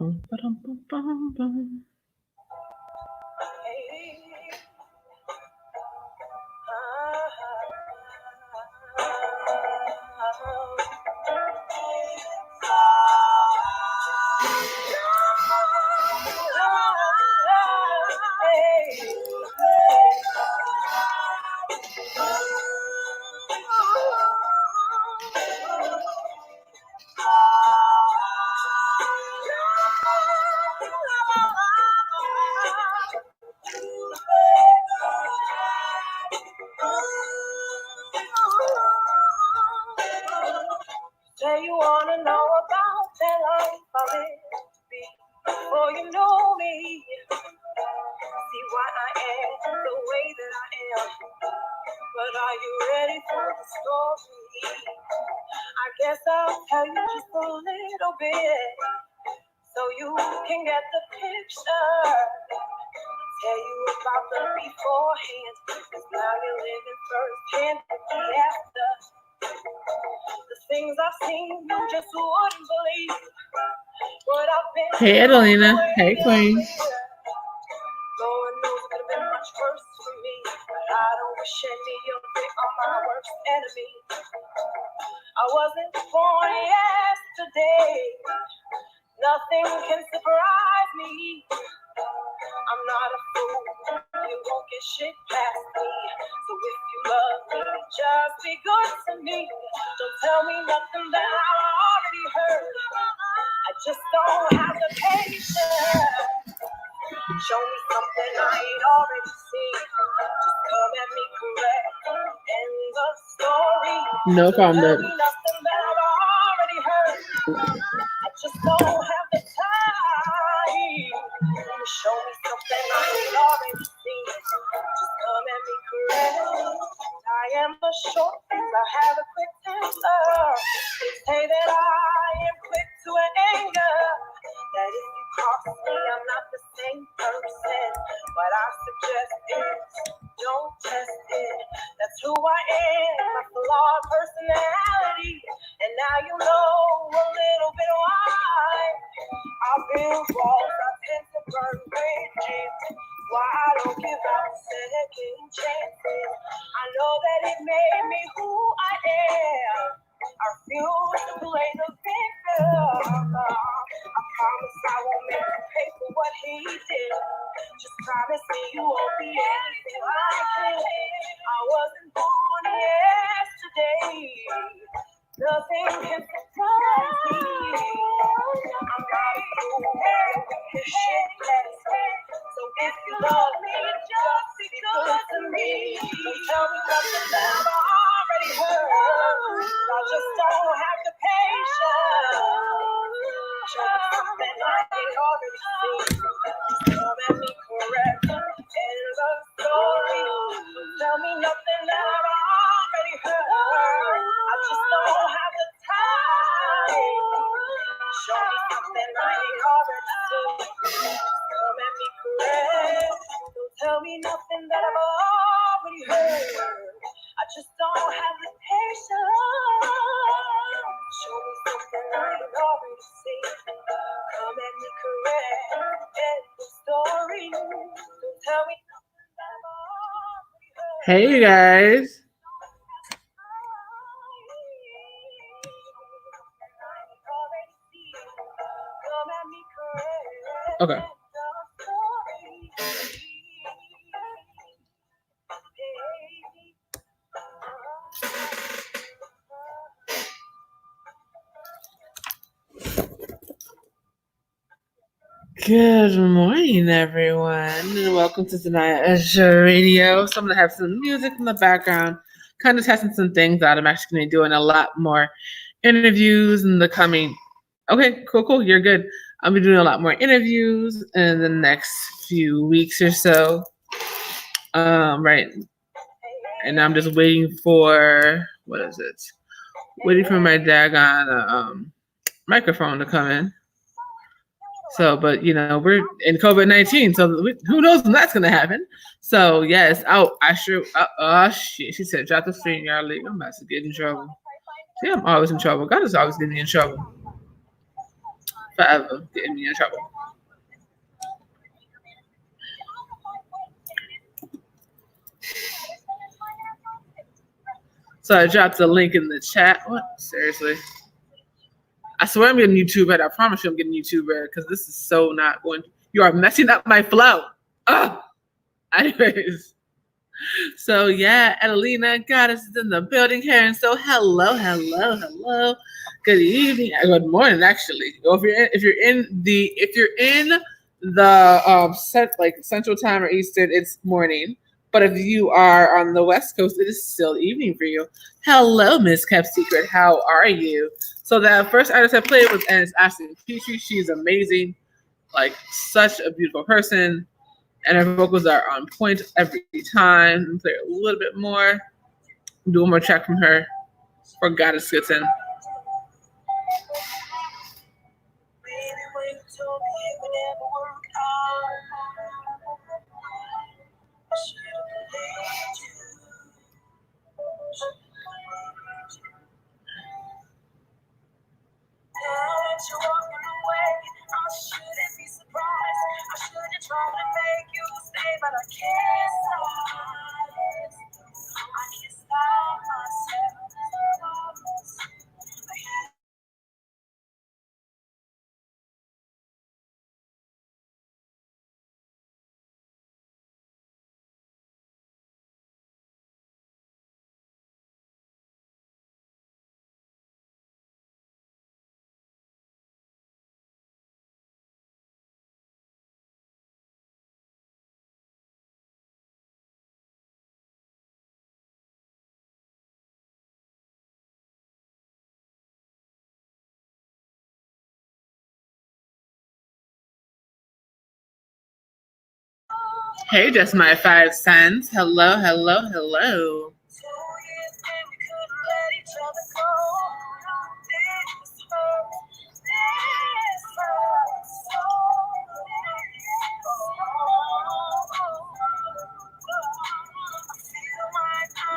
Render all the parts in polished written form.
song. Ba-dum-bum-bum-bum. Say you wanna know about that life I live before you know me. See why I am the way that I am. But are you ready for the story? I guess I'll tell you just a little bit so you can get the picture. Tell you about the beforehand, cause now you're living firsthand with the after. The things I've seen, you just wouldn't believe what I've been through. Hey, Adelina. Hey, Queen. Lord knows it could have been much worse for me, but I don't wish any of it on my worst enemy. I wasn't born yesterday. Nothing can surprise me. I'm not a fool. You won't get shit past me. So if you love me, just be good to me. Don't tell me nothing that I already heard. I just don't have the patience. Show me something I ain't already seen. Just come at me correct. End the story. No problem. Tell me nothing that I've already heard. I just don't have the time. Show me something I ain't already seen. Just come at me correct. I am a short fuse. I have a quick temper. They say that I am quick to anger. That if you cross me, I'm not the same person. What I suggest is don't test it. That's who I am. My flawed personality. And now you know a little bit why. I build walls, I tend to burn bridges. Why I don't give out second chances. I know that it made me who I am. I refuse to play the victim. I promise I won't make you pay for what he did. Just promise me you won't be anything like him. I wasn't born yesterday. Nothing can surprise me. I'm not a fool. This shit lets me. So if you love me, just be good to me. Don't tell me nothing that I've already heard. I just don't have the patience. Show me something I ain't already seen. Come at me correct. End the story. Don't tell me nothing that I've already heard. I just don't have the time. Show me something I ain't already seen. Come at me correct. Don't tell me nothing that I've already heard. I just don't have the patience. Show me something I ain't already seen. Come at me correct. End the story. Don't tell me nothing that I've already heard. Hey, you guys. Okay. Good morning, everyone, and welcome to Zanaya Azure Radio. So I'm gonna have some music in the background, kind of testing some things out. I'm actually gonna be doing a lot more interviews in the coming. Okay, cool. You're good. I'll be doing a lot more interviews in the next few weeks or so. Right, and I'm just waiting for Waiting for my daggone microphone to come in. So, but we're in COVID-19, so who knows when that's gonna happen. So yes, shit. She said, drop the StreamYard link. I'm about to get in trouble. See, I'm always in trouble. God is always getting me in trouble. forever getting me in trouble. So I dropped the link in the chat. What? Seriously? I swear I'm getting YouTube red. I promise you I'm getting YouTube red because this is so not going. You are messing up my flow. Ugh. Anyways. So yeah, Adelina Goddess is in the building here, and so hello. Good evening, good morning, actually. If you're in the set like Central Time or Eastern, it's morning. But if you are on the West Coast, it is still evening for you. Hello, Miss Kept Secret. How are you? So the first artist I played with is Ashley Petrie. She's amazing, like such a beautiful person. And her vocals are on point every time. And play a little bit more. Do one more track from her for Goddess Gets In. But I can't stop myself. Hey, just my 5 cents. Hello.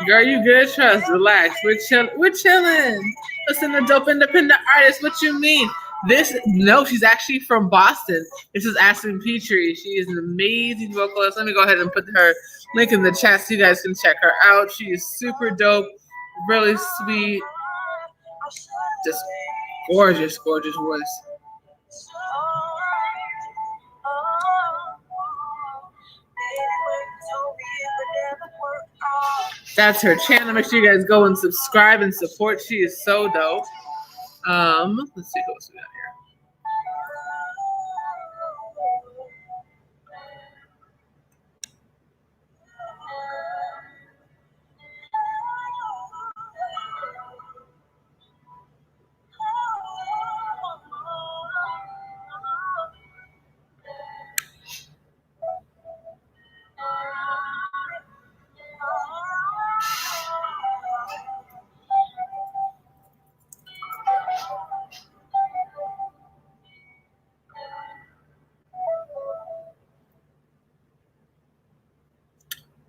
Girl, you good? Trust, relax. We're chilling. Listen to dope independent artists. What you mean? She's actually from Boston. This is Ashley Petrie. She is an amazing vocalist. Let me go ahead and put her link in the chat so you guys can check her out. She is super dope, really sweet, just gorgeous voice. That's her channel. Make sure you guys go and subscribe and support. She is so dope. Let's see who else we got here.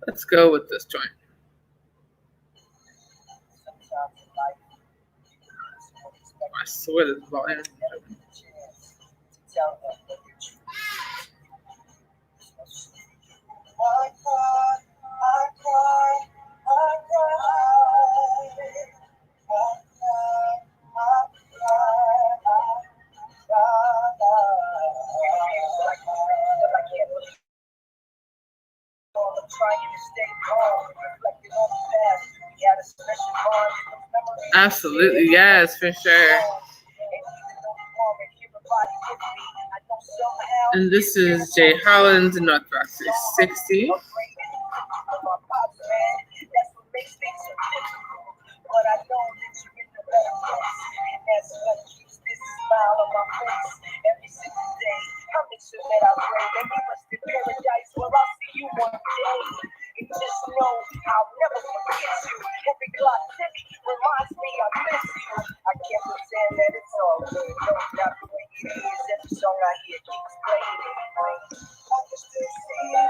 Let's go with this joint. I swear this volume. Absolutely, yes, for sure. And this is Jay Hollins in North Rock 360. Just know I'll never forget you. Every clock tick reminds me I miss you. I can't pretend that it's all good. No, not the way it is. Every song I hear keeps playing it. I can still see it.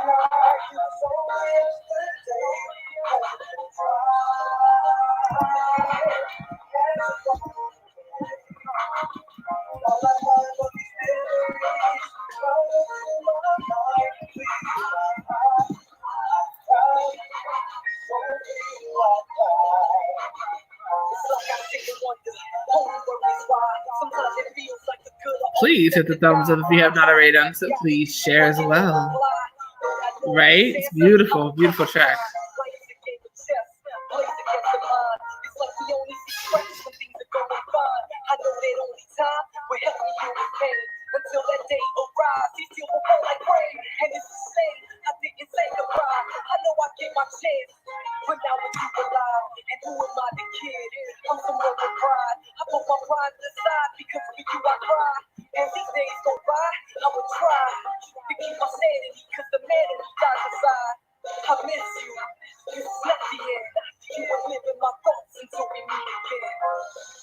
Please hit the thumbs up if you have not already done so. Please share as well. Right? It's beautiful, beautiful track. Until that day arrives, he still will fall like rain. And it's the same, I didn't say goodbye. I know I get my chance, but now that you alive, and who am I, the kid? I'm someone with pride. I put my pride to the side because for you I cry. As these days go by, I will try to keep my sanity, because the man in me dies inside. I miss you, this is not the end. You will live in my thoughts until we meet again.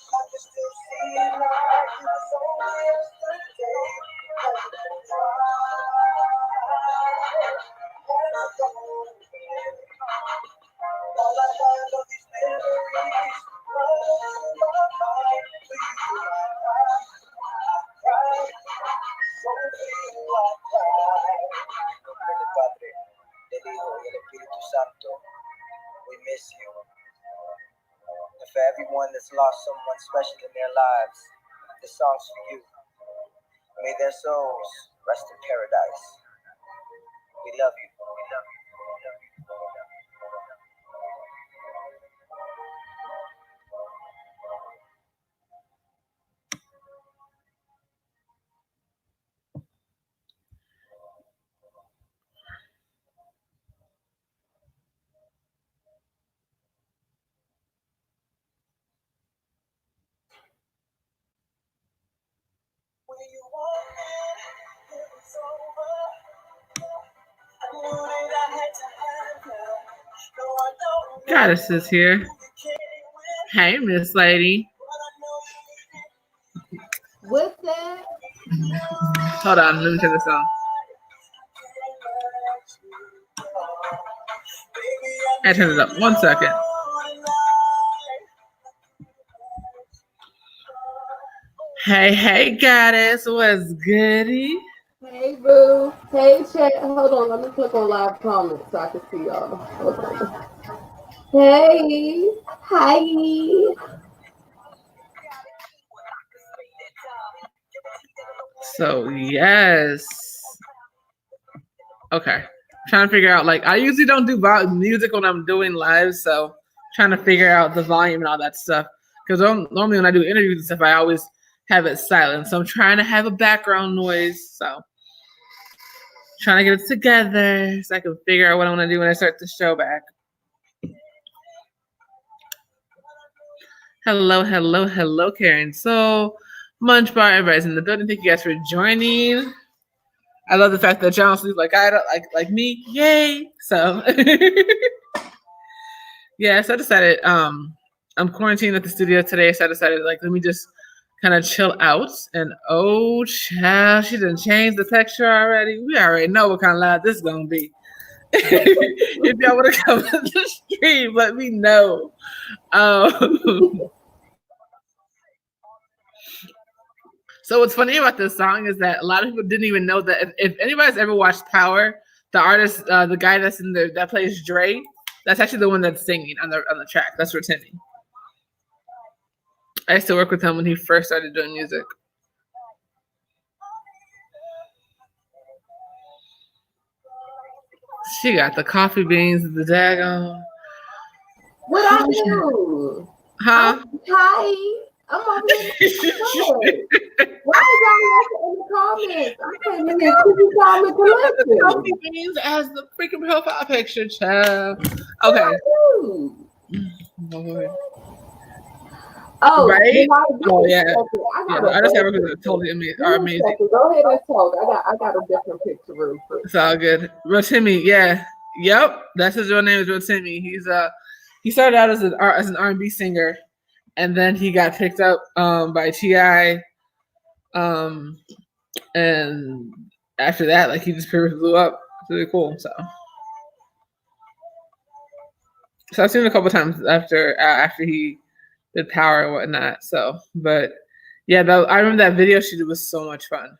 I can still see it like it was only yesterday. All I have of these memories running my mind. Please do not cry. Don't feel like crying. Padre, del Hijo y del Espíritu Santo, we miss you. And for everyone that's lost someone special in their lives, this song's for you. May their souls rest in paradise. We love you. We love you. We love you. We love you. When you walked in, it was over. I knew that I had to have you. No, I don't know. Goddess is here. Hey, Miss Lady. What's that? Hold on, let me turn this on. I turn it up. 1 second. Hey, hey, Goddess. What's goody? Hey, boo. Hey, chat. Hold on. Let me click on live comments so I can see y'all. Hold on. Hey. Hi. So, yes. Okay. Trying to figure out, like, I usually don't do music when I'm doing live, so trying to figure out the volume and all that stuff. Because normally when I do interviews and stuff, I always have it silent. So I'm trying to have a background noise. So trying to get it together so I can figure out what I want to do when I start the show back. Hello, hello, hello, Karen. So, Munch Bar, everybody's in the building. Thank you guys for joining. I love the fact that John sleeps like I don't like me. Yay! So, yeah. So I decided I'm quarantined at the studio today. So I decided like let me just kind of chill out. And oh, child, she didn't change the texture already. We already know what kind of live this is gonna be. If y'all want to come to the stream, let me know. So what's funny about this song is that a lot of people didn't even know that if anybody's ever watched Power, the artist, the guy that's in there that plays Dre, that's actually the one that's singing on the track. That's Rotimi. I used to work with him when he first started doing music. She got the coffee beans, the daggone. What I do? Huh? Hi. I'm over here. Why are y'all in the comments? I can't even see you comment collecting. Coffee beans as the freaking profile picture, child. Okay. Oh, right? Oh yeah. I just have a totally amazing. Go ahead and talk. I got a different picture real quick. It's all good. Rotimi, yeah. Yep. That's his real name is Rotimi. He started out as an R&B singer. And then he got picked up by T.I. And after that, like he just pretty much blew up. It's really cool. So I've seen him a couple times after he did Power and whatnot. So, but yeah, I remember that video she did was so much fun.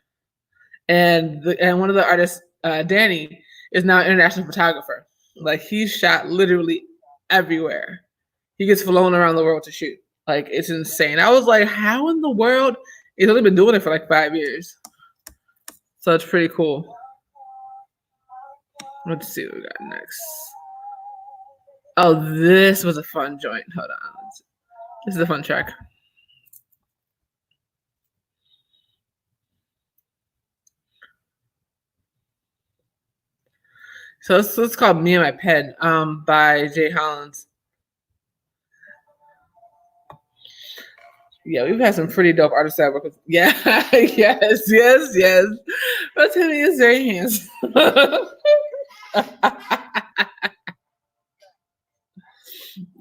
And one of the artists, Danny, is now an international photographer. Like he's shot literally everywhere. He gets flown around the world to shoot. Like, it's insane. I was like, how in the world He's only been doing it for like 5 years. So it's pretty cool. Let's see what we got next. Oh, this was a fun joint. Hold on. This is a fun track. So it's called Me and My Pen by Jay Hollins. Yeah, we've had some pretty dope artists that work with. Yeah, yes. But Timmy is very handsome.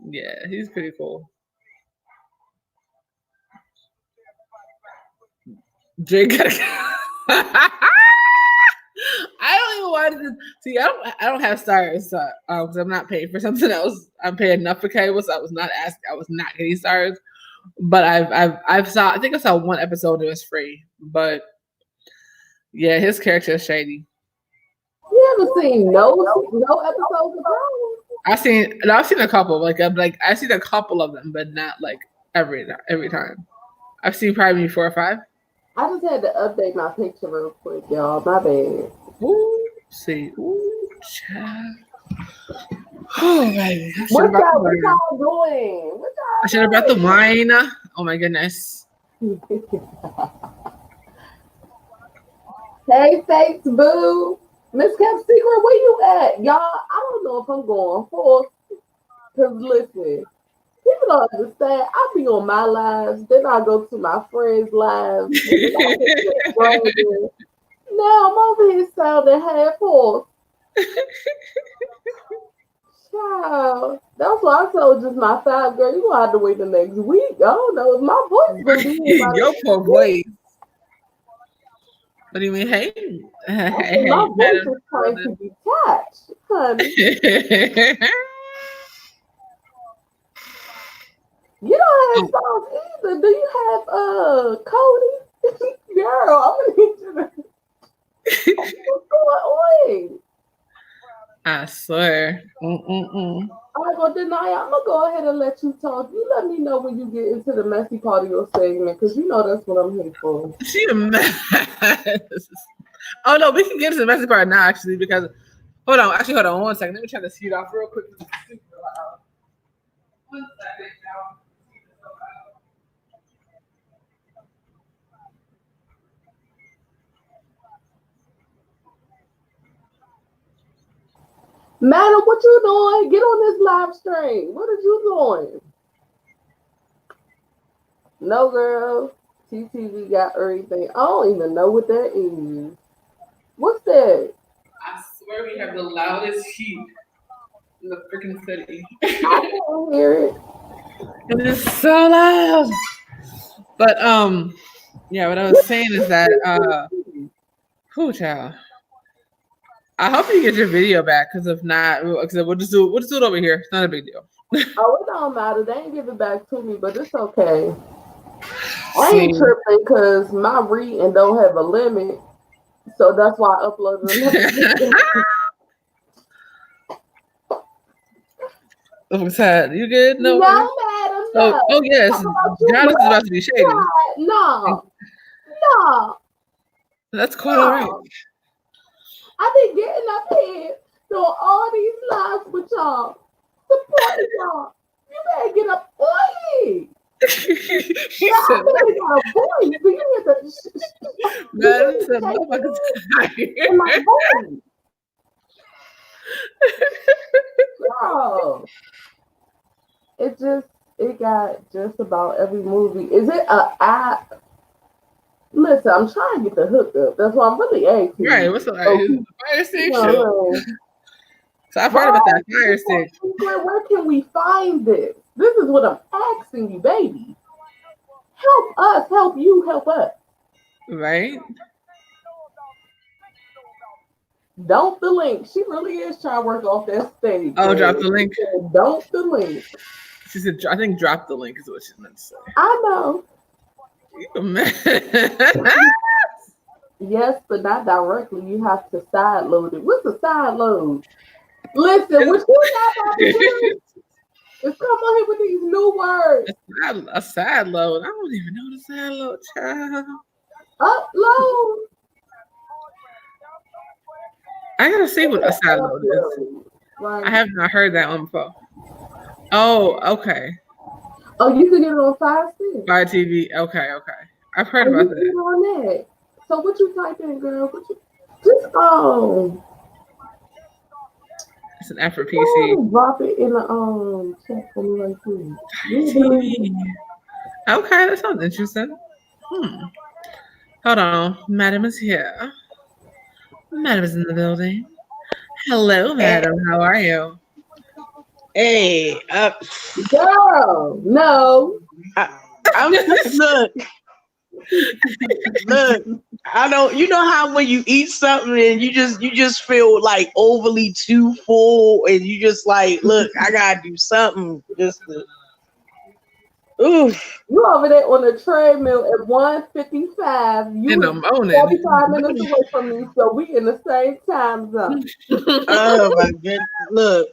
Yeah, he's pretty cool. Drake I don't even want to see. I don't have stars because I'm not paid for something else. I'm paid enough for cable, so I was not getting stars. But I think I saw one episode that was free. But yeah, his character is shady. You haven't seen no episodes of Girls? I've seen a couple. I've seen a couple of them, but not like every time. I've seen probably 4 or 5. I just had to update my picture real quick, y'all. My bad. Ooh, see. Ooh, child. Oh, baby. What y'all doing? I should have brought the wine. Oh, my goodness. Hey, Fakes Boo. Miss Kev Secret, where you at? Y'all, I don't know if I'm going full. Because listen, people don't understand. I be on my lives, then I go to my friends' lives. Now I'm over here sounding half horse. Child, that's why I told just my 5 girl, you gonna have to wait the next week. I don't know. My voice gonna be your poor voice. What do you mean? Hey, my voice is trying to detach, honey. You don't have songs either. Do you have Cody? Girl, I'm gonna need you to. What's going on? I swear. I'm gonna deny. I'm gonna go ahead and let you talk. You let me know when you get into the messy part of your segment, because you know that's what I'm here for. She a mess. Oh no, we can get to the messy part now, actually, because hold on 1 second. Let me try to see it off real quick. 1 second now. Madam, what you doing? Get on this live stream. What are you doing? No, girl. TTV got everything. I don't even know what that is. What's that? I swear we have the loudest heat in the freaking city. I can't hear it. It is so loud. But yeah, what I was saying is that cool child. I hope you get your video back, because if not, we'll just do it over here. It's not a big deal. Oh, it don't matter. They ain't give it back to me, but it's okay. I ain't tripping because my reading don't have a limit, so that's why I uploaded it. I'm sad. You good? No, madam. No. Oh yes, John is about to be shady. No. That's quite all right. I've been getting up here doing all these lives with y'all, supporting y'all. You better get up on here. I better got a voice. Do you hear the in my voice? Bro, it got just about every movie. Is it an app? Listen, I'm trying to get the hookup. That's why I'm really asking. Right, what's the Fire Stick show? So I've heard about that Fire Stick. Where can we find this? This is what I'm asking you, baby. Help us, help you, help us. Right? Don't the link. She really is trying to work off that stage. Oh, drop the link. Don't the link. She said, I think drop the link is what she meant to say. I know. You Yes, but not directly. You have to side load it. What's a side load? Listen, what you got about to do? It's come on here with these new words. A side load. I don't even know the side load, child. Upload. I gotta see what a side load is. Right. I have not heard that one before. Oh, okay. Oh, you can get it on Fire Stick. Fire TV. Okay. I've heard Oh, about you can get it that. on that. So what you type in, girl? What you just It's an effort PC. drop it in the chat for me right quick. TV. Okay, that sounds interesting. Hold on. Madam is here. Madam is in the building. Hello, madam. How are you? Hey, Girl, no. I'm look. I don't. You know how when you eat something and you just feel like overly too full, and you just like, look, I gotta do something. Just to, oof. You over there on the treadmill at 1:55. You In the morning. 45 minutes away from me, so we in the same time zone. Oh my goodness! Look.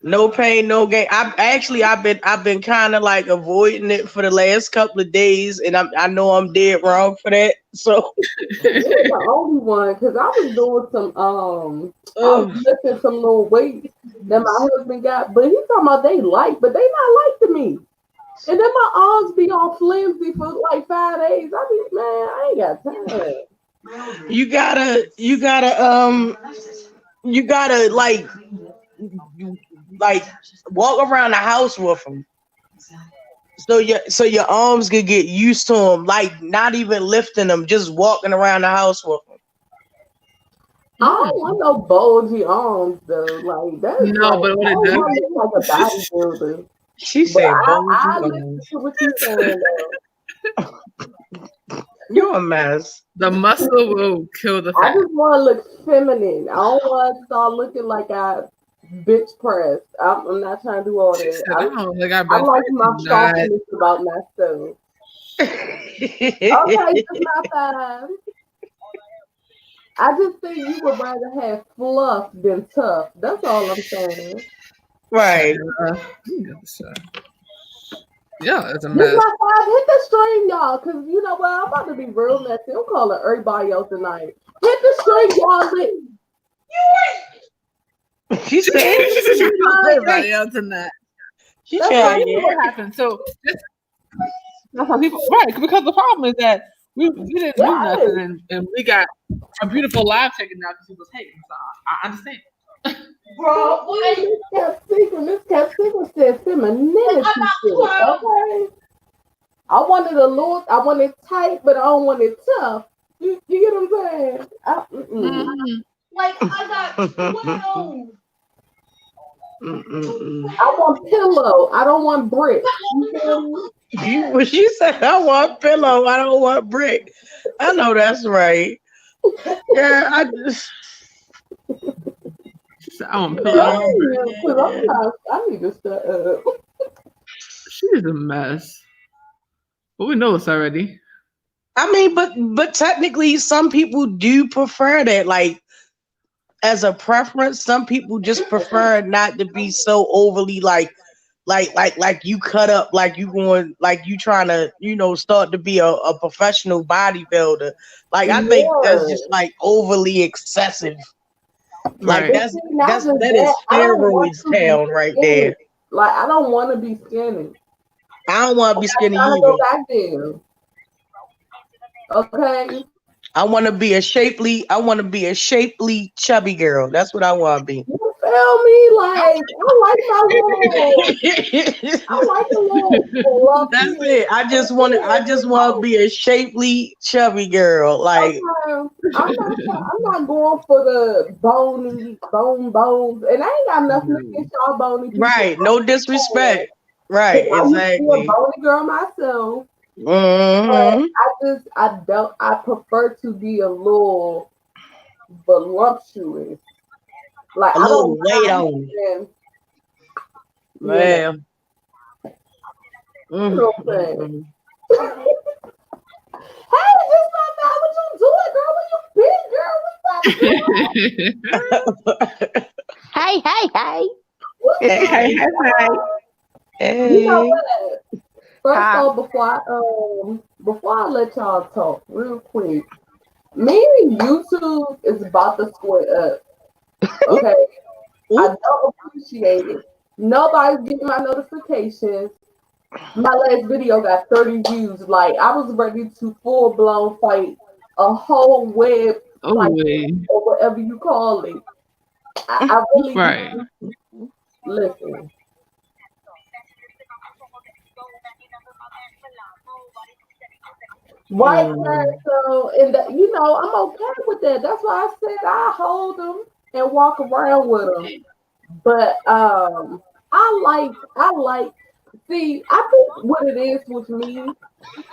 No pain, no gain. I've been kind of like avoiding it for the last couple of days, and I know I'm dead wrong for that. So You're the only one, because I was doing some I was lifting some little weights that my husband got, but he talking about they light, but they not light to me. And then my arms be all flimsy for like 5 days. I be, man, I ain't got time. you gotta like walk around the house with them, so your arms could get used to them. Like not even lifting them, just walking around the house with them. I don't want no bulgy arms though. Like that's No, but what it does, like a bodybuilder. She said, I listen to what you saying though. "You're a mess." the muscle will kill the I fat. just want to look feminine. I don't want to start looking like I bitch pressed. I'm not trying to do all She that. said, I don't think I've I been like my not. softness about myself. Okay, it's not five. I just think you would rather have fluff than tough. That's all I'm saying. Right. Yeah, it's a This mess. my five. Hit the string, y'all, because you know what? I'm about to be real messy. I'm calling everybody else tonight. Hit the string, y'all. She said, Everybody else in that. "She That's said, right. yeah." What happened? So that's how people, right? Because the problem is that we didn't do nothing, and we got a beautiful live taken out because he was hating. So I understand. Bro, Miss Capsicum said femininity. Okay. I wanted a little, I want it tight, but I don't want it tough. You get what I'm saying? Like I got 12. I want pillow. I don't want brick. You feel me? When she said, "I want pillow, I don't want brick," I know that's right. Yeah, I just. I want Yeah, pillow. 'cause I need to shut up. She's a mess. But we know it's already. I mean, but technically, some people do prefer that. Like as a preference, some people just prefer not to be so overly like you cut up, like you going, like you trying to, start to be a professional bodybuilder. Like I think that's just like overly excessive. Like Right. that is steroids town right there. Like I don't want to be skinny. I don't want to be skinny I'm either. go back there. Okay. I want to be a shapely chubby girl. That's what I want to be. You feel me? Like I like my little. I like a little. That's it. I just want to be a shapely chubby girl. Like I'm not going for the bones, and I ain't got nothing against y'all bony people. Right. No disrespect. Right. I used to be Exactly. a bony girl myself. Mm-hmm. But I prefer to be a little voluptuous. Like A I little don't weight on. mind. Man. You know what I'm saying? Hey, this not bad. What you doing, girl? What you big girl? What's up? Hey. What's Hey, hi. You know Hey. what? First Hi. off, before I let y'all talk real quick, maybe YouTube is about to square up. Okay, I Oop. don't appreciate it. Nobody's getting my notifications. My last video got 30 views. Like I was ready to full blown fight a whole web Oh, fight wait. or whatever you call it. I really Right. listen. Right there, Mm. so and I'm okay with that. That's why I said I hold them and walk around with them. But I like. See, I think what it is with me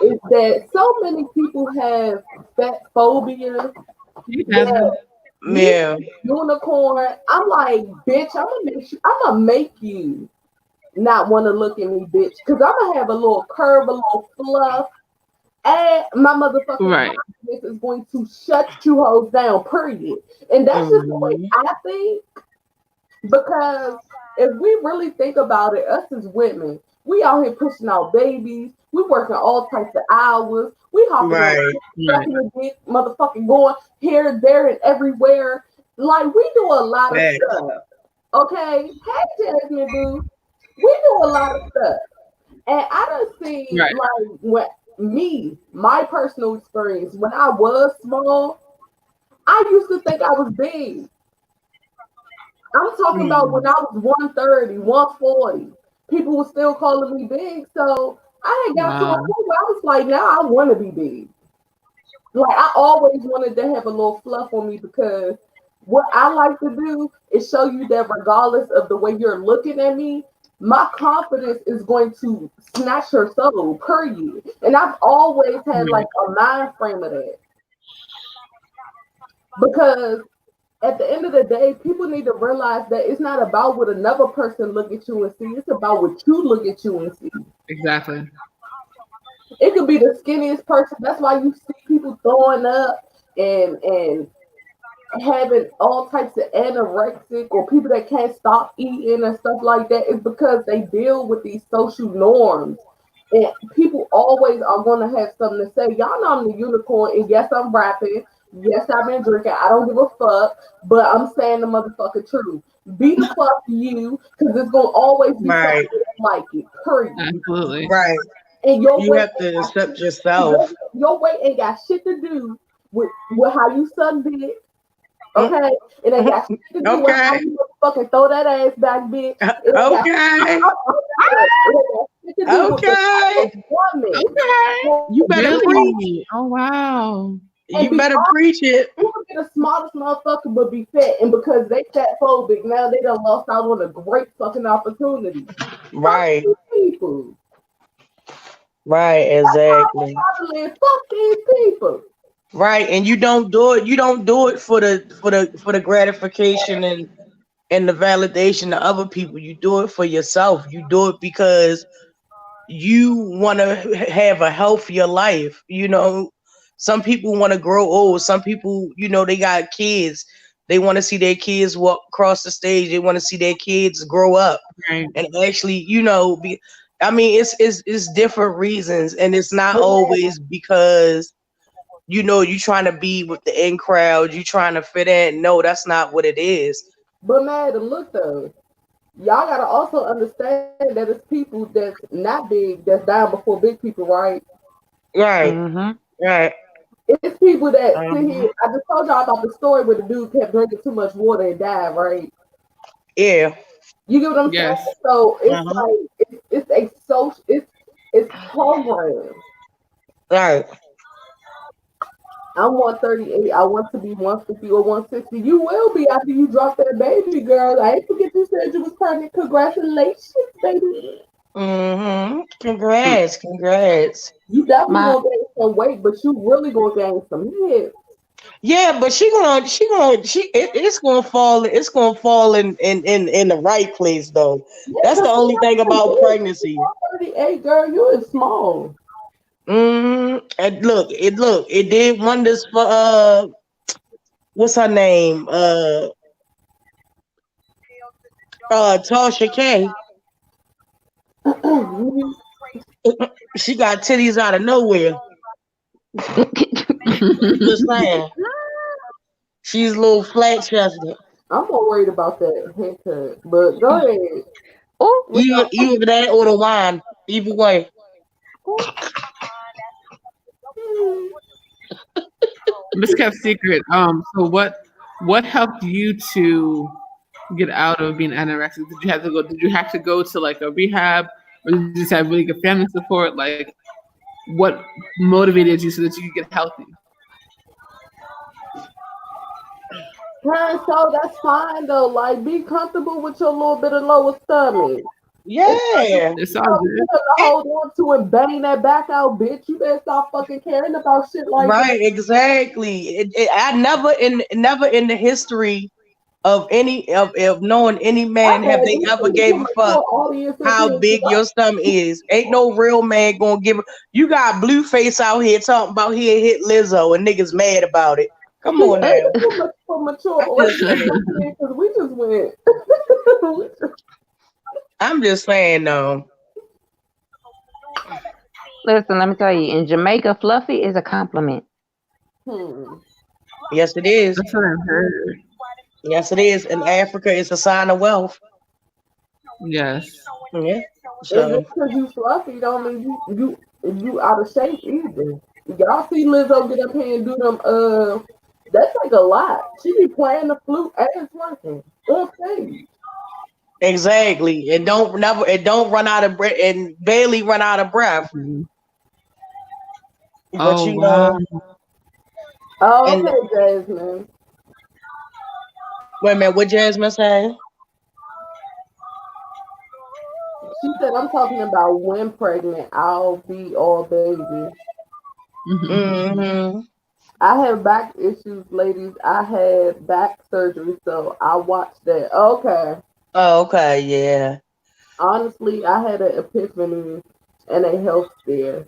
is that so many people have fat phobia Hey, that Jasmine. me Yeah. unicorn. I'm like, bitch. I'm gonna make you not want to look at me, bitch, because I'm gonna have a little curve, a little fluff. And my motherfucking Right. confidence is going to shut you hoes down, period. And that's just the way Mhm. I think. Because if we really think about it, us as women, we out here pushing out babies. We working all types of hours. We hopping on Right. Right. sucking a dick, motherfucking going here, there, and everywhere. Like we do a lot of Facts. stuff. Okay, hey Jasmine, dude, we do a lot of stuff. And I done seen Right. like my personal experience, when I was small, I used to think I was big. I'm talking about when Mm. I was 130, 140. People were still calling me big. So I had got to a Wow. point where I was like, now I want to be big. Like I always wanted to have a little fluff on me because what I like to do is show you that regardless of the way you're looking at me, my confidence is going to snatch your soul, period. And I've always had like Right. a mind frame of that. Because at the end of the day, people need to realize that it's not about what another person look at you and see, it's about what you look at you and see. Exactly. It could be the skinniest person. That's why you see people throwing up and having all types of anorexic or people that can't stop eating and stuff like that is because they deal with these social norms. And people always are going to have something to say. Y'all know I'm the unicorn, and yes, I'm rapping. Yes, I've been drinking. I don't give a fuck, but I'm saying the motherfucking truth. Be the fuck you, because there's going to always be somebody Right. that like it, period. Absolutely. Right. And your You weight have to accept your, yourself. your weight ain't got shit to do with how you suck dick. Mm. Okay, it ain't got shit to do with how Okay. you fucking throw that ass back, bitch. It ain't got, Okay. it ain't got shit to do with the type Okay. of woman. Okay. You better preach. Really? Oh, wow. And You be better honest, preach it. you can be the smartest motherfucker, but be fat, and because they fat phobic, now they done lost out on a great fucking opportunity. Fuck Right. these people. Right. That's how Exactly. I'm trying to live. Fuck these people. Right. And you don't do it. You don't do it for the gratification and the validation of other people. You do it for yourself. You do it because you want to have a healthier life. Some people want to grow old. Some people, they got kids. They want to see their kids walk across the stage. They want to see their kids grow up Right. and actually, be. I mean, it's different reasons, and it's not But man, always because you trying to be with the in crowd. You trying to fit in. No, that's not what it is. look though. Y'all gotta also understand that it's people that's not big that's dying before big people, right? Right. Mm-hmm. Right. It's people that sit Um, here. I just told y'all about the story where the dude kept drinking too much water and died, right? yeah. You get what I'm saying? Yes. So it's Uh-huh. like it's a social it's programmed. Right. I'm 138. I want to be 150 or 160. You will be after you drop that baby, girl. I ain't forget you said you was pregnant. Congratulations, baby. Congrats. Congrats. You definitely My gonna gain some weight, but you really gonna gain some hips. Yeah, but it's gonna fall in the right place though. Yeah, That's the because only thing about pregnancy. 138, girl, you is small. And it did wonders for what's her name? Tasha K. She got titties out of nowhere. Just saying. She's a little flat chested. I'm more worried about that haircut. But go ahead. Oh, What y'all- Either that or the wine. Either way. Miss Kept Secret. So what helped you to get out of being anorexic? Did you have to go to like a rehab, or did you just have really good family support? Like, what motivated you so that you could get healthy? Parents, so that's fine though. Like, be comfortable with your little bit of lower stomach. Yeah. It's You all know, good. you better hold on to and bang that back out, bitch. You better stop fucking caring about shit like that. Right, exactly. I never in the history of knowing any man have they ever gave a fuck how big your stomach is. Ain't no real man gonna give. You got Blueface out here talking about he hit Lizzo and niggas mad about it. Come on now. For mature I'm just saying. because we just went. I'm just saying though. listen, let me tell you. In Jamaica, fluffy is a compliment. Yes, it is. That's what I heard. Yes, it is. In Africa, it's a sign of wealth. Yes. Yeah. Just So because you fluffy don't mean you out of shape either. Y'all see Lizzo get up here and do them that's like a lot. She be playing the flute and working on stage. exactly. And don't run out of breath and barely run out of breath. Mhm. But Oh you wow. know, Oh, and okay, Jasmine. wait a minute, what Jasmine say? She said, I'm talking about when pregnant, I'll be all baby. Mhm. Mm-hmm. I have back issues, ladies. I had back surgery, so I watched that. Okay. Oh, okay, yeah. Honestly, I had an epiphany and a health scare.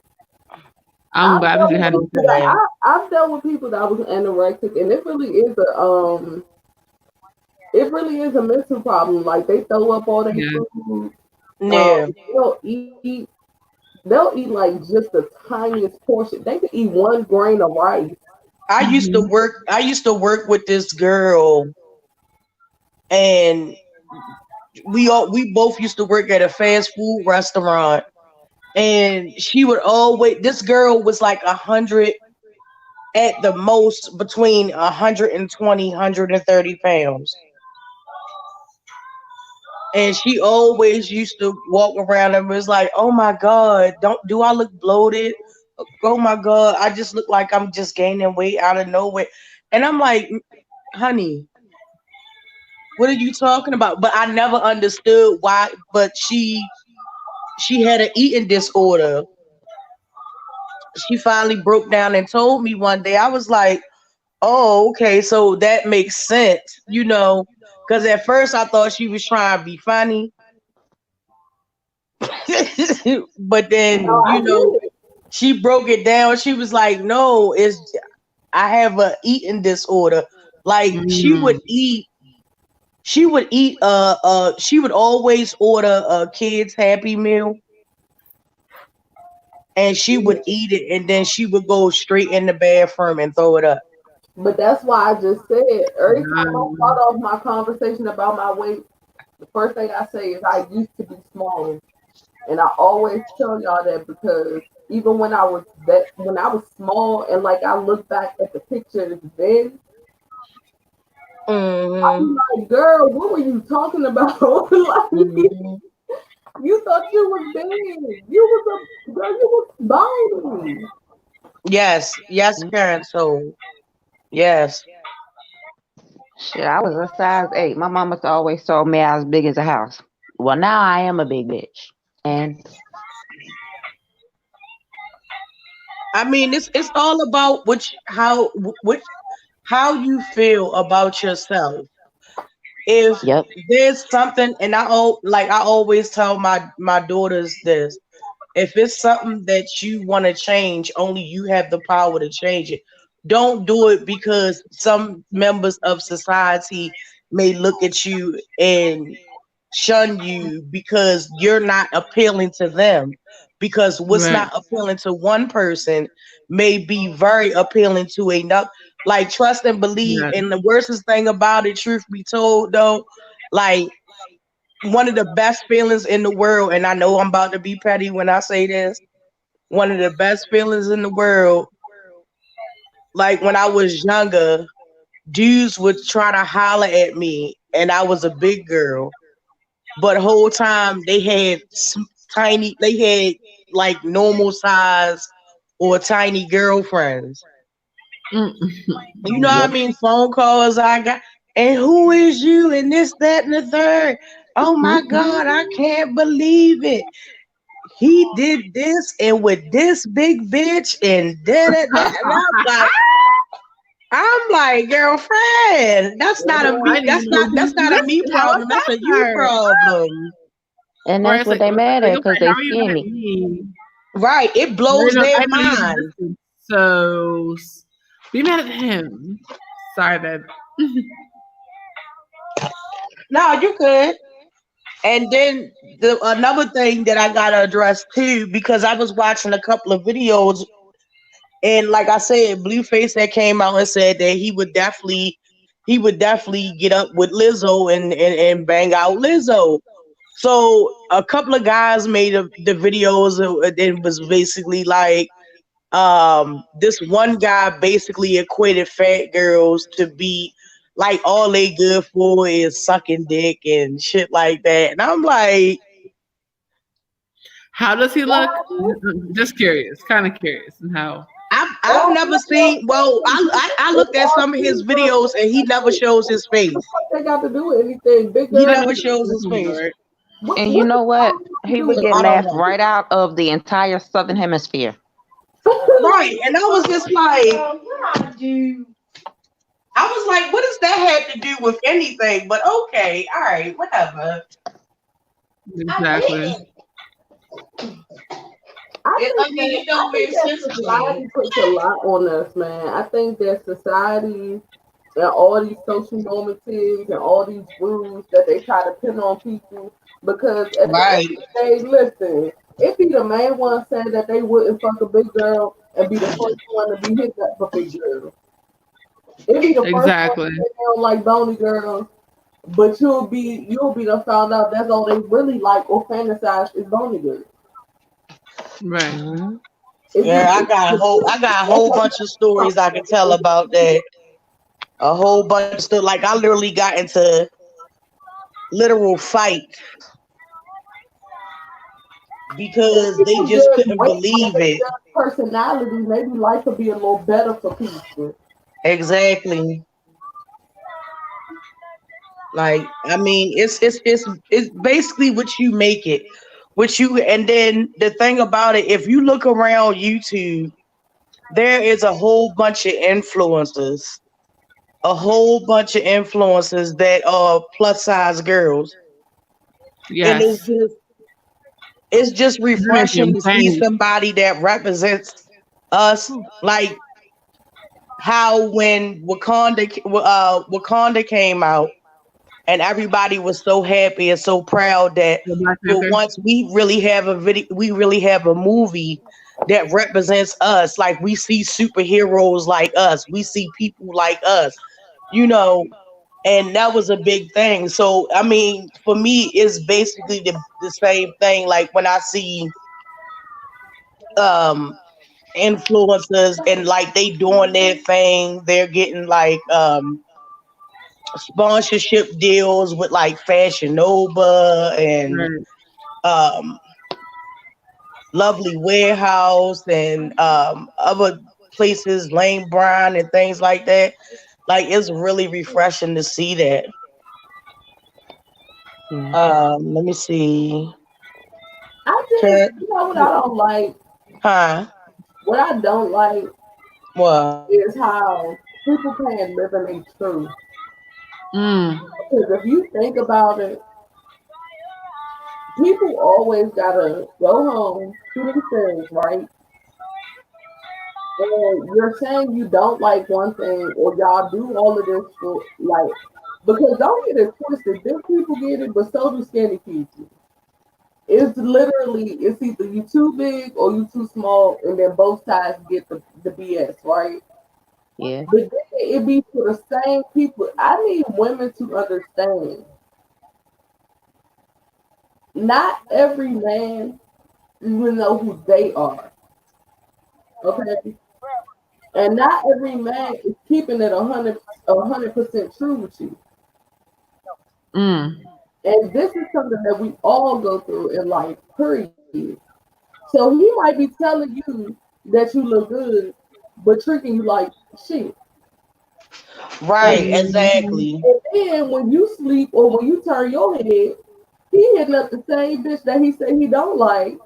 I'm glad that you had it. Okay. I've dealt with people that was anorexic, and it really is a mental problem. Like they throw up all their Yeah. food. Yeah. They'll eat. They'll eat like just the tiniest portion. They could eat one grain of rice. I used to work with this girl, and we both used to work at a fast food restaurant, and she would always this girl was like 100 at the most, between 120 130 pounds, and she always used to walk around and was like, oh my god, don't do I look bloated? Oh my god, I just look like I'm just gaining weight out of nowhere. And I'm like, honey, what are you talking about? But I never understood why. But she had an eating disorder. She finally broke down and told me one day. I was like, oh, okay, so that makes sense, because at first I thought she was trying to be funny. But then, No, I get it. she broke it down. She was like, no, I have a eating disorder. Like Mm. she would always order a kid's Happy Meal, and she would eat it, and then she would go straight in the bathroom and throw it up. But that's why I just said every time I Wow. start off my conversation about my weight, the first thing I say is I used to be small. And I always tell y'all that because even when I was small and like I look back at the pictures then, Mm-hmm. I'm like, girl, what were you talking about? Like Mm-hmm. you thought you was big. You was bony. Yes, Karen. So yes. Shit, I was a size 8. My mama always told me I was big as a house. Well, now I am a big bitch. And I mean, it's all about how you feel about yourself. If yep. there's something, and I always tell my daughters this: if it's something that you want to change, only you have the power to change it. Don't do it because some members of society may look at you and shun you because you're not appealing to them. Because what's Right. not appealing to one person may be very appealing to another. Like trust and believe. Yeah. And the worstest thing about it, truth be told, though, like one of the best feelings in the world, and I know I'm about to be petty when I say this, one of the best feelings in the world, like when I was younger, dudes would try to holler at me, and I was a big girl, but the whole time they had tiny, they had like normal size or tiny girlfriends. Mm. You know what Yep. I mean? Phone calls I got, and who is you, and this, that, and the third. Oh my God, I can't believe it. He did this and with this big bitch and did it that. And I'm like, girlfriend, that's not a I me. didn't even That's know not a me how was problem. That's that a you part? problem. And Or that's it's what like, they mad at because how they are you mad at skinny. me? Right? It blows their I know you mind. existed, so be mad at him. Sorry, babe. No, you could. And then another thing that I gotta address too, because I was watching a couple of videos, and like I said, Blueface that came out and said that he would definitely get up with Lizzo and bang out Lizzo. So a couple of guys made the videos, and it was basically like this one guy basically equated fat girls to be like all they good for is sucking dick and shit like that. And I'm like, How does he look? Just curious, kind of curious, and how. I've never seen. Well, I looked at some of his videos and he never shows his face. They got to do with anything. Big He girl. I know never he's shows his looking face. right. And you know what? He would So get I don't laughed know. right out of the entire Southern Hemisphere. Right, and I was just like, I was like, what does that have to do with anything? But okay, all right, whatever. Exactly. I It don't make that sense to society me. puts a lot on us, man. I think that society and all these social normatives and all these rules that they try to pin on people because at the end Right. of the day, listen, if be the main one saying that they wouldn't fuck a big girl and be the first one to be hit up for big girls. It be the first one to Exactly. say they don't like bony girls, but you'll be the found out that's all they really like or fantasize is bony girls. Right. Mhm. It Yeah, just, I got a whole bunch of stories I can tell about that. A whole bunch of stuff. Like I literally got into literal fight because they people just judge couldn't weight, believe they it. judge personality. Maybe life would be a little better for people. Exactly. Like I mean, it's basically what you make it. What you and then the thing about it, if you look around YouTube, there is a whole bunch of influencers, that are plus size girls, and Yes. it's just Drives you refreshing to see insane. somebody that represents us. Like how when Wakanda came out, and everybody was so happy and so proud that The Black for Panther. once we really have a movie that represents us. Like we see superheroes like us, we see people like us, you know, and that was a big thing. So I mean, for me, it's basically the same thing. Like when I see um influencers and like they doing their thing, they're getting like sponsorship deals with like Fashion Nova and Right. um Lovely Warehouse and other places, Lane Bryant and things like that. Like it's really refreshing to see that. Mhm. Let me see. I just, Cat- you know what I don't like? Huh? What I don't like What? is how people can't live in their truth. Mm. Because if you think about it, people always gotta go home to themselves, right? And you're saying you don't like one thing, or y'all do all of this for like Because don't get it twisted. Them people get it, but so do skinny people. It's literally it's either you too big or you too small, and then both sides get the BS, right? Yeah. But then it be for the same people. I need women to understand. Not every man even know who they are. Okay. And not every man is keeping it 100% true with you. Mm. And this is something that we all go through in life, period. So he might be telling you that you look good, but treating you like shit. Right, And, Mhm. exactly. and then when you sleep or when you turn your head, he hitting up the same bitch that he said he don't like,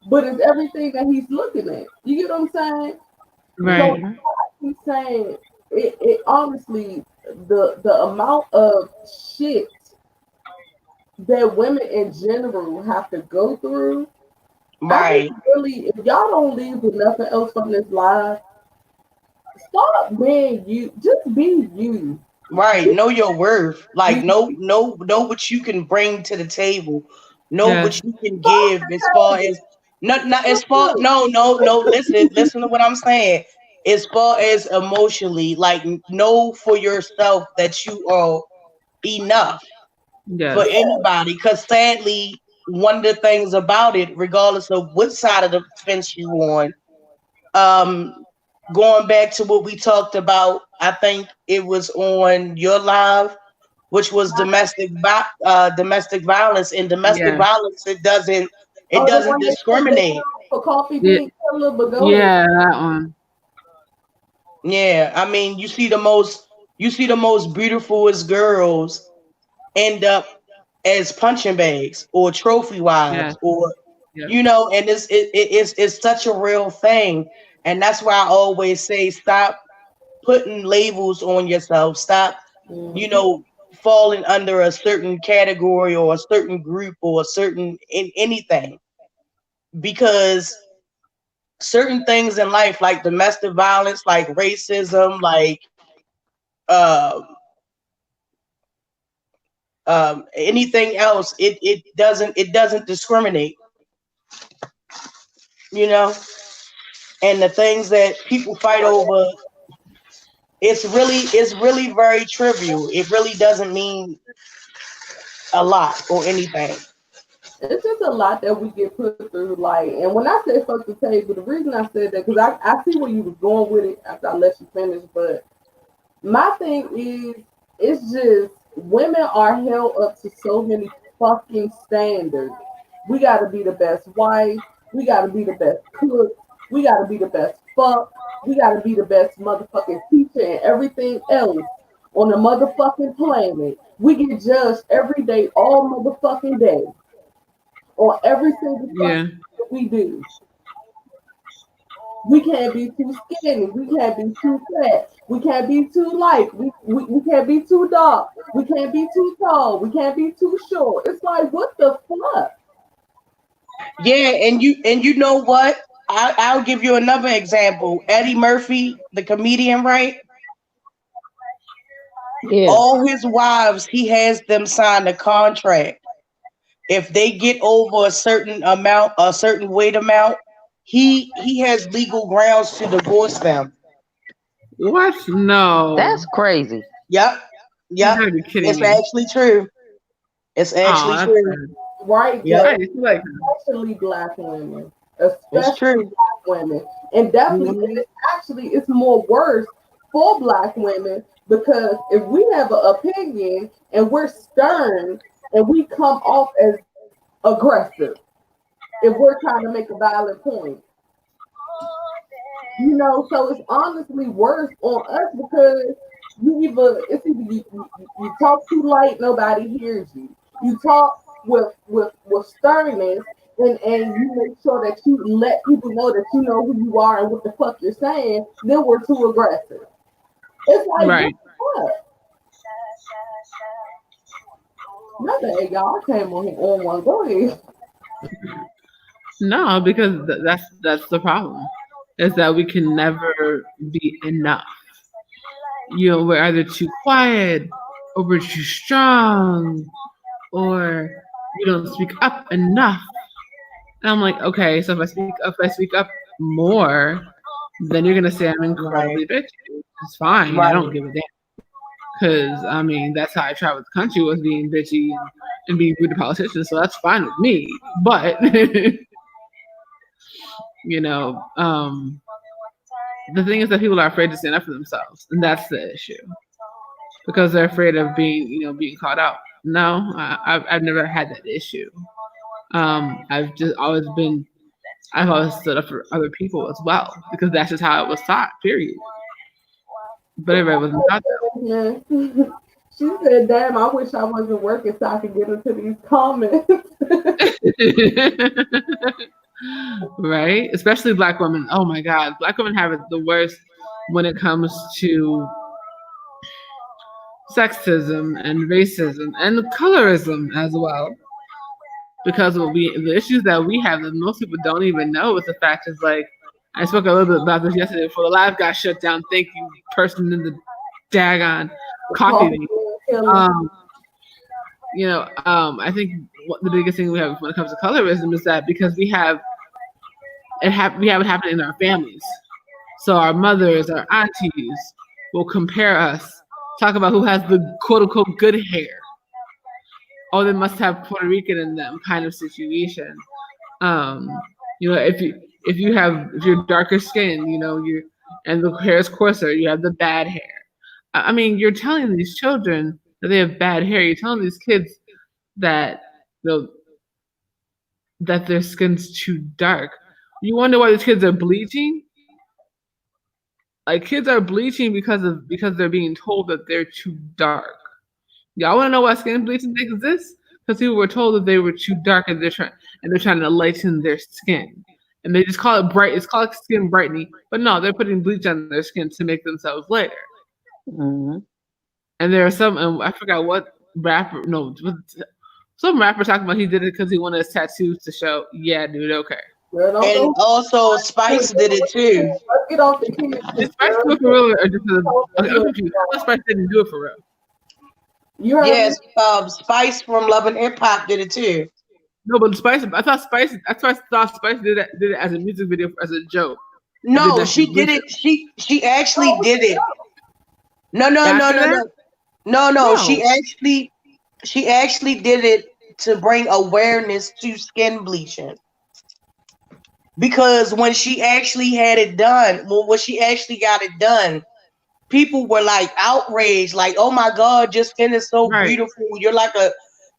but it's everything that he's looking at. You get what I'm saying? So Right. Hmm. I keep saying it honestly, the amount of shit that women in general have to go through. I Right, just really, if y'all don't leave with nothing else from this live, stop being you. Just be you. right. Know your worth. Like Be know what you can bring to the table. Know Yes. what you can fuck give as far the as not as far table. no, listen to what I'm saying. As far as emotionally, like know for yourself that you are enough for Yes. anybody. Because sadly, one of the things about it, regardless of what side of the fence you on, um, going back to what we talked about, I think it was on your live, which was domestic violence. And domestic Yes. violence, it Oh, the doesn't one they took down discriminate. for coffee Yeah. bean killer, but go ahead. Yeah. That one. Yeah, I mean, you see the most beautifulest girls end up as punching bags or trophy Yes. wives, or Yes. and it's such a real thing. And that's why I always say, stop putting labels on yourself. Stop, you Mhm. know, falling under a certain category or a certain group or a certain in anything, because certain things in life, like domestic violence, like racism, like um anything else, it doesn't discriminate, you know. And the things that people fight over, it's really very trivial. It really doesn't mean a lot or anything. It's just a lot that we get put through. Like, and when I said fuck the table, the reason I said that because I see where you was going with it after I let you finish. But my thing is, it's just women are held up to so many fucking standards. We got to be the best wife. We got to be the best cook. We got to be the best fuck. We got to be the best motherfucking teacher and everything else on the motherfucking planet. We get judged every day, all motherfucking day, on every single fucking Yeah. thing that we do. We can't be too skinny. We can't be too fat. We can't be too light. We can't be too dark. We can't be too tall. We can't be too short. It's like, what the fuck? Yeah, and you know what? I'll give you another example. Eddie Murphy, the comedian, right? Yeah. All his wives, he has them sign a contract. If they get over a certain amount, a certain weight amount, he has legal grounds to divorce them. What? No. That's crazy. Yep, You yep. gotta be kidding It's me. actually true. It's Oh, actually that's true. sad. Right, Yep, Jay? I used to like her. Especially black women. it's Especially true. black women. And definitely, and Mhm. it's more worse for black women because if we have an opinion and we're stern and we come off as aggressive, if we're trying to make a valid point. So it's honestly worse on us because you talk too light, nobody hears you. You talk with sternness, and you make sure that you let people know that you know who you are and what the fuck you're saying. Then we're too aggressive. It's like what Right. the fuck? My bad, y'all. I came on here on one. Go ahead. No, because that's the problem. Is that we can never be enough. We're either too quiet, or we're too strong, or you don't speak up enough. And I'm like, okay, so if I speak up more, then you're gonna say I'm incredibly bitchy. It's fine. I don't Right. give a damn. Because I mean, that's how I traveled the country, was being bitchy and being rude to politicians. So that's fine with me. But you know, the thing is that people are afraid to stand up for themselves, and that's the issue. Because they're afraid of being caught out. No, I've never had that issue. I've always stood up for other people as well, because that's just how it was taught. Period. But everybody wasn't taught that. Yeah. She said, "Damn, I wish I wasn't working so I could get into these comments." Right? Especially Black women. Oh my God, Black women have it the worst when it comes to sexism and racism and colorism as well. Because the issues that we have that most people don't even know is the fact is like, I spoke a little bit about this yesterday before the live got shut down. Thank you, person in the daggone coffee. I think the biggest thing we have when it comes to colorism is that because we have it happening in our families. So our mothers, our aunties will compare us, talk about who has the quote unquote good hair. Oh, they must have Puerto Rican in them kind of situation. If you're darker skin, and the hair is coarser, you have the bad hair. I mean, you're telling these children that they have bad hair. You're telling these kids that that their skin's too dark. You wonder why these kids are bleaching? Like, kids are bleaching because they're being told that they're too dark. Y'all want to know why skin bleaching exists? Because people were told that they were too dark and they're trying to lighten their skin, and they just call it bright. It's called skin brightening, but no, they're putting bleach on their skin to make themselves lighter. Mm-hmm. And there are some, and I forgot what rapper. No, some rapper talking about he did it because he wanted his tattoos to show. Yeah, dude. Okay. And also Spice did it too. Let's get off the kids. Did Spice do it for real, or just I'm confused. I thought Spice didn't do it for real. Yes, Spice from Love and Hip Hop did it too. No, but Spice. I thought Spice did it as a music video, as a joke. No, she did it. She actually did it. No. She actually did it to bring awareness to skin bleaching. Because when she actually had it done, when she actually got it done, people were like outraged, like, "Oh my God, your skin is so beautiful. You're like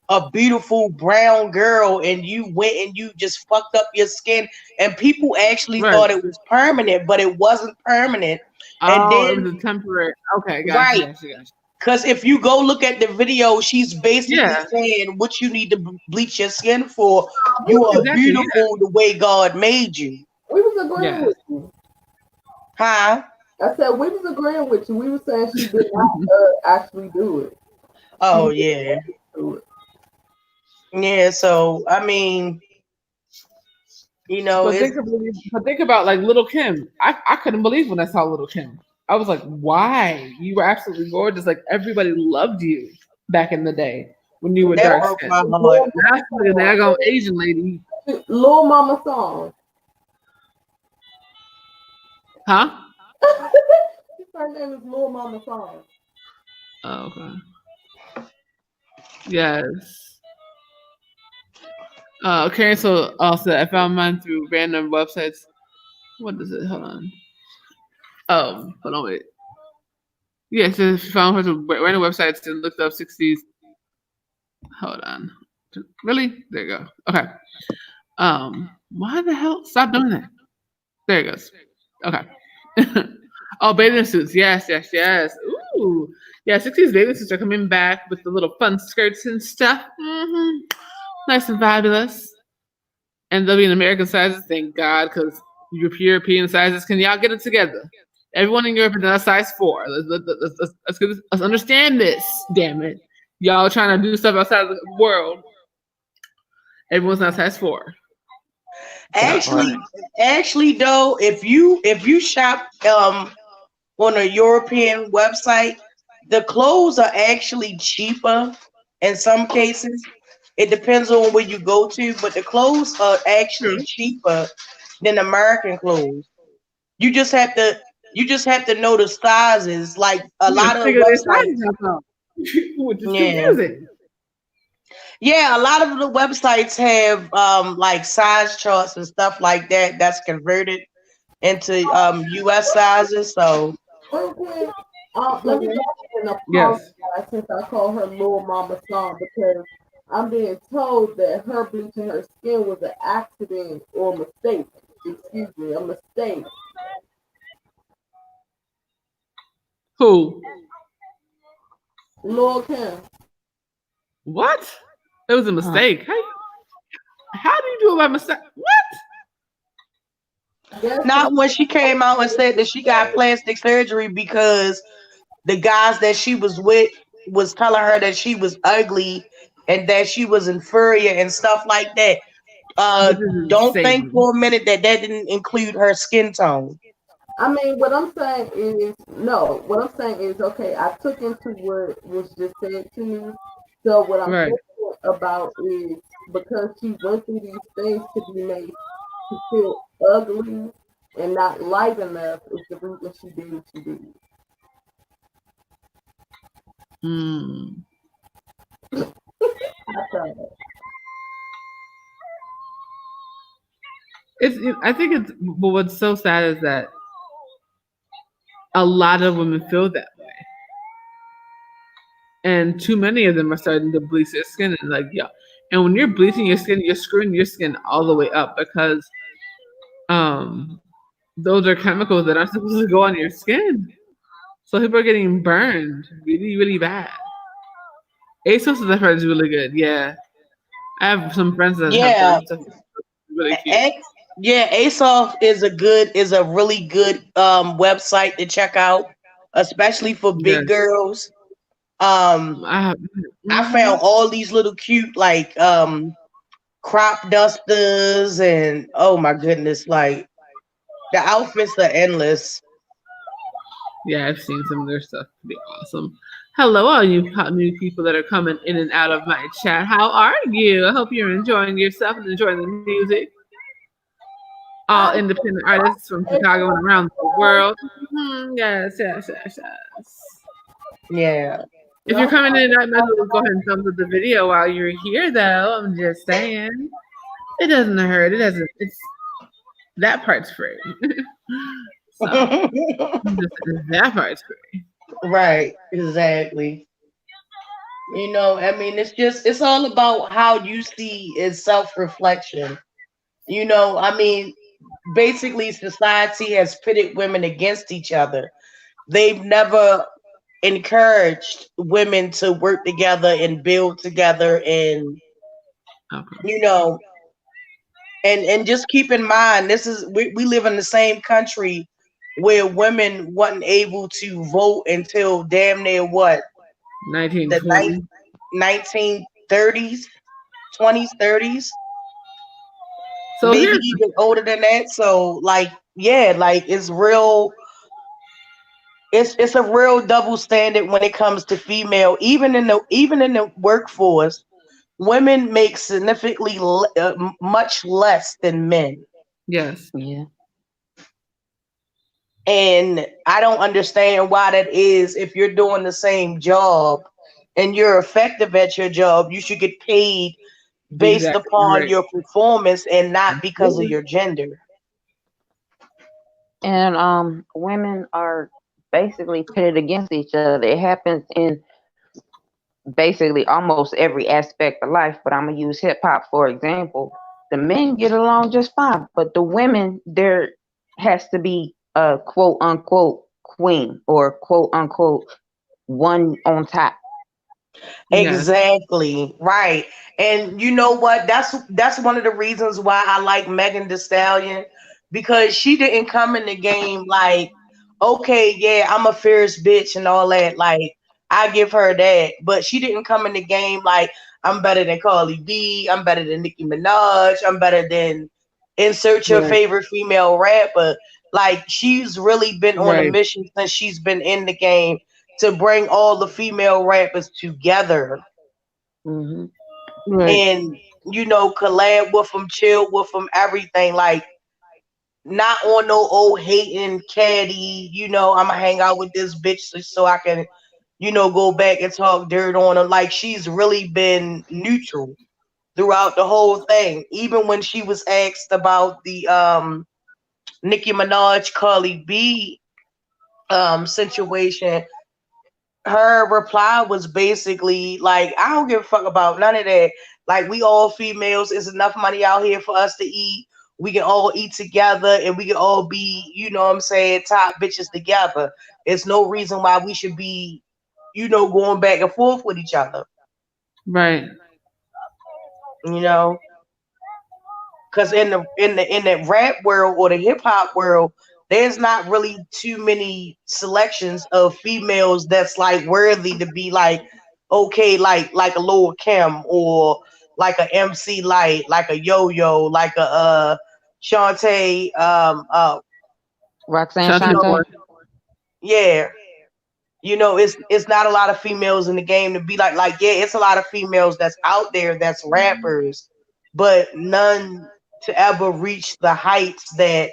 a beautiful brown girl, and you went and you just fucked up your skin." And people actually thought it was permanent, but it wasn't permanent. And then it was a temporary. Okay, gotcha. Because if you go look at the video, she's basically saying what you need to bleach your skin for. You are beautiful the way God made you. We was agreeing with you. Huh? I said we was agreeing with you. We were saying she did not actually do it. Oh yeah. Yeah. So I mean, but think about like Little Kim. I couldn't believe when I saw Little Kim. I was like, why? You were absolutely gorgeous. Like, everybody loved you back in the day when you were dark skinned. That's like a daggone Asian lady. Lil Mama song. Huh? Her name is Lil Mama song. Oh, okay. Yes. Okay, so also I found mine through random websites. What is it? Hold on. Oh, hold on, wait. Yeah, so she found her to random websites and looked up 60s. Hold on. Really? There you go. Okay. Why the hell? Stop doing that. There it goes. Okay. Oh, bathing suits. Yes. Ooh. Yeah, 60s bathing suits are coming back with the little fun skirts and stuff. Mm-hmm. Nice and fabulous. And they'll be in American sizes, thank God, because European sizes, can y'all get it together? Everyone in Europe is not size 4. Let's understand this, damn it. Y'all trying to do stuff outside of the world. Everyone's not size 4. Actually, though, if you shop on a European website, the clothes are actually cheaper in some cases. It depends on where you go to, but the clothes are actually True. cheaper than American clothes. You just have to know the sizes. Like a You gotta lot of figure their websites, sizes out, though, which is yeah, confusing. yeah, a lot of the websites have like size charts and stuff like that that's converted into US sizes. So Okay. Let me go ahead and Yes. apologize since I call her Little Mama Song because I'm being told that her bleaching her skin was an accident or a mistake. Excuse me, a mistake. Who? Lord Kim. What? It was a Huh. mistake. How do you do it by mistake? What? Yes, not when she came out and said that she got plastic surgery because the guys that she was with was telling her that she was ugly and that she was inferior and stuff like that. This is Don't think insane. for a minute that that didn't include her skin tone. I mean, what I'm saying is, no, what I'm saying is, okay, I took into what was just said to me. So what I'm Right. thinking about is because she went through these things to be made to feel ugly and not light enough is the reason she did what she did. Hmm. I tried that. I think it's. But what's so sad is that a lot of women feel that way, and too many of them are starting to bleach their skin. And like, yeah. And when you're bleaching your skin, you're screwing your skin all the way up because um those are chemicals that aren't supposed to go on your skin. So people are getting burned really, really bad. ASOS is friend is really good. Yeah. I have some friends that have Yeah, done stuff really cute. X, yeah, ASOS is a really good website to check out, especially for Yes. big girls. Um, I have, I hmm found all these little cute like crop dusters and oh my goodness, like the outfits are endless. Yeah, I've seen some of their stuff. Pretty awesome. Hello, all you hot new people that are coming in and out of my chat. How are you? I hope you're enjoying yourself and enjoying the music. All I, independent artists from Chicago and around the world. Yes, yes, yes, yes. Yeah. If you're no, coming in, I might as well go ahead and thumbs up the video while you're here, though. I'm just saying. It doesn't hurt. It doesn't. It's that part's free. So that part's free. Right, exactly. You know, I mean, it's all about how you see is self-reflection. You know, I mean, basically society has pitted women against each other. They've never encouraged women to work together and build together and Okay. you know, and just keep in mind this is we live in the same country where women wasn't able to vote until damn near what the 1920. 1930s, 20s, 30s, So maybe here's even older than that. So like yeah, like it's real. It's a real double standard when it comes to female. Even in the workforce, women make significantly much less than men. yes. Yeah. And I don't understand why that is. If you're doing the same job and you're effective at your job, you should get paid based Exactly upon right. your performance and not because of Absolutely. your gender. And women are basically pitted against each other. It happens in basically almost every aspect of life, but I'm gonna use hip hop for example. The men get along just fine, but the women, there has to be a quote unquote queen or quote unquote one on top. Yes. Exactly. Right. And you know what? That's one of the reasons why I like Megan Thee Stallion because she didn't come in the game like, okay, yeah, I'm a fierce bitch and all that. Like, I give her that. But she didn't come in the game like I'm better than Carly B, I'm better than Nicki Minaj, I'm better than insert your Right. favorite female rapper. Like she's really been on a Right. mission since she's been in the game to bring all the female rappers together Mm-hmm. Right. and collab with them, chill with them, everything. Like not on no old hating caddy. I'ma hang out with this bitch so I can go back and talk dirt on her. Like she's really been neutral throughout the whole thing. Even when she was asked about the Nicki Minaj Carly B situation, her reply was basically like, I don't give a fuck about none of that. Like we all females, there's enough money out here for us to eat. We can all eat together and we can all be, top bitches together. It's no reason why we should be, going back and forth with each other. Right. Because in the rap world or the hip hop world, there's not really too many selections of females that's like worthy to be like okay, like a Lil Kim or like a MC Light, like a Yo Yo, like a Shantae, Roxanne Shante Shante. Moore. yeah. It's not a lot of females in the game to be like yeah, it's a lot of females that's out there that's rappers, but none to ever reach the heights that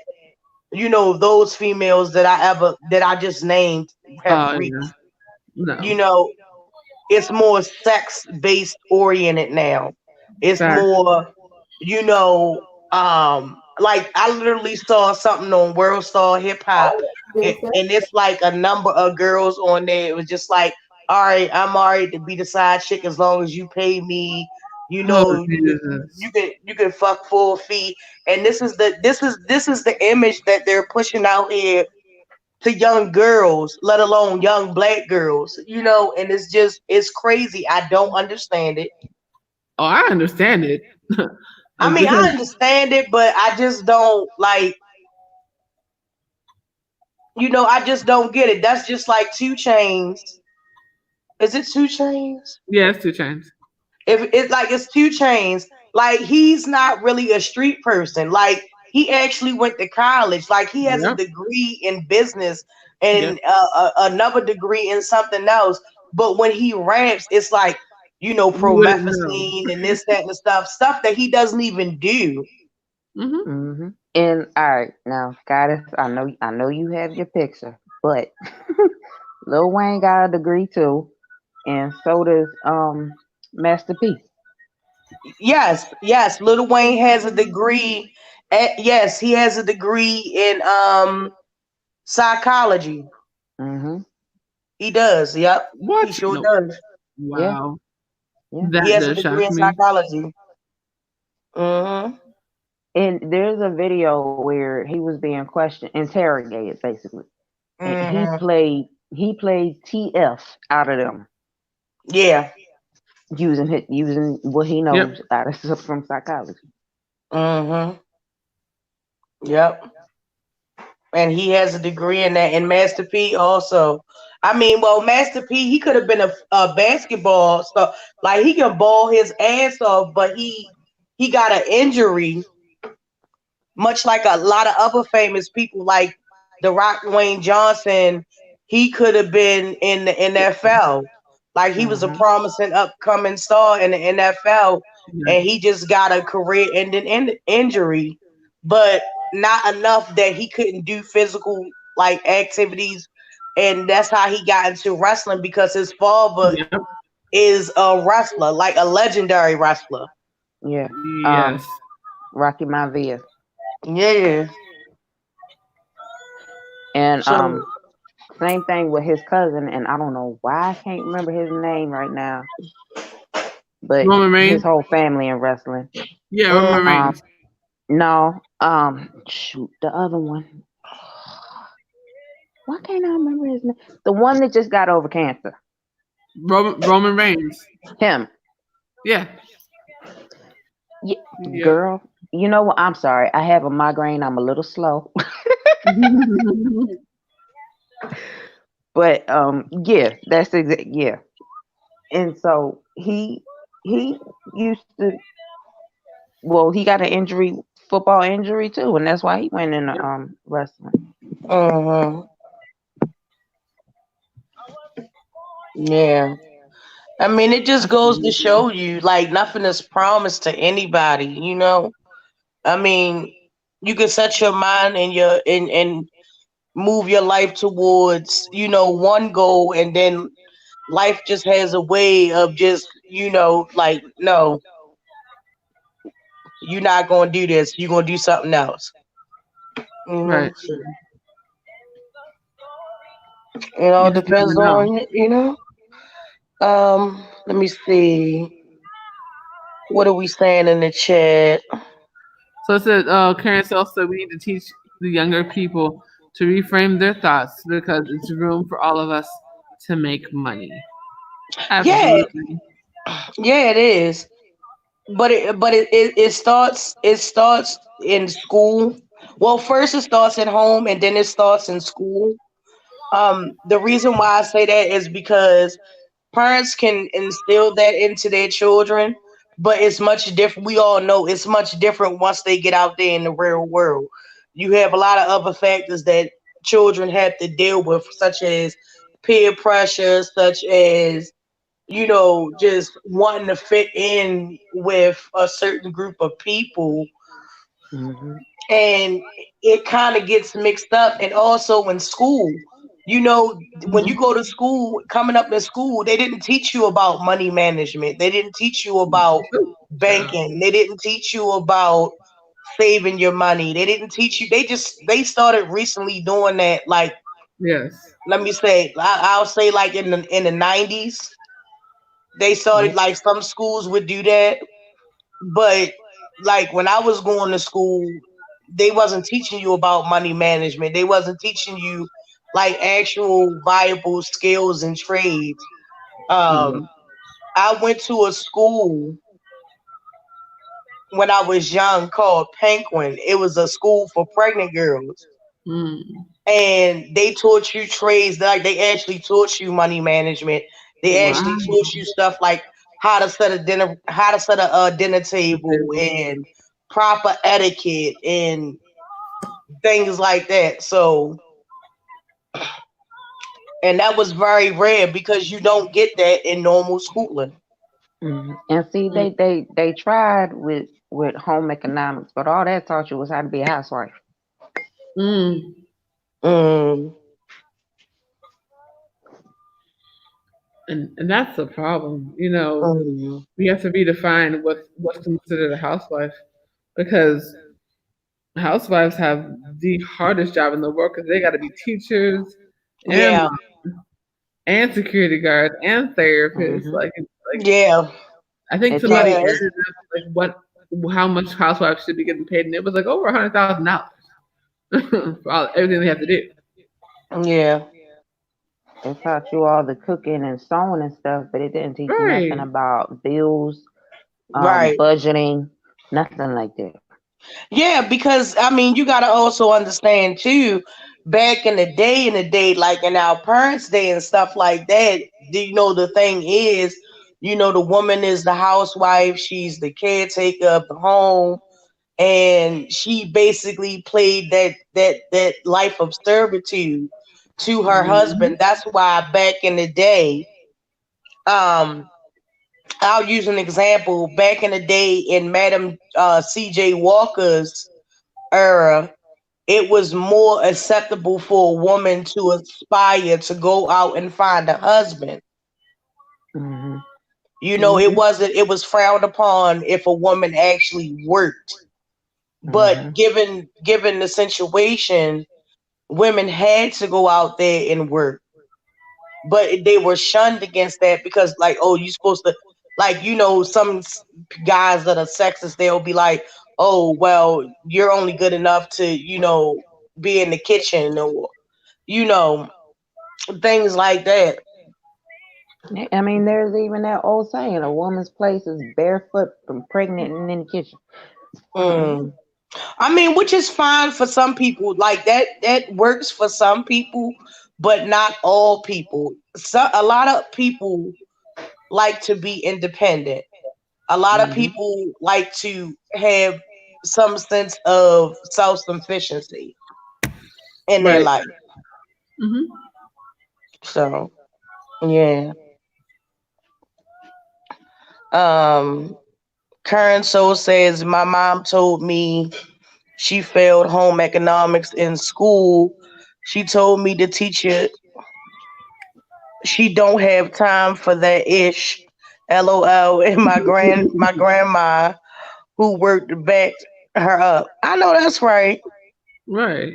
those females that I just named have Oh reached. yeah. No. It's more sex based oriented now. It's Fact. more, like I literally saw something on World Star Hip Hop, and it's like a number of girls on there. It was just like, all right, I'm all right to be the side chick as long as you pay me. Oh Jesus. You can fuck full fee, and this is the image that they're pushing out here to young girls, let alone young black girls, and it's crazy. I don't understand it. Oh, I understand it. I mean, I understand it, but I just don't like, I just don't get it. That's just like 2 Chainz. Is it 2 Chainz? Yeah, it's 2 Chainz. If it's like it's 2 Chainz, like he's not really a street person. Like he actually went to college. Like he has a degree in business and another degree in something else. But when he raps, it's like promethazine and this, that, and the stuff that he doesn't even do. Mm-hmm. Mm-hmm. And all right, now, Goddess, I know you have your picture, but Lil Wayne got a degree too, and so does Master P. Yes, Lil Wayne has a degree. Yes, he has a degree in psychology. Mm-hmm. He does. Yep. What? He sure does. Wow. Yeah. That He has a does degree shock in me. psychology. Mm-hmm. And there's a video where he was being interrogated, basically, and Mm-hmm. he played TF out of them. Yeah. Using what he knows out of from psychology. Mm-hmm. Yep. And he has a degree in that. And Master P also. I mean, well, Master P, he could have been a basketball star. Like he can ball his ass off, but he got an injury, much like a lot of other famous people, like The Rock, Dwayne Johnson. He could have been in the NFL. Like he was a promising upcoming star in the NFL, and he just got a career-ending injury, but not enough that he couldn't do physical like activities, and that's how he got into wrestling because his father is a wrestler, like a legendary wrestler. Yeah. Yes. Rocky Maivia. Yeah. And same thing with his cousin, and I don't know why I can't remember his name right now. But Roman Reigns. His whole family in wrestling. Yeah, Roman Reigns. No, shoot, the other one. Why can't I remember his name? The one that just got over cancer. Roman Reigns. Him. Yeah. Yeah. Girl, you know what? I'm sorry. I have a migraine. I'm a little slow. But yeah, that's exact. Yeah, and so he used to. Well, he got an football injury too, and that's why he went into wrestling. Yeah. I mean, it just goes to show you, like, nothing is promised to anybody, you know? I mean, you can set your mind and and move your life towards, you know, one goal, and then life just has a way of just, you know, like, no, you're not gonna do this, you're gonna do something else. You know, Right. so it all You just never depends know. on, you know. Let me see. What are we saying in the chat? So it said, Karen said also we need to teach the younger people to reframe their thoughts because it's room for all of us to make money. Yeah, Absolutely. yeah, it is. But it starts in school. Well, first it starts at home, and then it starts in school. The reason why I say that is because parents can instill that into their children, but it's much different. We all know it's much different once they get out there in the real world. You have a lot of other factors that children have to deal with, such as peer pressure, such as, you know, just wanting to fit in with a certain group of people, Hmm. and it kind of gets mixed up. And also in school, you know, when you go to school, coming up in school, they didn't teach you about money management, they didn't teach you about Child. banking, they didn't teach you about saving your money, they didn't teach you, they started recently doing that, like, Yes. let me say, I'll say, like, in the 90s they started, like, some schools would do that. But, like, when I was going to school, they wasn't teaching you about money management. They wasn't teaching you, like, actual viable skills and trades. Mm. I went to a school when I was young called Penguin. It was a school for pregnant girls. Mm. And they taught you trades, like, they actually taught you money management. They Wow. actually taught you stuff like how to set a dinner table, and proper etiquette and things like that. So, and that was very rare because you don't get that in normal schooling. Hmm. And see, Mm. they tried with home economics, but all that taught you was how to be a housewife. Mm. Mm, And that's the problem. You know, mm, we have to redefine what's considered a housewife because housewives have the hardest job in the world because they got to be teachers and yeah, and security guards and therapists. Hmm. Like yeah, I think It taught somebody yeah, asked us, like how much housewives should be getting paid, and it was like over $100,000 for everything they have to do. yeah, it taught you all the cooking and sewing and stuff, but it didn't teach you nothing Right. about bills, right. budgeting, nothing like that. Yeah, because I mean, you got to also understand too. Back in the day, like in our parents' day and stuff like that. You know, the thing is, you know, the woman is the housewife. She's the caretaker of the home, and she basically played that life of servitude to her Mhm. husband. That's why back in the day, um, I'll use an example. Back in the day, in Madam C.J. Walker's era, it was more acceptable for a woman to aspire to go out and find a husband. Hmm. You know, Mhm. it was frowned upon if a woman actually worked. But Hmm. given the situation, women had to go out there and work. But they were shunned against that because, like, oh, you supposed to, like, you know, guys that are sexist, they'll be like, oh, well, you're only good enough to, you know, be in the kitchen, or, you know, things like that. I mean, there's even that old saying: "A woman's place is barefoot from pregnant and in the kitchen." Mhm. Mm. I mean, which is fine for some people. Like, that works for some people, but not all people. So a lot of people like to be independent. A lot of Hmm. people like to have some sense of self-sufficiency in their Right. life. Mhm. So, Yeah. Um, Current Soul says my mom told me she failed home economics in school. She told me the teacher she don't have time for that ish. LOL. And my grandma who worked back her up. I know that's right. Right.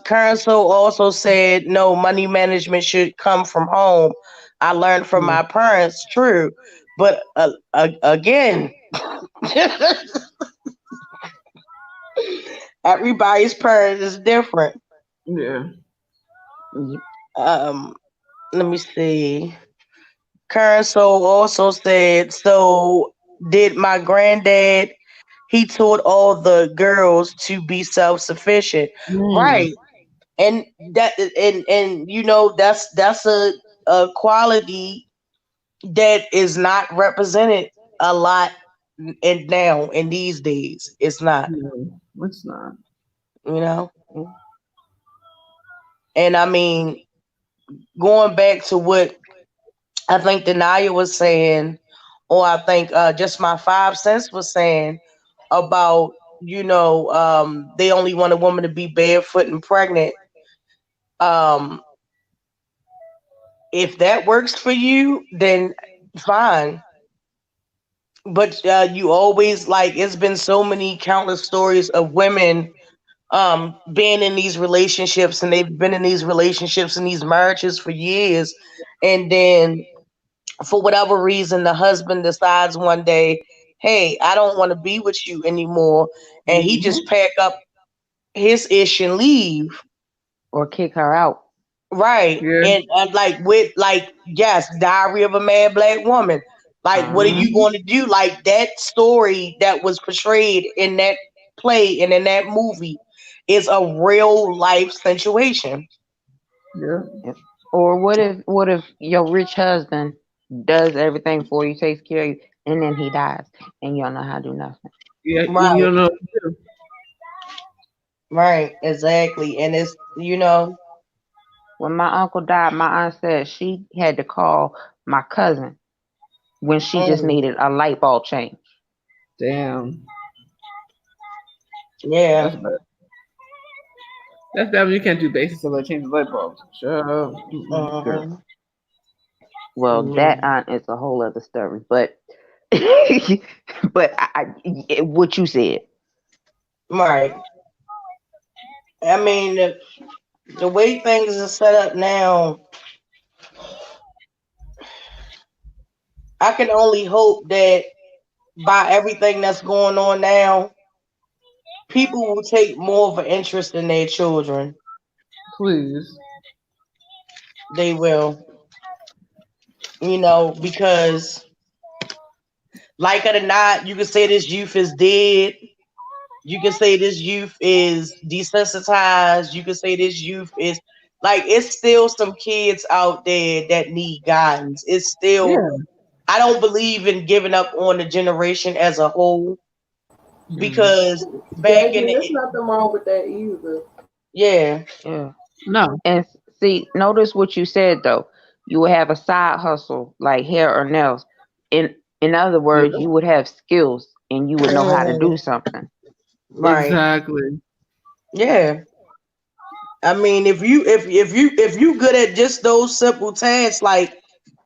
Current Soul also said no, money management should come from home. I learned from Yeah. my parents, true. But again, everybody's parents is different. Yeah. Yep. Um, Let me see. Current Soul also said, so did my granddad, he taught all the girls to be self-sufficient. Mm. Right. And and you know that's a quality that is not represented a lot in now in these days. It's not, No, it's not. you know. Mm. And I mean, going back to what I think Denaya was saying, or I think just my 5 cents was saying about, they only want a woman to be barefoot and pregnant. Um, if that works for you, then fine. But you always like it's been so many countless stories of women being in these relationships, and they've been in these relationships and these marriages for years, and then for whatever reason the husband decides one day, hey, I don't want to be with you anymore, and he Mhm. just pack up his ish and leave. Or kick her out. Right. Yeah. And like with like yes, Diary of a Mad Black Woman. Like what are you Mhm. going to do? Like that story that was portrayed in that play and in that movie is a real life situation. Yeah. Yep. Or what if your rich husband does everything for you, takes care of you, and then he dies, and you don't know how to do nothing. Yeah. You Right, don't know what to do. right, exactly. And it's When my uncle died, my aunt said she had to call my cousin when she just mm, needed a light bulb change. Damn. yeah. That's bad. That's bad when you can't do basics so they change the light bulbs. Sure. Girl. Uh-huh. Well, Yeah. that aunt is a whole other story, but but what you said. Right. I mean, the way things are set up now, I can only hope that by everything that's going on now, people will take more of an interest in their children. Please. They will, because like it or not, you can say this youth is dead. You can say this youth is desensitized. You can say this youth is like it's still some kids out there that need guidance. It's still Yeah. I don't believe in giving up on the generation as a whole Mm. because back in Jasmine, there's the nothing wrong with that either. yeah, Yeah. No. And see, notice what you said though. You would have a side hustle like hair or nails. In other Yeah. words, you would have skills and you would know how to mm, do something. right, Exactly. yeah. I mean, if you good at just those simple tasks like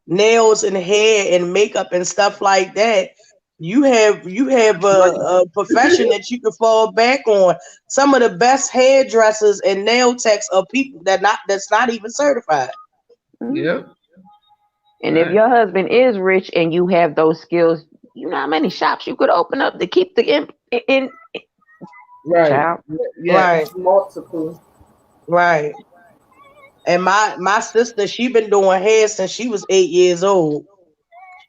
nails and hair and makeup and stuff like that, you have Money. a profession that you can fall back on. Some of the best hairdressers and nail techs are people that's not even certified. Mhm. Yep. And if Right. your husband is rich and you have those skills, you know how many shops you could open up to keep the in Right. child. Right, Yes. Multiple. right. And my sister, she been doing hair since she was 8 years old,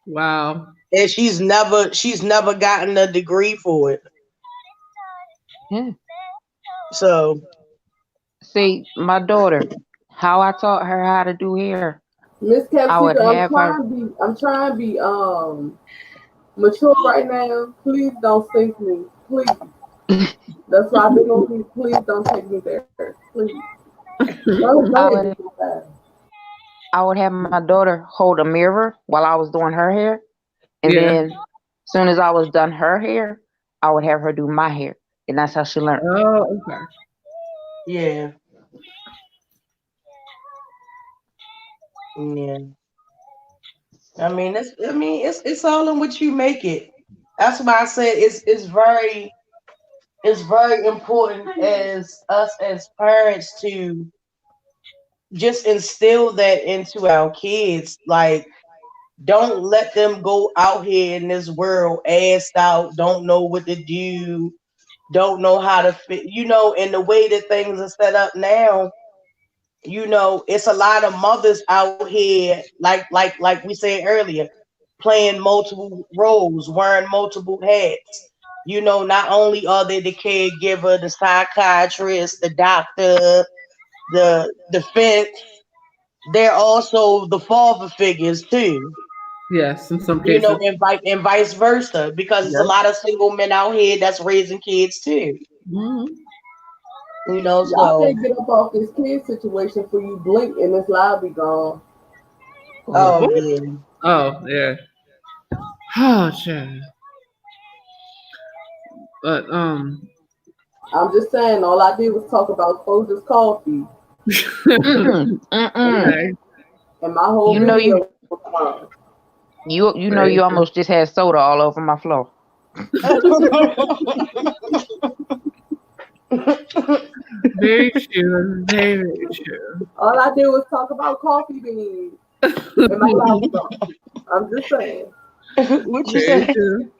Wow. and she's never gotten a degree for it. Yeah. So See, my daughter, how I taught her how to do hair, Miss I would Capsita, have her. I'm trying to be mature right now. Please don't sink me. Please. That's why I've been on you. Please don't take me there. Please. I would I would have my daughter hold a mirror while I was doing her hair, and Yeah. then as soon as I was done her hair, I would have her do my hair, and that's how she learned. Oh, okay. Yeah. Yeah. It's all in what you make it. That's why I said it's very important as us as parents to just instill that into our kids. Like, don't let them go out here in this world assed out, don't know what to do, don't know how to fit, and the way that things are set up now, it's a lot of mothers out here, like we said earlier, playing multiple roles, wearing multiple hats. Not only are they the caregiver, the psychiatrist, the doctor, the defense, they're also the father figures too. Yes, in some cases. And vice versa, because there's a Yep. lot of single men out here that's raising kids too. Mhm. Y'all So can't get up off this kid situation for you blink and this live be gone. oh What? yeah. Oh, yeah. Oh, shit. But I'm just saying, all I did was talk about Folgers coffee, okay. and my whole You know video was gone. You know you almost just had soda all over my floor. Very true. Very true. All I did was talk about coffee beans, and my live was gone. I'm just saying, What you Very say? true.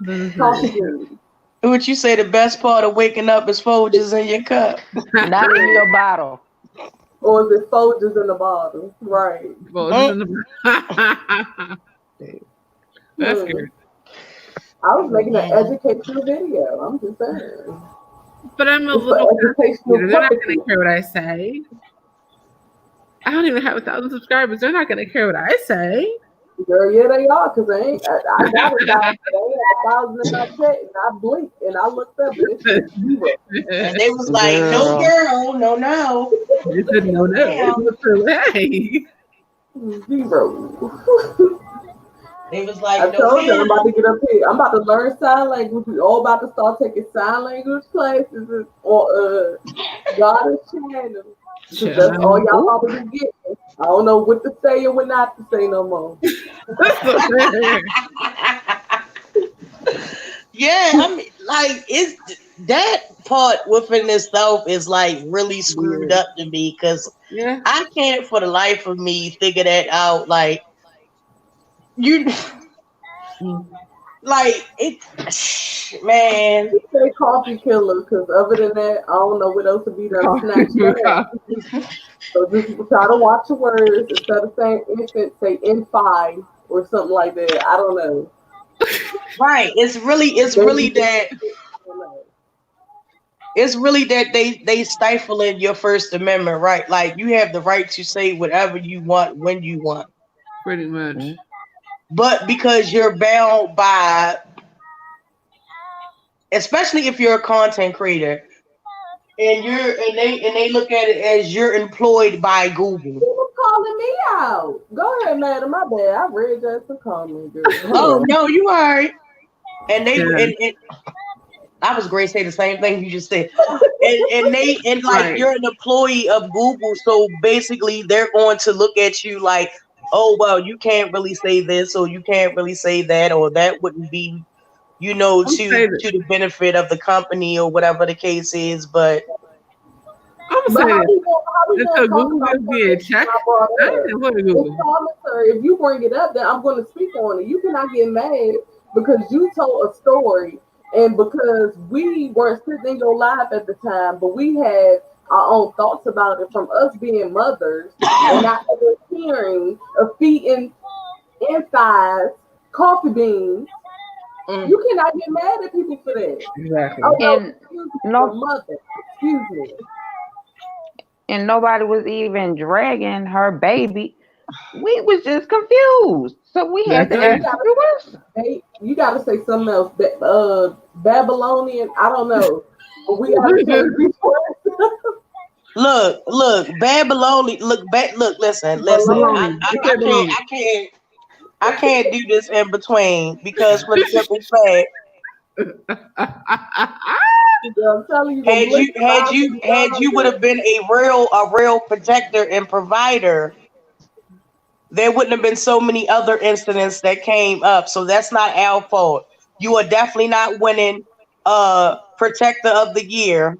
That is coffee very beans. What you say? The best part of waking up is Folgers in your cup. true. Not in your bottle. Or is it Folgers in the bottle? Right. Well, just in the- That's good. I was making an educational video. I'm just saying. But I'm a It's little for educational confused. They're not going purposes. to care what I say. I don't even have 1,000 subscribers. They're not going to care what I say. Girl, yeah, they are, because I got it down. They had 1,000 in my check, and I blinked, and I looked up, and it's just zero. And they was like, no girl, no. They said no, no. Hey. Zero. They was I like, no told you I'm ma'am. about to get up here. I'm about to learn sign language. We all about to start taking sign language classes on Goddess channel. 'Cause that's all y'all probably get. I don't know what to say and what not to say no more. Yeah, I mean, like it's that part within itself is like really screwed up to me because Yeah. I can't for the life of me figure that out. Like you, like it, man. You say coffee killer, because other than that, I don't know what else to be done snatched up. So just try to watch your words. Instead of saying infant, say N5 or something like that. I don't know. Right. It's really that. It's really that they stifling your First Amendment right. Like you have the right to say whatever you want when you want. Pretty much. But because you're bound by, especially if you're a content creator, and they look at it as you're employed by Google. Who was calling me out? Go ahead, madam. My bad. I read just to call me, girl. Oh no, you are. And they and I was great say the same thing you just said. And like Right. you're an employee of Google, so basically they're going to look at you like, oh well, you can't really say this or you can't really say that, or that wouldn't be, to the benefit of the company or whatever the case is. But I'm But saying how we it's gonna a talk Google about is being something checked. I brought I up? didn't put a It's Google. commentary. If you bring it up, then I'm going to speak on it. You cannot get mad because you told a story, and because we weren't sitting in your life at the time, but we had our own thoughts about it from us being mothers and not ever hearing of feeding insides coffee beans. You cannot get mad at people for that. Exactly. Oh no, And excuse me, no- your mother. Excuse me. And nobody was even dragging her baby. We was just confused. So we had to That's ask the question. Hey, you gotta say something else. Babylonian, I don't know. But we gotta change these words. Look, Babylon. Look, listen. Baloney. You said baloney. I can't do this in between because for the simple fact, I'm telling you, had you would have been a real protector and provider, there wouldn't have been so many other incidents that came up. So that's not our fault. You are definitely not winning protector of the year.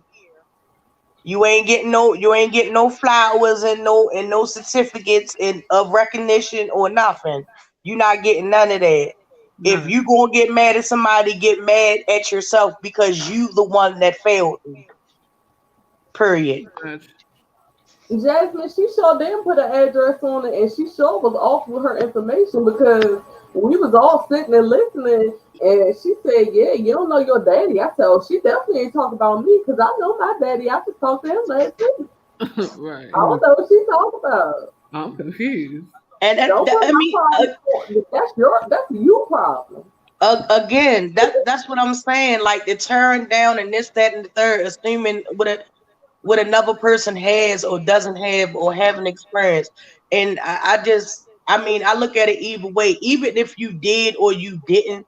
You ain't getting no flowers and no certificates of recognition or nothing. You're not getting none of that. If you gonna get mad at somebody, get mad at yourself because you the one that failed. Period. Jasmine, she sure didn't put an address on it, and she sure was off with her information because we was all sitting and listening, and she said, "Yeah, you don't know your daddy." I said, "Oh, she definitely ain't talking about me because I know my daddy. I just talked to him last week." Right. I don't know what she talking about. I'm confused. And that's your problem. Again, that's what I'm saying. Like the tearing down and this, that, and the third, assuming what another person has or doesn't have or haven't experienced. And I look at it either way. Even if you did or you didn't,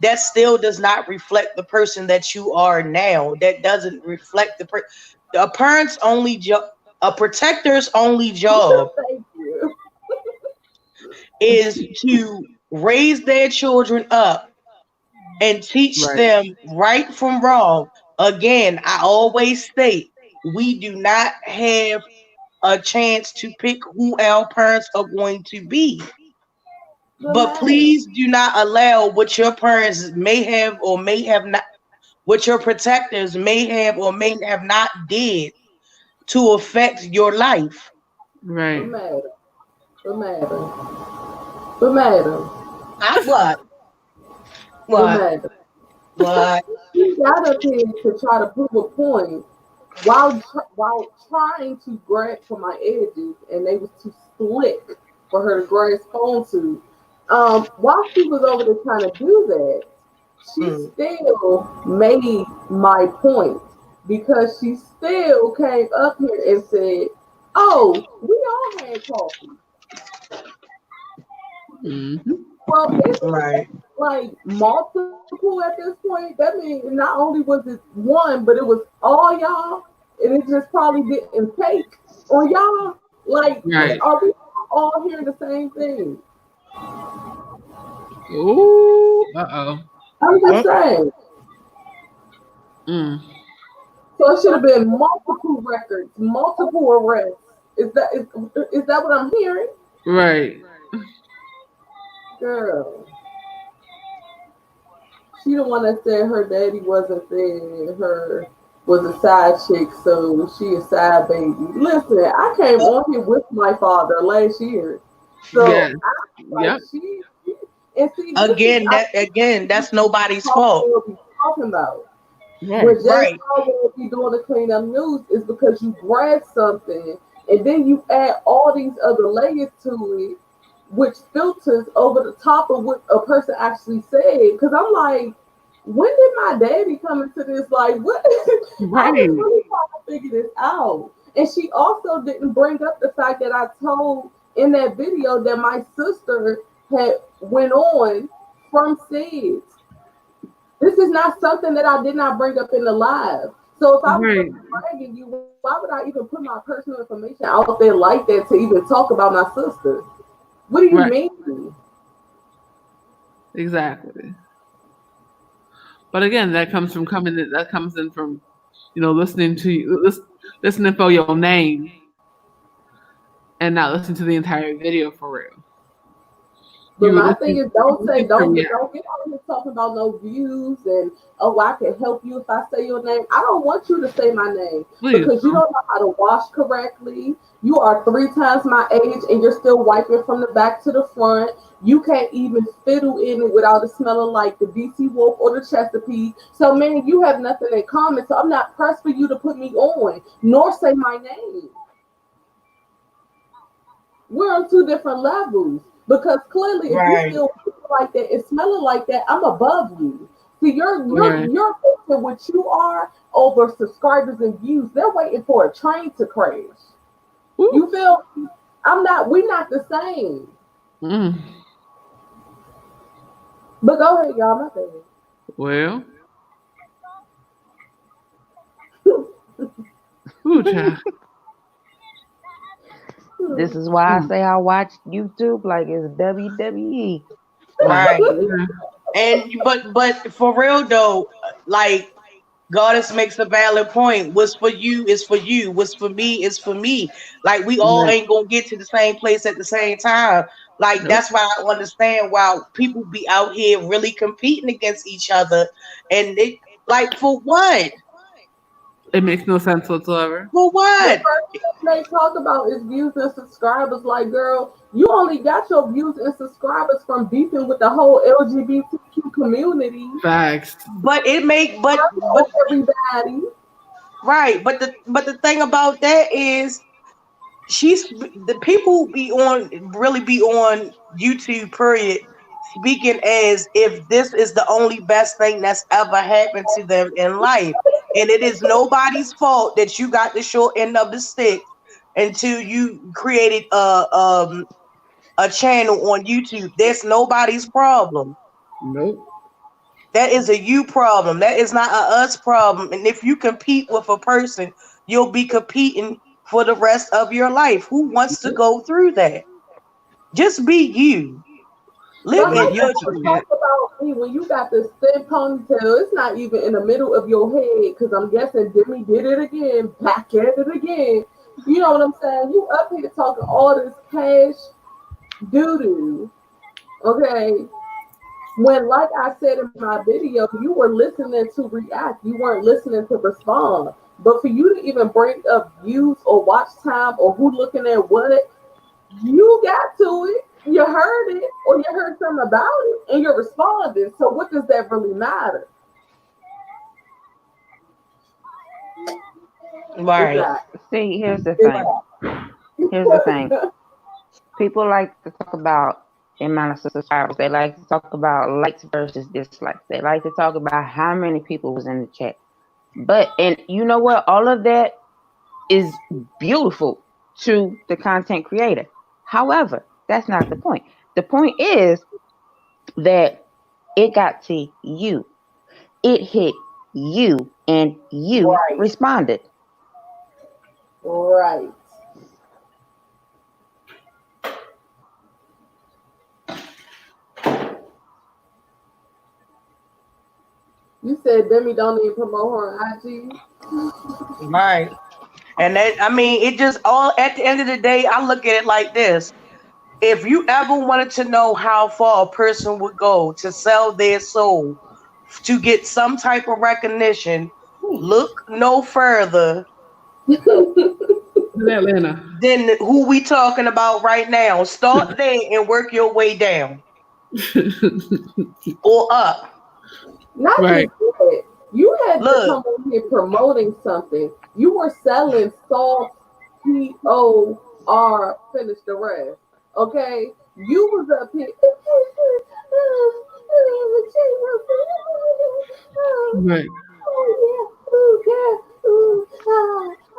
that still does not reflect the person that you are now. That doesn't reflect a parent's only job, a protector's only job Thank you. is to raise their children up and teach them right from wrong. Again, I always state we do not have a chance to pick who our parents are going to be. But please do not allow what your parents may have or may have not, what your protectors may have or may have not did to affect your life. Right. But madam. What? She got up here to try to prove a point while trying to grab for my edges, and they was too slick for her to grasp onto. While she was over there trying to do that, she still made my point because she still came up here and said, "Oh, we all had coffee." Mm-hmm. Well, it's like multiple at this point. That means not only was it one, but it was all y'all, and it just probably didn't take on y'all. Like, are we all hearing the same thing? Ooh, uh-oh. I'm just saying. So it should have been multiple records, multiple arrests. Is that what I'm hearing? Right. Girl. She the one that said her daddy wasn't there, her was a side chick, so she a side baby. Listen, I came on here with my father last year. So she and see again, that's nobody's fault. What we talking about. When Jay will be doing the cleanup news is because you grab something and then you add all these other layers to it, which filters over the top of what a person actually said. Because I'm like, when did my daddy come into this? Like, what? I was really trying to figure this out. And she also didn't bring up the fact that I told in that video that my sister had went on from SIDS. This is not something that I did not bring up in the live. So if I was bragging you, why would I even put my personal information out there like that to even talk about my sister? What do you mean? Exactly. But again, that comes in from, listening to you, listening for your name, and not listening to the entire video for real. But my thing is, don't get on here talking about no views and I can help you if I say your name. I don't want you to say my name because you don't know how to wash correctly. You are 3 times my age and you're still wiping from the back to the front. You can't even fiddle in it without it smelling like the DC Wolf or the Chesapeake. So, man, you have nothing in common. So I'm not pressed for you to put me on, nor say my name. We're on 2 different levels. Because clearly, if you feel like that, it's smelling like that, I'm above you. See, you're Right. thinking what you are over subscribers and views. They're waiting for a train to crash. Ooh. You feel? We're not the same. Mm. But go ahead, y'all. My bad. Well, ooh, child. This is why I say I watch YouTube like it's WWE. Right. Yeah. And but for real though, like Goddess makes a valid point. What's for you is for you. What's for me is for me. Like we all Right. ain't gonna get to the same place at the same time. Like Nope. that's why I understand why people be out here really competing against each other. And it like for what? It makes no sense whatsoever. For The what? first thing they talk about is views and subscribers. Like, girl, you only got your views and subscribers from beefing with the whole LGBTQ community. Facts. But it make but Everybody. right. But the thing about that is the people be on YouTube period speaking as if this is the only best thing that's ever happened to them in life, and it is nobody's fault that you got the short end of the stick until you created a channel on YouTube. That's nobody's problem. Nope. That is a you problem. That is not a us problem. And if you compete with a person, you'll be competing for the rest of your life. Who wants to go through that? Just be you. Live But how in you your gonna truth. talk about me when you got this thin ponytail? It's not even in the middle of your head because I'm guessing Demi did it again, back at it again. You know what I'm saying? You up here talking all this cash doo doo, okay? When, like I said in my video, you were listening to react, you weren't listening to respond. But for you to even bring up views or watch time or who looking at what, you got to it, you heard it, or you heard something about it, and you're responding. So what does that really matter? Right. See, here's the thing. Here's the thing. People like to talk about the amount of subscribers. They like to talk about likes versus dislikes. They like to talk about how many people was in the chat. And you know what? All of that is beautiful to the content creator. However, that's not the point. The point is that it got to you. It hit you and you Right. responded. Right. You said Demi don't even promote her on IG. Right. And that, I mean, it just all at the end of the day, I look at it like this. If you ever wanted to know how far a person would go to sell their soul to get some type of recognition, look no further In Atlanta. than who we talking about right now. Start there and work your way down or up. Not Right. just that. You had to Look. come on here promoting something. You were selling soft POR, finish the rest. Okay? You was up here. Right.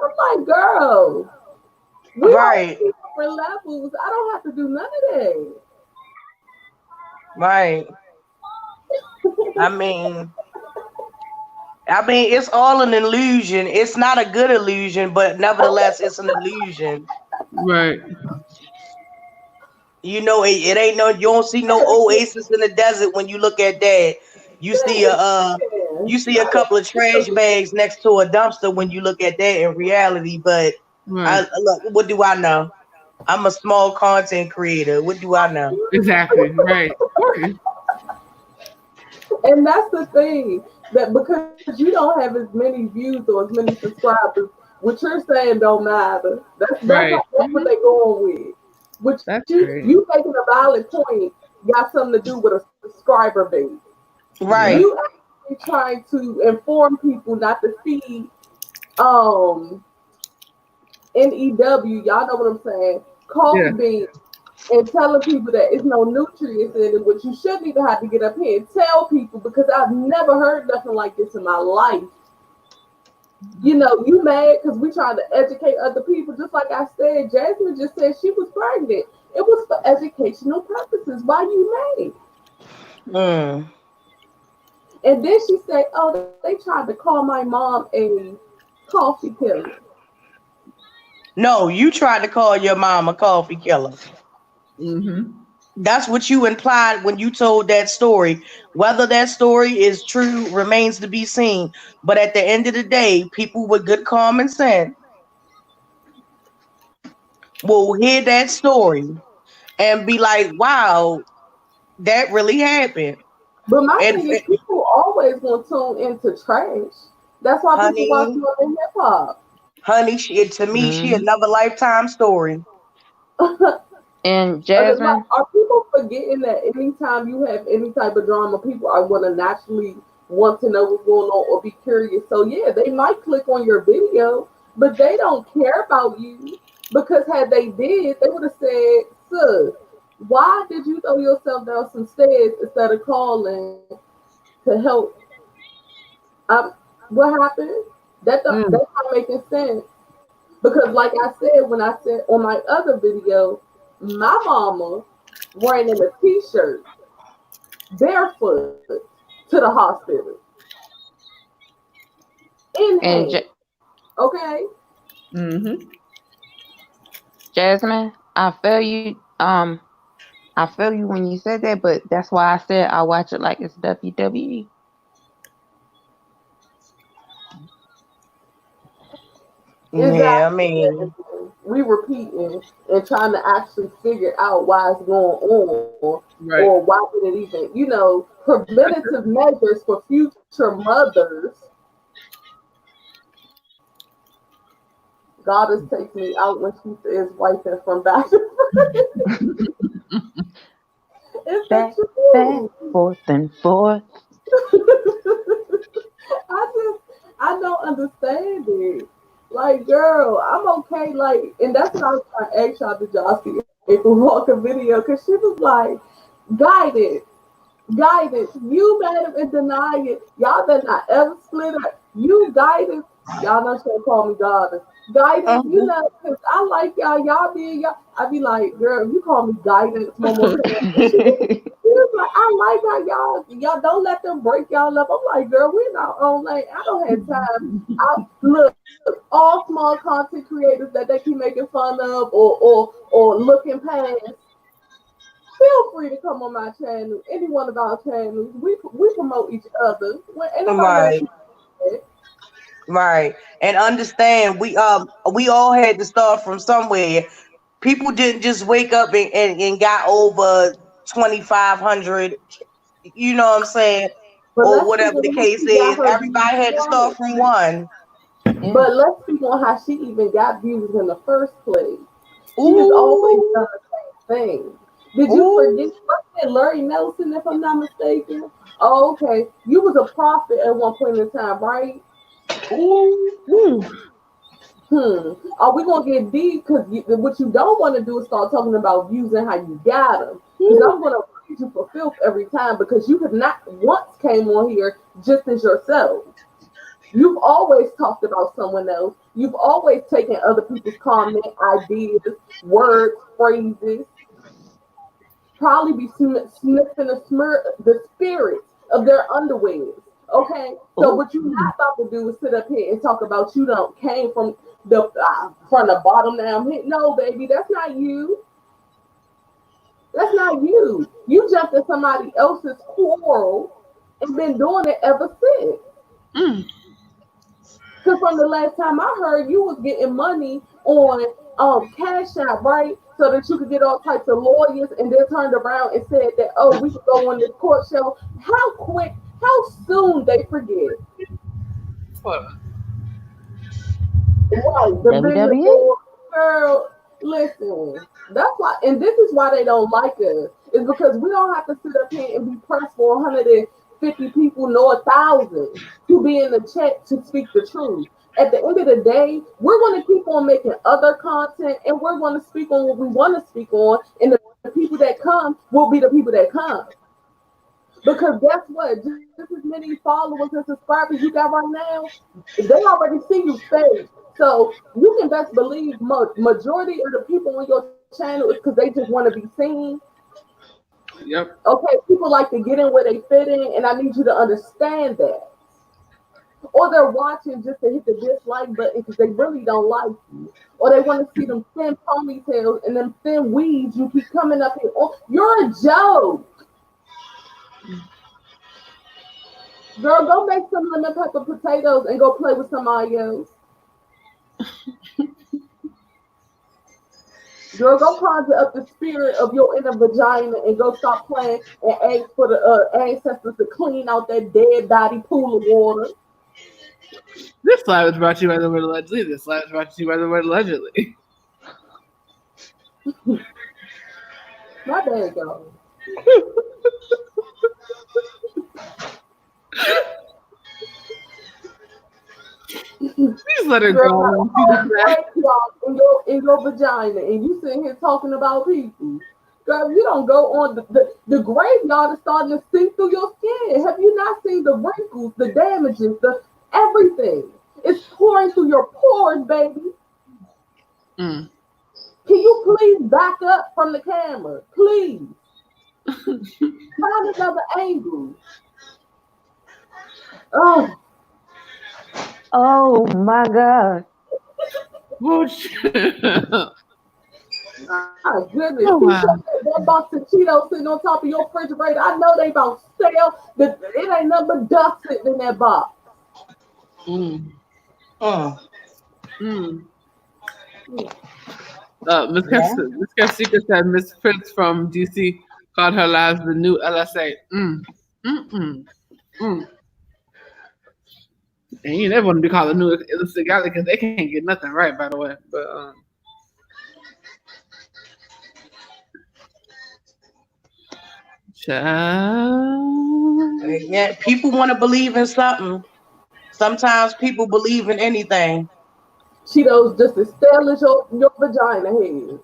I'm like, girl, we Right. on different levels. I don't have to do none of that. Right. I mean, it's all an illusion. It's not a good illusion, but nevertheless, it's an illusion. Right. You know, it ain't no. You don't see no oasis in the desert when you look at that. You see a couple of trash bags next to a dumpster when you look at that in reality. But Right. look, what do I know? I'm a small content creator. What do I know? Exactly. Right. Okay. And that's the thing, that because you don't have as many views or as many subscribers, what you're saying don't matter. That's Right. what they're going with. Which That's you great. making a valid point got something to do with a subscriber base. Right. You actually trying to inform people not to feed NEW, y'all know what I'm saying, coffee Yeah. beans and telling people that it's no nutrients in it, which you shouldn't even have to get up here and tell people because I've never heard nothing like this in my life. You know, you mad because we trying to educate other people. Just like I said, Jasmine just said she was pregnant. It was for educational purposes. Why you mad? Mm. And then she said, oh, they tried to call my mom a coffee killer. No, you tried to call your mom a coffee killer. Mm-hmm. That's what you implied when you told that story. Whether that story is true remains to be seen. But at the end of the day, people with good common sense will hear that story and be like, wow, that really happened. But my And thing is, people always gonna tune into trash. That's why people watch honey, more than hip hop. honey, to me, she Mhm. another lifetime story. And Like, Jasmine, are people forgetting that anytime you have any type of drama, people are gonna naturally want to know what's going on or be curious. So yeah, they might click on your video, but they don't care about you because had they did, they would have said, "Sis, why did you throw yourself down some stairs instead of calling to help?" Um, what happened? Mm. That's not making sense. Because, like I said, when I said on my other video, my mama ran in a t-shirt, barefoot, to the hospital, in and hand. Okay, Mm-hmm. Jasmine, I feel you. I feel you when you said that, but that's why I said I watch it like it's WWE. Yeah, I exactly. mean, We repeating and trying to actually figure out why it's going on, Right. or why did it even, preventative measures for future mothers. Goddess takes me out when she says wiping from back. It's the Back, back, truth. forth and forth. I don't understand it. Like, girl, I'm okay. Like, and that's what I was trying to ask y'all. Did y'all see April Walker video? Because she was like, guidance, guidance. You madam and deny it. Y'all better not ever split up. You guidance. Y'all know she gonna call me goddess. Guidance, because I like y'all. Y'all be y'all. I be like, girl, you call me guidance one more time. He was like, I like how y'all don't let them break y'all up. I'm like, girl, we're not on lane. I don't have time. I look, all small content creators that they keep making fun of or looking past. Feel free to come on my channel, any one of our channels. We promote each other. When anybody right, else, right. And understand we all had to start from somewhere. People didn't just wake up and got over 2,500, you know what I'm saying? but Or let's speak whatever the on how case she got is. her views Everybody had to start started. from one. Yeah. But let's speak on how she even got views in the first place. She has always Ooh, done the same thing. Did you forget? ooh, Wasn't it Larry Nelson, if I'm not mistaken? Oh, okay. You was a prophet at one point in time, right? ooh. Ooh. Are we gonna get deep? Because what you don't want to do is start talking about views and how you got them. Because I'm gonna praise you for filth every time because you have not once came on here just as yourself. You've always talked about someone else. You've always taken other people's comment, ideas, words, phrases. Probably be sniffing the spirits of their underwears. Okay, so Ooh. what you're not about to do is sit up here and talk about you don't came from the bottom down here. No, baby, that's not you. That's not you. You jumped in somebody else's quarrel and been doing it ever since. Mm. Because from the last time I heard, you was getting money on Cash App, right? So that you could get all types of lawyers, and then turned around and said that, oh, we could go on this court show. How quick, how soon they forget? Hold on. Right, the video WWE. girl, listen. That's why, and this is why they don't like us. Is because we don't have to sit up here and be pressed for 150 people, nor 1,000 to be in the chat to speak the truth. At the end of the day, we're going to keep on making other content, and we're going to speak on what we want to speak on. And the people that come will be the people that come. Because guess what? Just as many followers and subscribers you got right now, they already see you fake. So you can best believe majority of the people on your channel is because they just want to be seen. Yep. Okay, people like to get in where they fit in, and I need you to understand that. Or they're watching just to hit the dislike button because they really don't like you. Or they want to see them thin ponytails and them thin weeds you keep coming up here. Oh, you're a joke. Girl, go make some lemon pepper potatoes and go play with somebody else. Girl, go conjure up the spirit of your inner vagina and go stop playing and ask for the ancestors to clean out that dead body pool of water. This slide was brought to you by the word allegedly. This slide was brought to you by the word allegedly. My bad, girl. Please let her Girl, go. in your vagina, and you sitting here talking about people. Girl, you don't go on the graveyard is starting to sink through your skin. Have you not seen the wrinkles, the damages, the everything? It's pouring through your pores, baby. Mm. Can you please back up from the camera? Please. Find another angle. Oh my God. My goodness. Oh, wow. That box of Cheetos sitting on top of your refrigerator. I know they about stale. It ain't nothing but dust sitting in that box. Mm. Mm. Miss Capsika said Miss Prince from DC called her lives the new LSA. And you never want to be called a new LSA Galley because they can't get nothing right, by the way. But Yeah, people want to believe in something. Sometimes people believe in anything. Cheetos just as stale as your vagina head.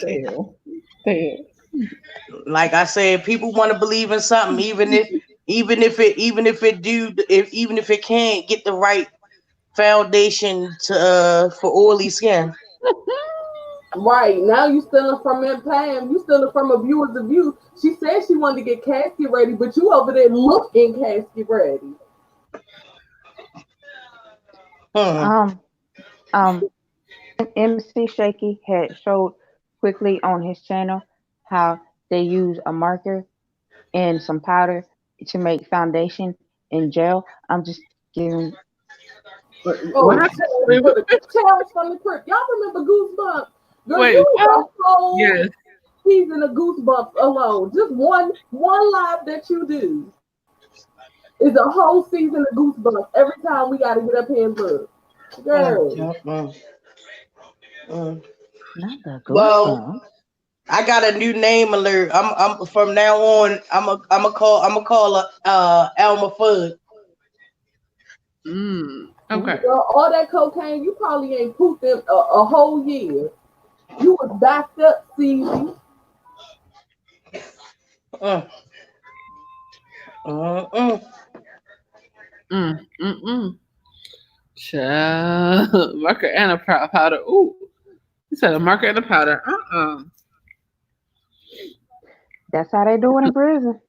Damn. Like I said, people want to believe in something, even if it can't get the right foundation to for oily skin. Right. Now you stealing from Aunt Pam. You stealing from a viewer's of you. She said she wanted to get casket ready, but you over there looking casket ready. MC Shaky had showed quickly on his channel how they use a marker and some powder to make foundation in gel. I'm just giving. Challenge from the Crip. Y'all remember Goosebumps? Girl, Wait, you a whole yes. season of Goosebumps alone. Just one live that you do is a whole season of Goosebumps. Every time we gotta get up here and look. Girl. Well, I got a new name alert. I'm from now on. I'm a call her Elma Fudd. Okay. Girl, all that cocaine, you probably ain't pooped in a whole year. You was backed up, Cece. Marker and a powder. Ooh. You said a marker and a powder. That's how they do it in prison.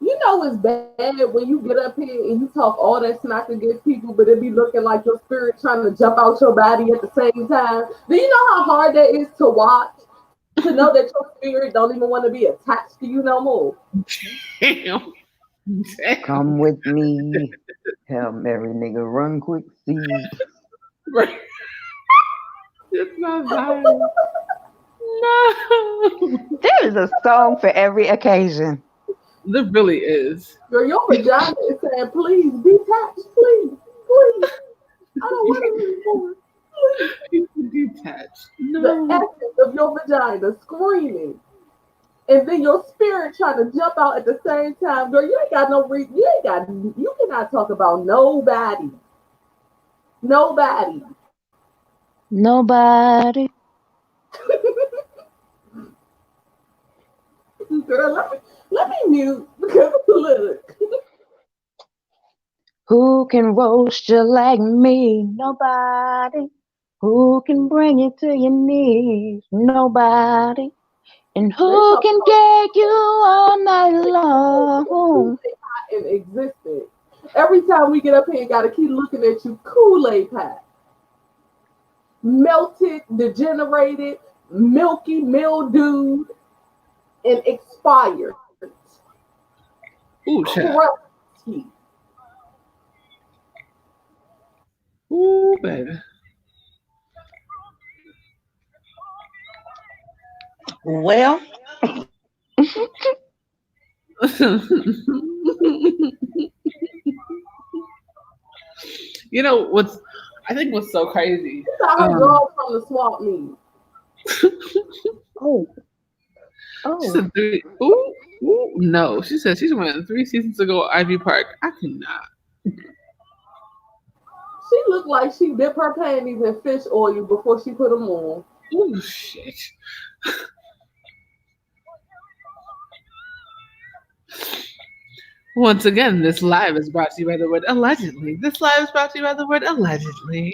You know it's bad when you get up here and you talk all that smack against people, but it be looking like your spirit trying to jump out your body at the same time. Do you know how hard that is to watch? To know that your spirit don't even want to be attached to you no more. Damn. Come with me. Hail Mary, nigga, run quick, see. Right. It's not violent. No. There is a song for every occasion. There really is. Girl, your vagina is saying, please, detach, please. I don't want to anymore. Detached. No. The essence of your vagina screaming. And then your spirit trying to jump out at the same time. Girl, you ain't got no reason. You cannot talk about nobody. Nobody. Girl, let me mute because look. Who can roast you like me? Nobody. Who can bring you to your knees? Nobody. And They who talk can about get you all night long? in existence. Every time we get up here, gotta keep looking at you, Kool-Aid pie. Melted, degenerated, milky, mildewed, and expired. Ooh, child. Crusty. Ooh, baby. Well, You know what's? I think what's so crazy. That's how her girl from the swamp meet. Oh, She oh. said 3. Ooh, ooh, no. She said she's went 3 seasons ago at Ivy Park. I cannot. She looked like she dipped her panties in fish oil before she put them on. Ooh, shit. Once again, this live is brought to you by the word allegedly. This live is brought to you by the word allegedly.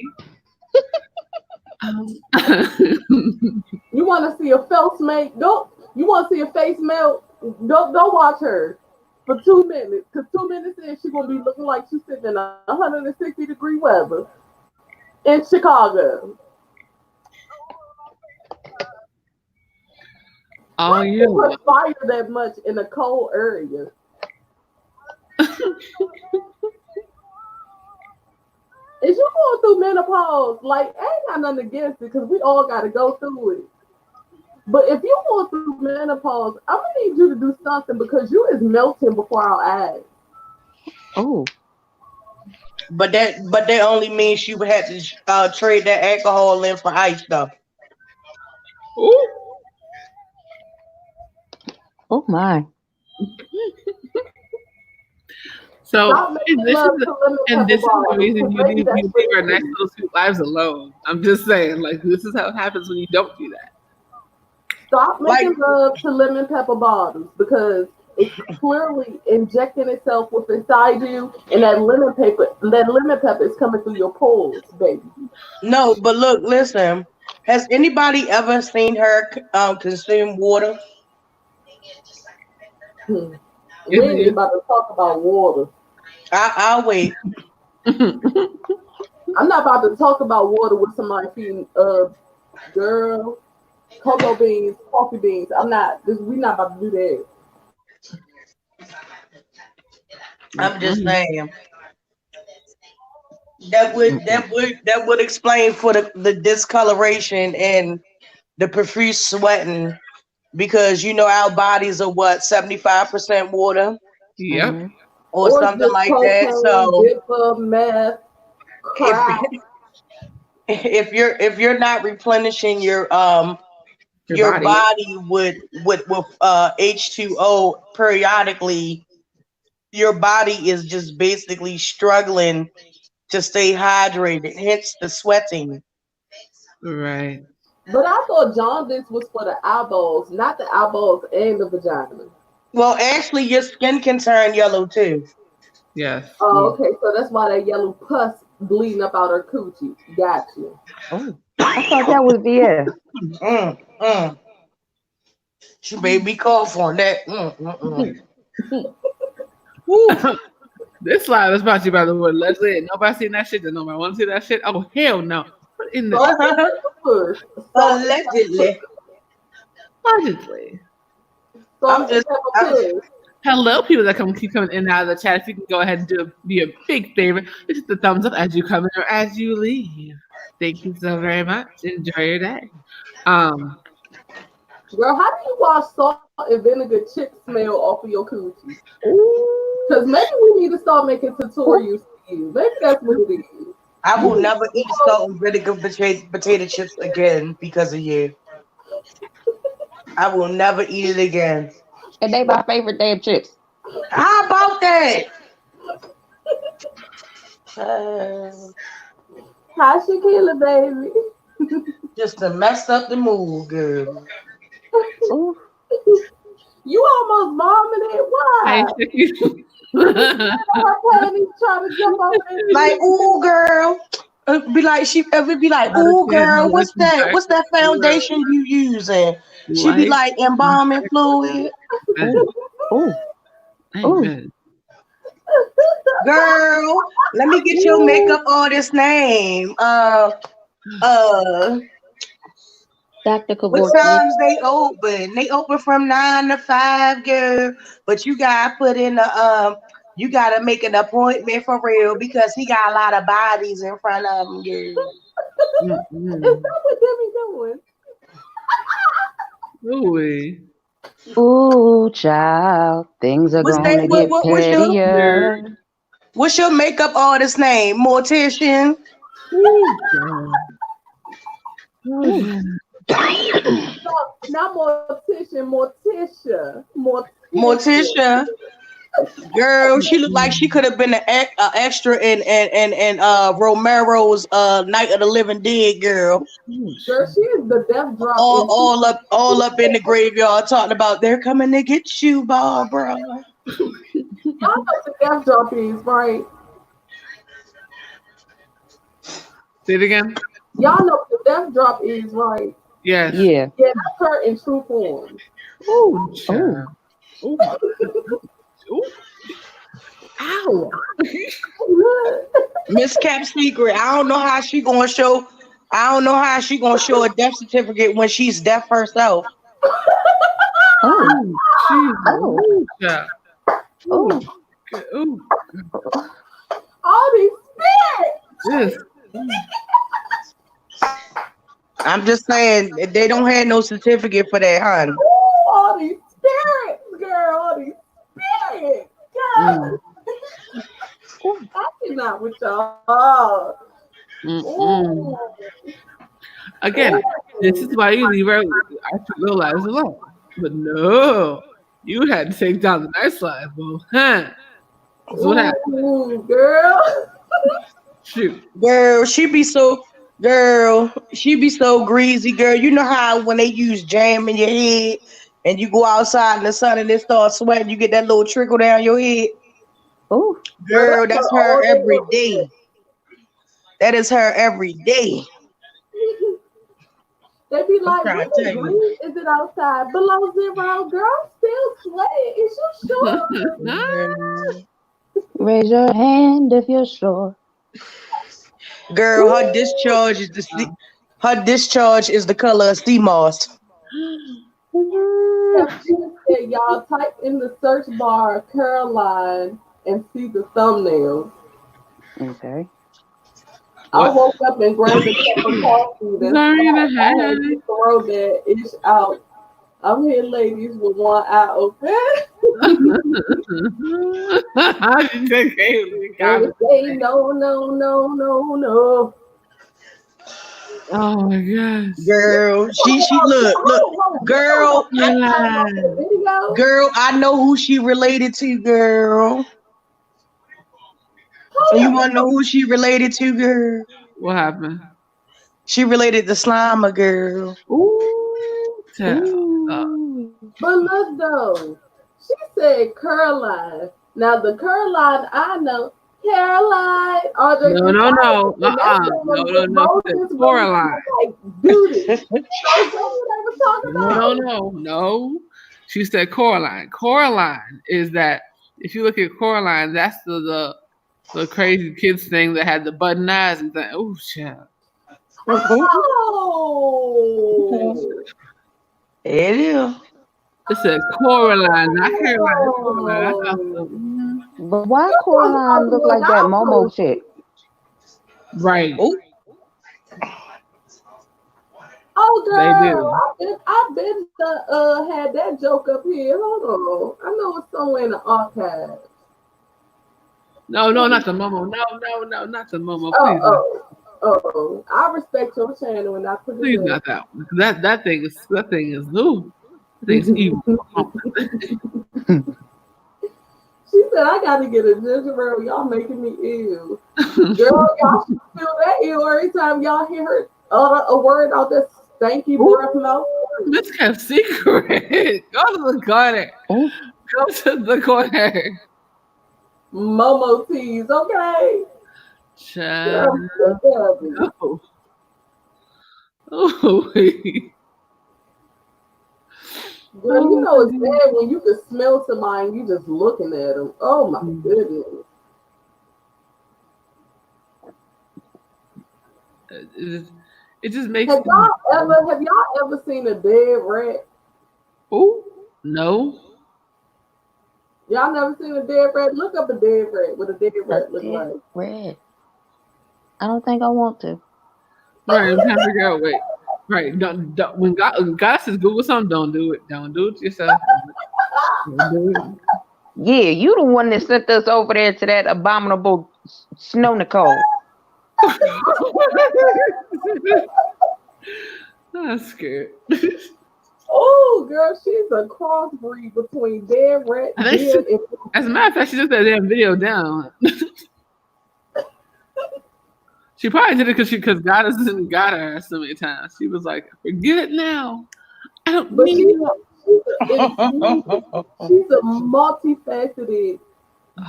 You want to see a face melt? Don't. You want to see a face melt? Don't watch her for 2 minutes. Cause 2 minutes in, she's gonna be looking like she's sitting in 160-degree weather in Chicago. Oh, You you. put fire that much in a cold area. Is you going through menopause? Like, I ain't got nothing against it because we all got to go through it. But if you going through menopause, I'm gonna need you to do something because you is melting before our eyes. Oh. but that only means she would have to trade that alcohol in for ice though. Ooh. Oh my. So, Stop making love to lemon and pepper this is the bottoms, reason 'cause you maybe leave, that's you what leave our it nice is. little sweet lives alone. I'm just saying, like, this is how it happens when you don't do that. Stop Like, making love to lemon pepper bottoms because it's clearly injecting itself with inside you, and that lemon pepper is coming through your pores, baby. no, but look, listen. Has anybody ever seen her consume water? Hmm. We ain't even about to talk about water. I'll wait. I'm not about to talk about water with somebody feeding girl, cocoa beans, coffee beans. We not about to do that. I'm just saying that would explain for the discoloration and the profuse sweating because our bodies are what 75% water Yep. Mm-hmm. or Or something just like that. cocaine, So dipper, meth, crack. if if you're not replenishing your Your body. body with H2O periodically, your body is just basically struggling to stay hydrated, hence the sweating. Right. But I thought jaundice was for the eyeballs, not the eyeballs and the vagina. Well, actually, your skin can turn yellow too. Yes. Oh, okay. So that's why that yellow pus bleeding up out her coochie. Got you. Oh. I thought that was VS. Mm. She made me cough on that. Woo. This live is brought to you by the word Leslie. And nobody seen that shit. Does nobody want to see that shit? Oh, hell no. What in the Salt and pepper. Salt and Allegedly. allegedly? I'm Salt and just. pepper pill. Hello, people that keep coming in and out of the chat. If you can go ahead and be a big favor, hit the thumbs up as you come in or as you leave. Thank you so very much. Enjoy your day. Girl, how do you wash salt and vinegar chip smell off of your coochie? Because maybe we need to start making tutorials for you. Maybe that's what it is. I will never eat salt and vinegar potato chips again because of you. I will never eat it again. And they my favorite damn chips. How about that? Hi, Shaquilla, baby. Just to mess up the mood, girl. Ooh. You almost bombing it. Hey, Why? Chicky. Her panties trying to jump off in Like, ooh, girl. Be like, ooh, girl, what's that foundation you using? She be like, embalming fluid. Oh, Amen. Girl, let me get your makeup artist name. Dr. What Kevorkian. times they open? They open from 9 to 5, girl. But you gotta put in the you gotta make an appointment for real because he got a lot of bodies in front of him, girl. Is that what Debbie doing? Ooh. Ooh, child, things are What's gonna that? get What's your pettier. what's your makeup artist name? Mortician? Not Morticia. Morticia. Girl, she looked like she could have been an extra in Romero's Night of the Living Dead, girl. Girl, she is the death drop. All up in the graveyard talking about they're coming to get you, Barbara. Y'all know what the death drop is, right? Say it again. Y'all know what the death drop is, right? Yes. Yeah. Yeah, that's her in true form. Ooh, child. Ooh. Ooh. Ow. Miss Cap Secret. I don't know how she gonna show a death certificate when she's deaf herself. Oh. Ooh, child. Oh. Ooh. All these spirits. Yes. I'm just saying they don't have no certificate for that, hon. All these spirits, girl. All these spirits. Girl. I cannot with y'all. Ooh. Again, this is why you leave our real lives alone. But no, you had to take down the nice life, boo. Huh? That's what happened. Ooh, girl. Shoot. Girl, she be so greasy, girl. You know how when they use jam in your head and you go outside in the sun and it starts sweating, you get that little trickle down your head. Oh. Girl, that's her every day. That is her every day. They be like, trying what to tell you. degree is it outside? Below zero, girl. Still sweating. Is you sure? Raise your hand if you're sure. Girl, her discharge is the color of sea moss. Y'all type in the search bar Caroline and see the thumbnail. Okay. I What? woke up and grabbed a cup of coffee. That's Sorry, why the I had head. to throw that ish out. I'm here, ladies, with one eye open. You take Haley. And say no, no, no, no, no. Oh my gosh. Girl, she look, girl, Video. girl, I know who she related to, girl. You wanna know who she related to, girl? What happened? She related to Slimer, girl. Ooh, child. But look though, she said Caroline. Now the Caroline I know, Caroline. Audrey No. No. Coraline. Like, dude, that's what they were talking about. No. She said Coraline. Coraline is that if you look at Coraline, that's the crazy kids thing that had the button eyes and thing. Oh, child. Oh. It is. It said Coraline, not Caroline. But why Coraline look like that Momo chick? Right. Oh, They girl, I've been had that joke up here. Hold on, I know it's somewhere in the archives. No, not the Momo. No, not the Momo. Please, Oh, I respect your channel and I put it please in. not that one. That thing is ooh, that thing's evil. She said, I gotta get a ginger ale. Y'all making me ill. Girl, y'all should feel that ill every time y'all hear her utter a word out that stanky breath mouth. miskept secret. Go to the corner. Oh, Go to the corner. Momo tees, okay? Child. Girl, Oh. Oh. Girl, you know it's bad when you can smell somebody and you just looking at them. Oh my goodness. It just makes Have y'all ever seen a dead rat? Oh no. Y'all never seen a dead rat? Look up a dead rat. What a dead rat look like. red. I don't think I want to. Right, I'm trying to figure out. Wait, right? Don't when God says Google something, don't do it. Don't do it yourself. Don't do it. Yeah, you the one that sent us over there to that abominable Snow Nicole. I'm scared. Oh, girl, she's a crossbreed between dead rat, I think dead, and As a matter of fact, she took that damn video down. She probably did it because God has got her so many times. She was like, "Forget it now. I don't but need she's it." she's a multifaceted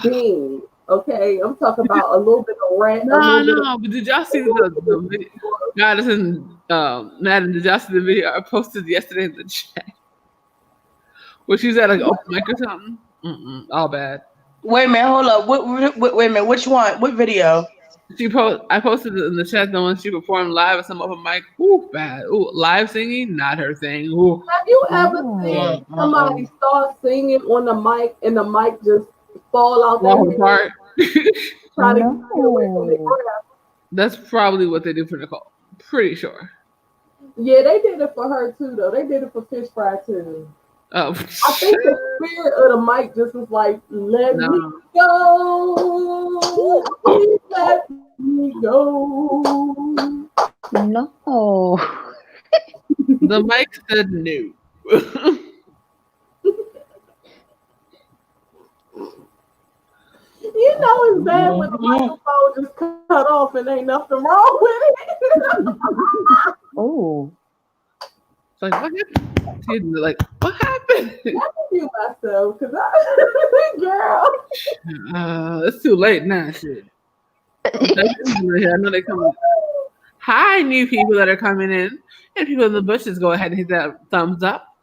being. Okay, I'm talking about a little bit of rat. No. But did y'all see the video? God is in Madden. Did y'all see the video I posted yesterday in the chat? Where she's at like open mic or something? All bad. Wait a minute, hold up. Wait a minute. Which one? What video? I posted it in the chat the one she performed live at some open mic. Ooh, bad. Ooh, live singing, not her thing. Ooh. Have you ever seen somebody start singing on the mic and the mic just fall out their hand? Apart. Trying to get away from the crowd? That's probably what they did for Nicole. Pretty sure. Yeah, they did it for her too, though. They did it for Fish Fry too. Oh, I think the spirit of the mic just was like, "Let me go, please let me go." No. the mic said no. You know it's bad when the microphone just cut off and ain't nothing wrong with it. Oh. It's like, what happened? She's like, what happened? I can feel myself because girl. It's too late now, shit. I know they coming. Hi, new people that are coming in. And people in the bushes, go ahead and hit that thumbs up.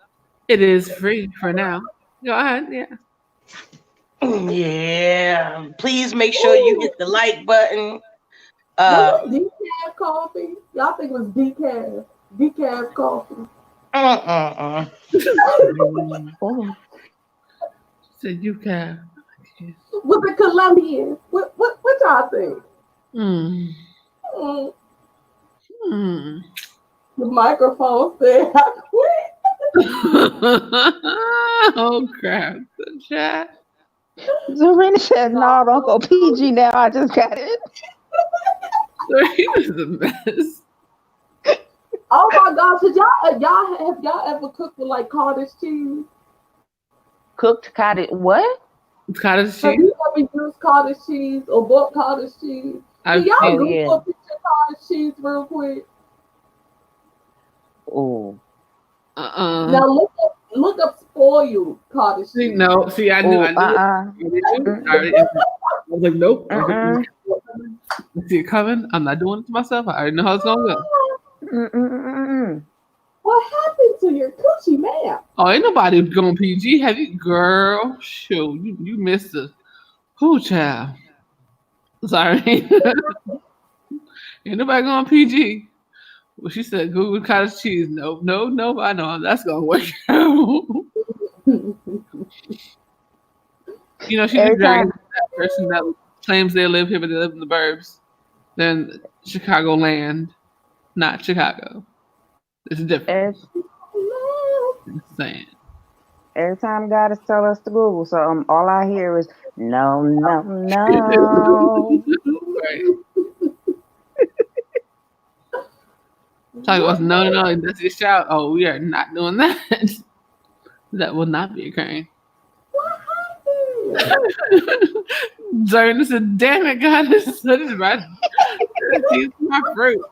It is free for now. Go ahead, yeah. Yeah. Please make sure you hit the like button. Was it decaf coffee? Y'all think it was decaf coffee? Oh. Said you can. Was it Colombian? What y'all think? Mm. Mm. Mm. The microphone said I quit. Oh crap! The chat. Zarina said, "No, don't go PG now. I just got it." Zarina's a mess. Oh my gosh! Have y'all ever cooked with like cottage cheese? Cooked cottage what? Cottage cheese. Have you ever used cottage cheese or bought cottage cheese? Can y'all Oh, Google yeah. a picture of cottage cheese real quick? Oh. Now look up spoiled cottage See, cheese. no. See, I knew. I was like, nope. I see it coming. I'm not doing it to myself. I already know how it's gonna go. What happened to your coochie, man? Oh, ain't nobody going PG. Have you, girl? Shoot, you missed the who child. Sorry. Ain't nobody going PG. Well, she said Google cottage cheese. No. I know that's gonna work out. You know, she's dragging that person that claims they live here, but they live in the burbs. Then Chicagoland, not Chicago. It's different. Just saying. Every time God is telling us to Google something, all I hear is no. Right. Talk about no, that's your shout. Oh, we are not doing that. That will not be occurring. What happened? Zarina said, damn it, God, this is right. He's my fruit.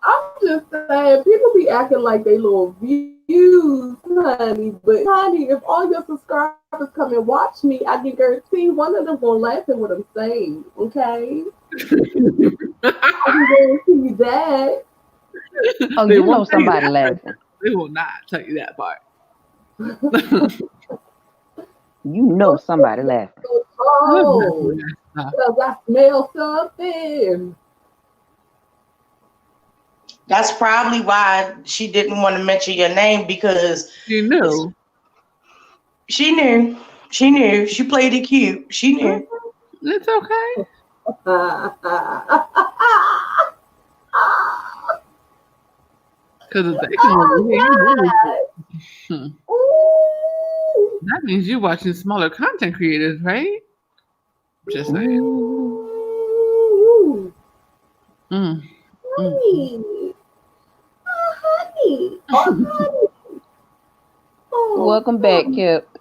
I'm just saying, people be acting like they little views, honey. But honey, if all your subscribers come and watch me, I can guarantee one of them gonna laugh at what I'm saying. Okay, I can guarantee that. Oh, They you know won't tell you somebody that. laughing. They will not tell you that part. You know somebody laughing. Oh, because I smell something. That's probably why she didn't want to mention your name, because You knew. she knew. She knew. She played it cute. She knew. It's okay. Because if they come over here, you know, Ooh. that means you're watching smaller content creators, right? Just saying. Ooh. Mm. Honey. Oh, honey. Oh, honey. Oh, Welcome back, honey. Kip.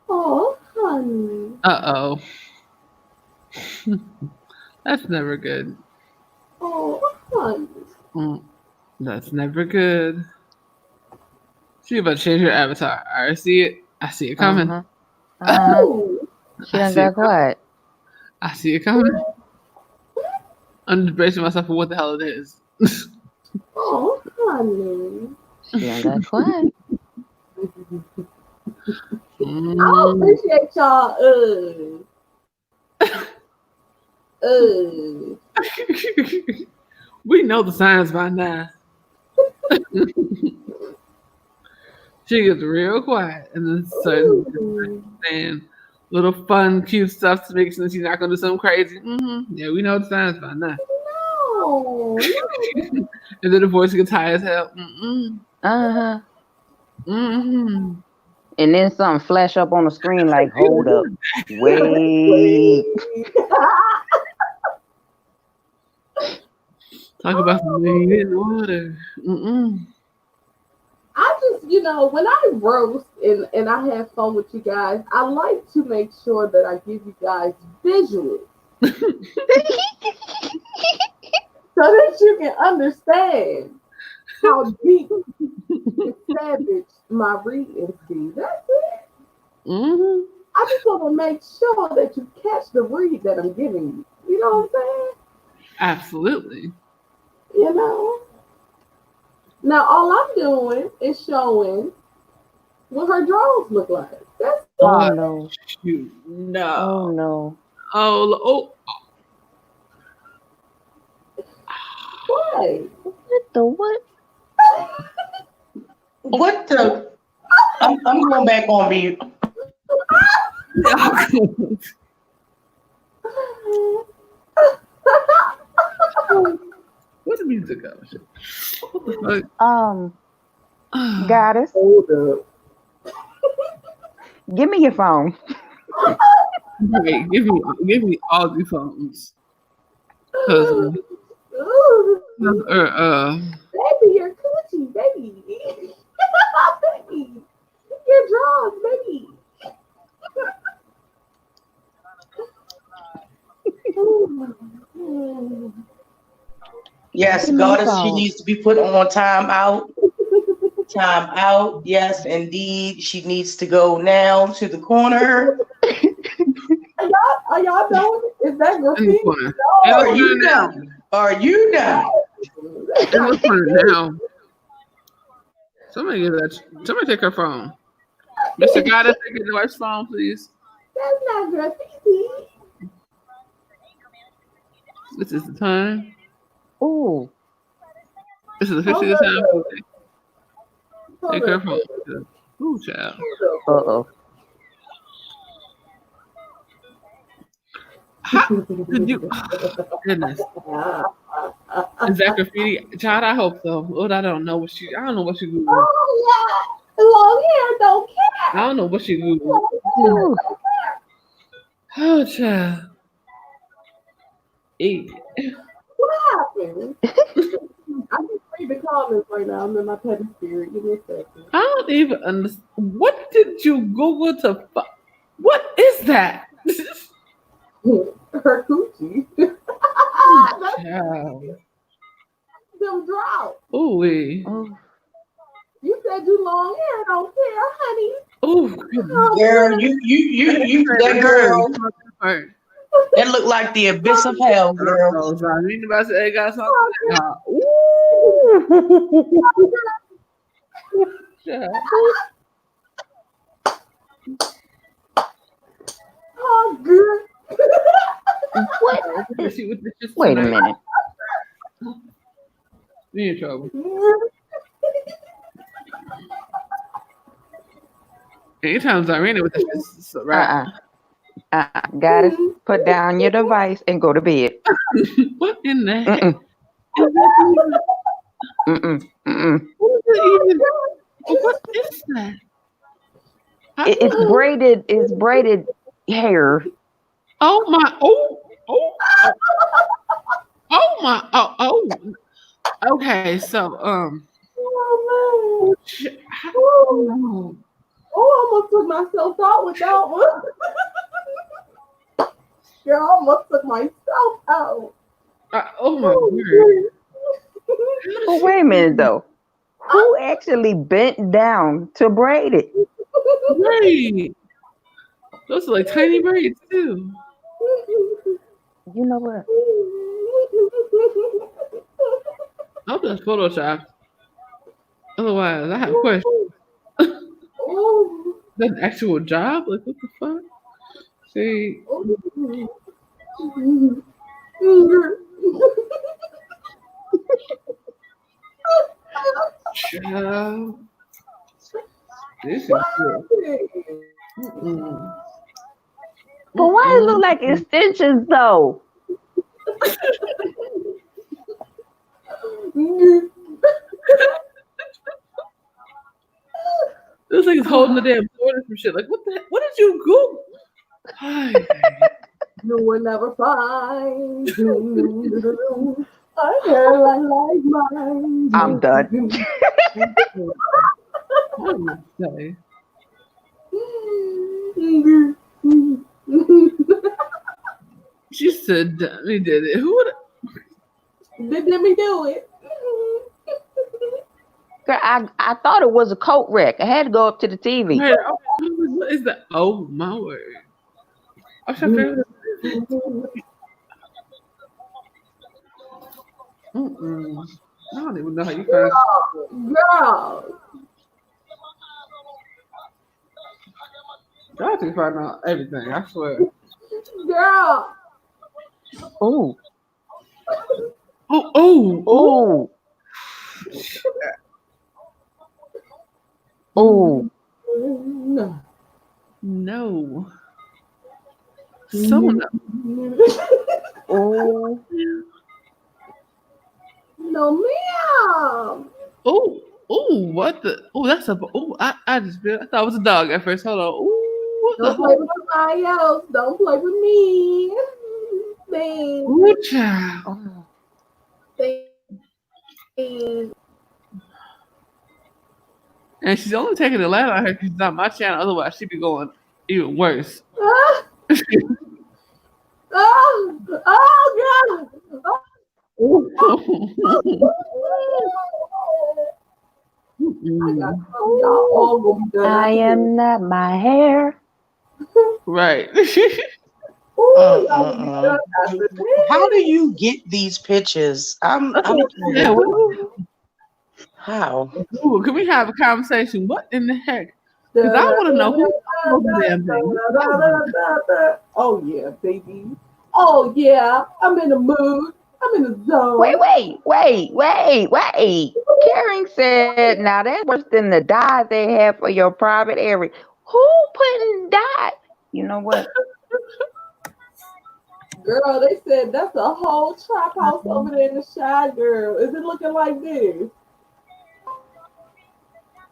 Oh, honey. Uh-oh. That's never good. Oh, honey. Mm. That's never good. She about to change her avatar. I see it. I see it coming. Uh-huh. Uh-huh. Ooh. She I done see it got quiet. I see it coming. I'm just bracing myself for what the hell it is. Oh, honey. She done got quiet. I appreciate y'all. We know the signs by now. She gets real quiet and then starts Ooh. saying little fun, cute stuff to make sure she's not gonna do something crazy. Yeah, we know the signs by now. No, And then the voice gets high as hell. Uh-huh. Mm-hmm. And then something flash up on the screen like, hold up. Wait. Talk about some weed in water. I just, when I roast and I have fun with you guys, I like to make sure that I give you guys visuals so that you can understand how deep and savage my readings be. That's it. Mm-hmm. I just want to make sure that you catch the read that I'm giving you. You know what I'm saying? Absolutely. Now all I'm doing is showing what her drawers look like. That's Oh, no. Shoot. No. Oh, no. Oh. why. What the what? What the? I'm going back on mute. What's the music of? What the fuck? Goddess, Hold up. give me your phone. Wait, give me all the phones. Cause Ooh, baby, your coochie, baby. Baby, your drawers, baby. Yes, Give me your Goddess, she phone. needs to be put on time out. Time out. Yes, indeed. She needs to go now to the corner. Are y'all doing it? Is that in the graffiti? corner. No. Are you done? Are you done? In the corner now. Somebody take her phone. Mr. Goddess, take your wife's phone, please. That's not graffiti. This is the time. Ooh. This is officially the time. Take her phone. Ooh, child. Uh-oh. How did you? Goodness. Is that graffiti? Child, I hope so. Lord, I don't know what she Googled. Oh, yeah. Long hair don't care. I don't know what she Googled. Long hair Ooh. don't care. Oh, child. Hey. What happened? I can read the comments right now. I'm in my petty spirit. Give me a second. I don't even understand. What did you Google to? What is that? Her coochie. Child. them drought. Ooh wee. Oh, You said you long hair, don't care, honey. Ooh. Girl, you that girl, that look like the abyss of hell, girl. Oh, so I mean about to say, got something. Ooh. Yeah. Oh, good. what? She with the shit Wait a tonight. minute. We in trouble. Anytime Zarina with the shit, right? Gotta put down your device and go to bed. What in the heck? Mm-mm. Is that Mm-mm. Mm-mm. what is it even? What is that? It's braided. It's braided hair. Oh my! Oh my! Oh. Okay, so Oh, man. oh, Oh, I almost took myself out with that one. Girl, I almost took myself out. oh my word! But wait a minute though. Who actually bent down to braid it? Right. Those are like tiny braids too. You know what? I hope that's Photoshop. Otherwise, I have questions. Oh. That's an actual job? Like what the fuck? See, child, this is good. Mm-mm. But why does it look like extensions though? It looks like it's holding the damn sword or some shit. Like what the heck? What did you Google? Hi. You will never find a hair like mine. I'm done. What did you say? She said, "We did it." Who would? Let me do it. Girl, I thought it was a coat rack. I had to go up to the TV. Right, what is that? Oh my word! I was trying to figure Mm-mm. I don't even know how you find. Girl. Y'all can find out everything. I swear. Girl. Ooh. Oh. Ooh. Ooh. No. So no. Ooh. No, ma'am. Oh. What the? Oh, that's a. Oh, I just feel. I thought it was a dog at first. Hold on. Ooh. Don't play with somebody else. Don't play with me. Thanks. Ooh, child. Oh. Thanks. And she's only taking the light on her because it's not my channel. Otherwise, she'd be going even worse. Ah. Oh, God. I got some y'all all gonna be done. I am not my hair. Right. Ooh, y'all gonna be done after this. How do you get these pictures? I'm Yeah, how? Ooh, can we have a conversation? What in the heck? Because I want to know who owns the damn thing. Oh yeah, baby. Oh yeah, I'm in the mood. I'm in the zone. Wait. Karen said, now that's worse than the dye they have for your private area. Who putting dye? You know what? Girl, they said that's a whole trap house over there in the Shy, girl. Is it looking like this?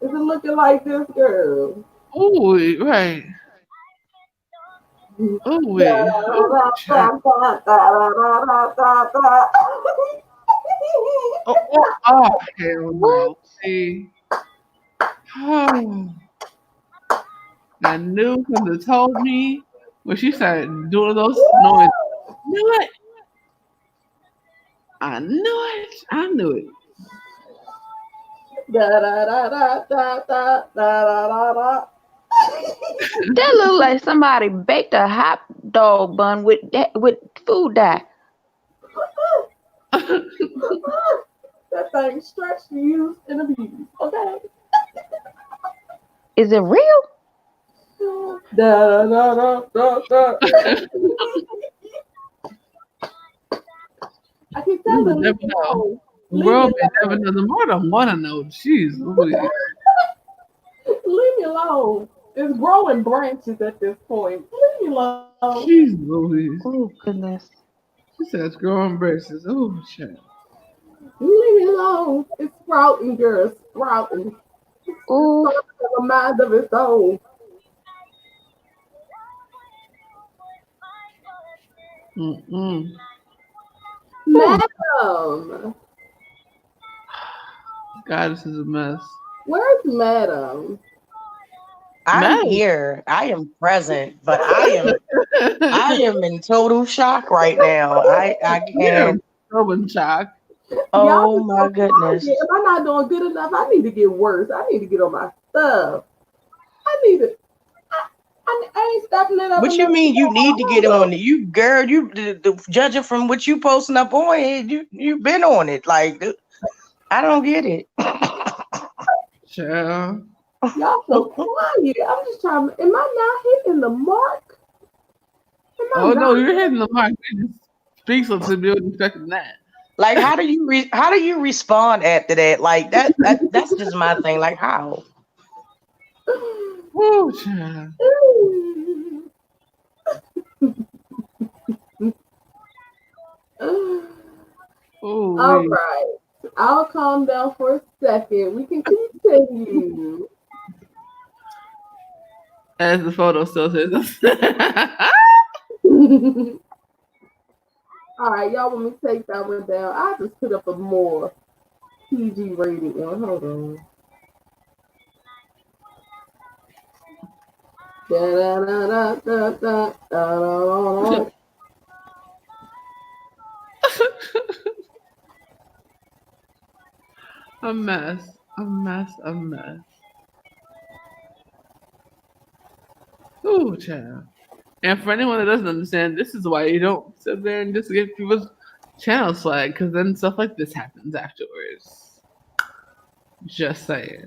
Is it looking like this, girl? Ooh, right. Ooh, wait. Oh, hell no. See. Oh. I knew because it told me when she started doing those noises. You know what? I knew it. I knew it. Da da da da da da da da da. That look like somebody baked a hot dog bun with food dye. That thing stretched, used, and abused. Okay. Is it real? Da da da da da. I keep You telling never you, know. The leave world me may never know. The more than want to know. Jeez, Louise. leave me alone. It's growing branches at this point. Leave me alone. Jeez, Louise. Oh goodness. She says growing braces. Oh, child. Leave me alone. It's sprouting, girl. Sprouting. It's Oh, starting to have a mind of its own. Mm-mm. Madam. God, this is a mess. Where's Madam? I'm Mess. here. I am present, but I am in total shock right now. I Yeah, can't. so in shock. Y'all Oh just my so quiet. goodness. If I'm not doing good enough, I need to get worse. I need to get on my stuff. I need to. I ain't stepping it up. What And you letting mean you need to get hold on it? You girl, you judging from what you posting up on it, you been on it. Like I don't get it. Child. Y'all so quiet. I'm just trying. Am I not hitting the mark? Am I Oh, no, not? you're hitting the mark. You just speak something to be expecting that. Like how do you respond after that? Like that's just my thing. Like how? Oh, child. Oh, All wait. right. I'll calm down for a second. We can continue. As the photo still says. All right, y'all want me to take that one down? I just put up a more PG rated one. Hold on. Da, da, da, da, da, da, da. A mess. A mess. A mess. Oh, child. And for anyone that doesn't understand, this is why you don't sit there and just get people's channels flagged, because then stuff like this happens afterwards. Just saying.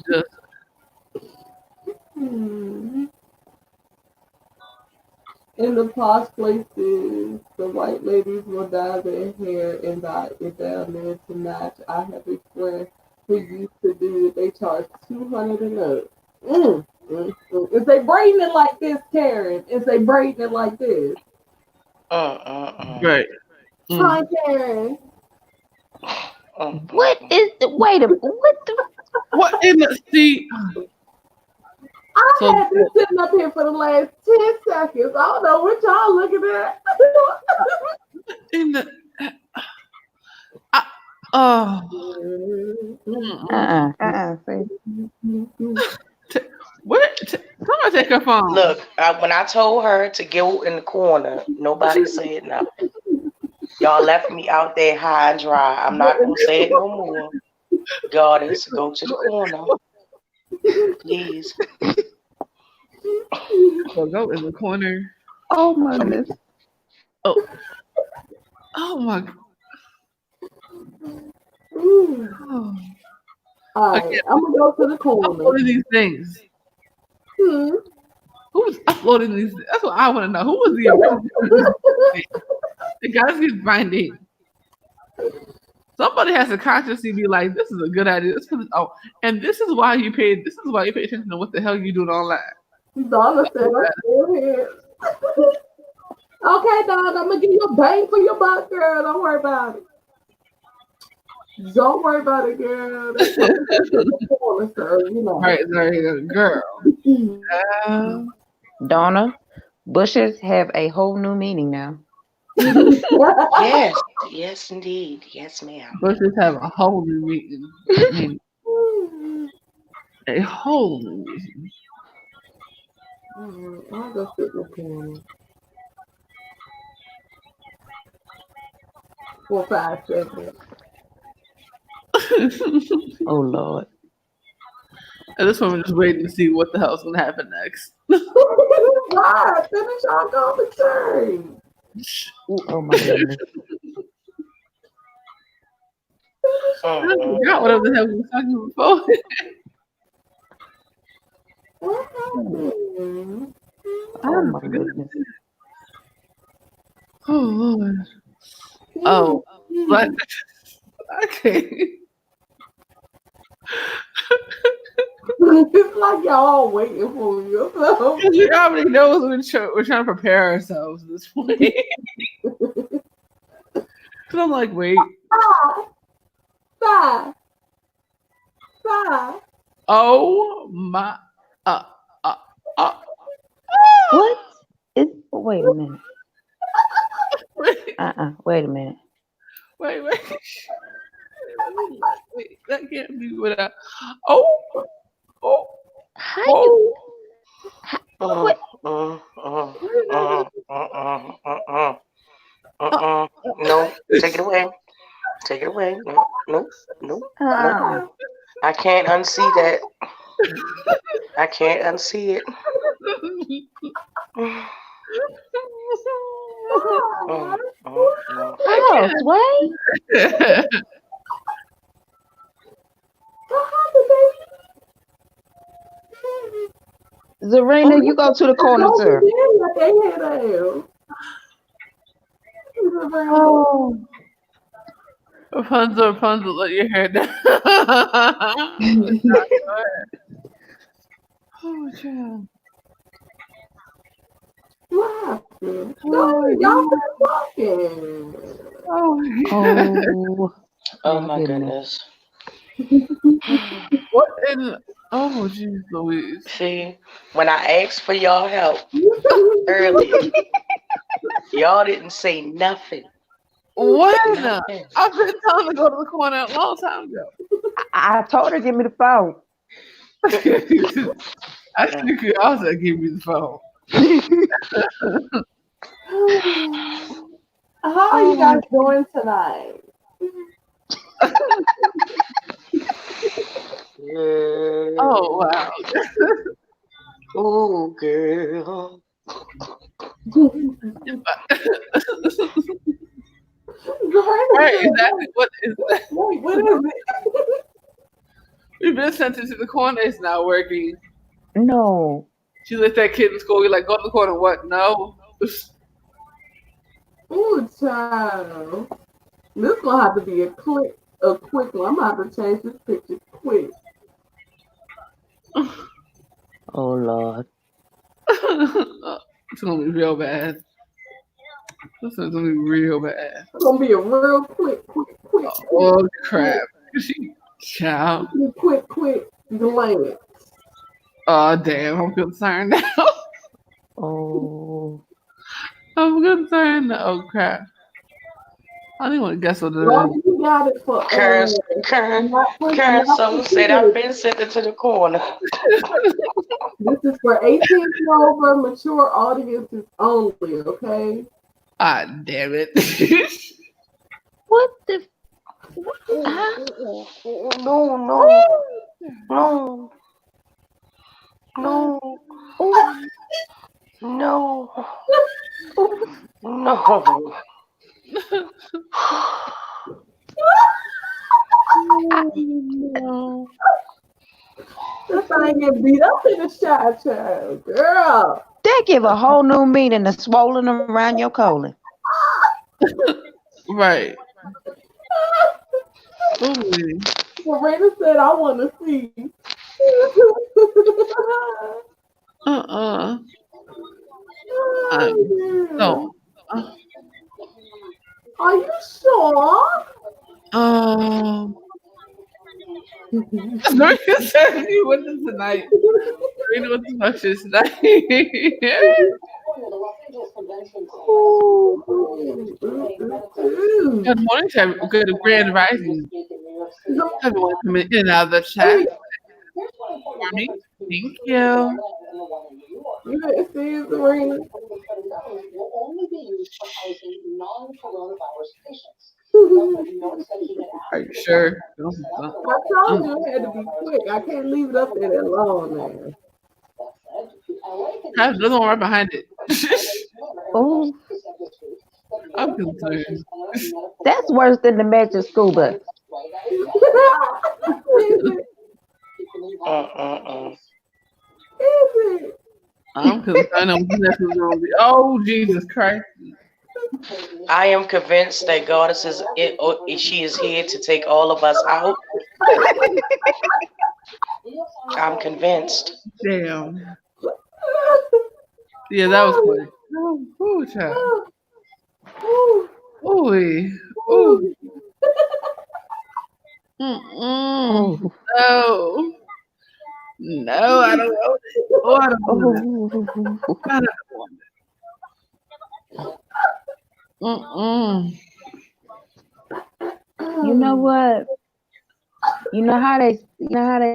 Just Hmm. In the posh places, the white ladies will dye their hair and dye it down there to match. I have a friend who used to do it. They charge 200 and up. If they braiding it like this, Karen, if they braiding it like this. right. Hi, Karen. what is the? Wait a minute. What the? What in the see? I So had this sitting up here for the last 10 seconds. I don't know what y'all looking at. in the oh See. Somebody take her phone. Look, when I told her to go in the corner, nobody said nothing. Y'all left me out there high and dry. I'm not gonna say it no more. Goddess, go to the corner, please. So go in the corner. Oh my goodness. Oh my. Oh. All right, Again, I'm gonna go to the corner. uploading these things. Who's uploading these? That's what I want to know. Who was the original? The guys get finding. Somebody has to consciously be like, "This is a good idea." And this is why you pay. This is why you pay attention to what the hell you doing online. Donna said, "I'm still here." Okay, Donna, I'm gonna give you a bang for your buck, girl. Don't worry about it. Don't worry about it, girl. That's what the corner, sir. You know. Right, there, girl. Donna, bushes have a whole new meaning now. Yes, indeed. Yes, ma'am. Bushes have a whole new meaning. A whole new meaning. I'll go sit in the corner. for 5 seconds. Oh Lord. At this point, we're just waiting to see what the hell's gonna happen next. Why? Finish our commentary. Oh my goodness. I forgot whatever the hell we were talking before. What happened? Oh my goodness. Oh Lord. Oh, but okay. It's like y'all waiting for me or something. Because we already know we're trying to prepare ourselves at this point. Because I'm like, wait. Bye. Bye. Oh my. What? Wait a minute. Wait, Wait a minute. wait. Wait, that can't be without. Oh. How you? What? No, take it away. Take it away. No. I can't unsee that. I can't unsee it. Oh, Sway? Zarina, you go to the corner, sir. Oh. Rapunzel, let your hair down. Oh, child. What happened? Y'all been talking. Oh. Oh my goodness. What in? Oh, jeez, Louise. See, when I asked for y'all help earlier, y'all didn't say nothing. When? Nothing. I've been telling her to go to the corner a long time ago. I told her give me the phone. I think you also give me the phone. How are you guys doing tonight? Oh, wow. Oh, girl. Right, exactly. What is that? Wait, what is it? We've been sent into the corner. It's not working. No. She let that kid in school. We're like, go to the corner. What? No. Ooh, child. This gonna have to be a quick one. I'm gonna have to change this picture quick. Oh Lord. It's gonna be real bad. This is gonna be real bad. It's gonna be a real quick. Oh crap! Child. Quick glance. Oh damn! I'm concerned now. Oh. I'm concerned now. Oh crap! I don't even want to guess what it Well, is. you got it for Karen, someone said I've been sent into the corner. This is for 18 and over mature audiences only, okay? Ah, damn it. What the? No. No. This thing get beat up in the shot, child. Girl. That give a whole new meaning to swollen around your colon. Right. Ooh. Serena said, I want to see. No. Are you sure? Marcus said he went to tonight. Serena went to functions tonight. Good morning to everyone. Good grand rising. Everyone coming in and out of the chat. For me. Thank you. You didn't see it, Serena? Are you sure? I told you it had to be quick. I can't leave it up there that long, man. Have another one right behind it. Oh, I'm concerned. that's worse than the magic school bus. Is it? I'm concerned. I'm oh Jesus Christ! I am convinced that Goddess she is here to take all of us out. I'm convinced. Damn. Yeah, that was quick. Ooh, child. Ooh. Ooh. Mm-mm. No. No, I don't want it. Oh, I don't want it. I don't want it. Mm-mm. You know what? You know how they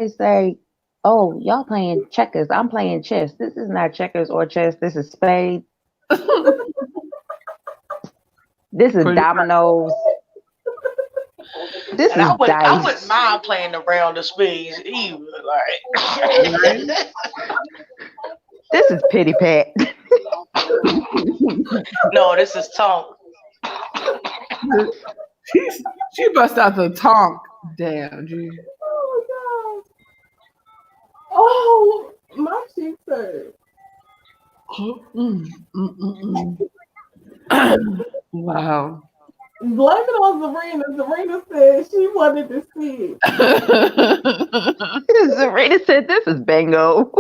say, "Oh, y'all playing checkers. I'm playing chess. This is not checkers or chess. This is spades. This is Pretty dominoes. This And is I dice. wouldn't mind playing around the space either. Right? This is pity pat." No, this is Tonk. She bust out the tonk. Damn, G. Oh my god. Oh, my cheeks hurt. Wow. Blame it on Zarina. Zarina said she wanted to see it. Zarina said, "This is bingo."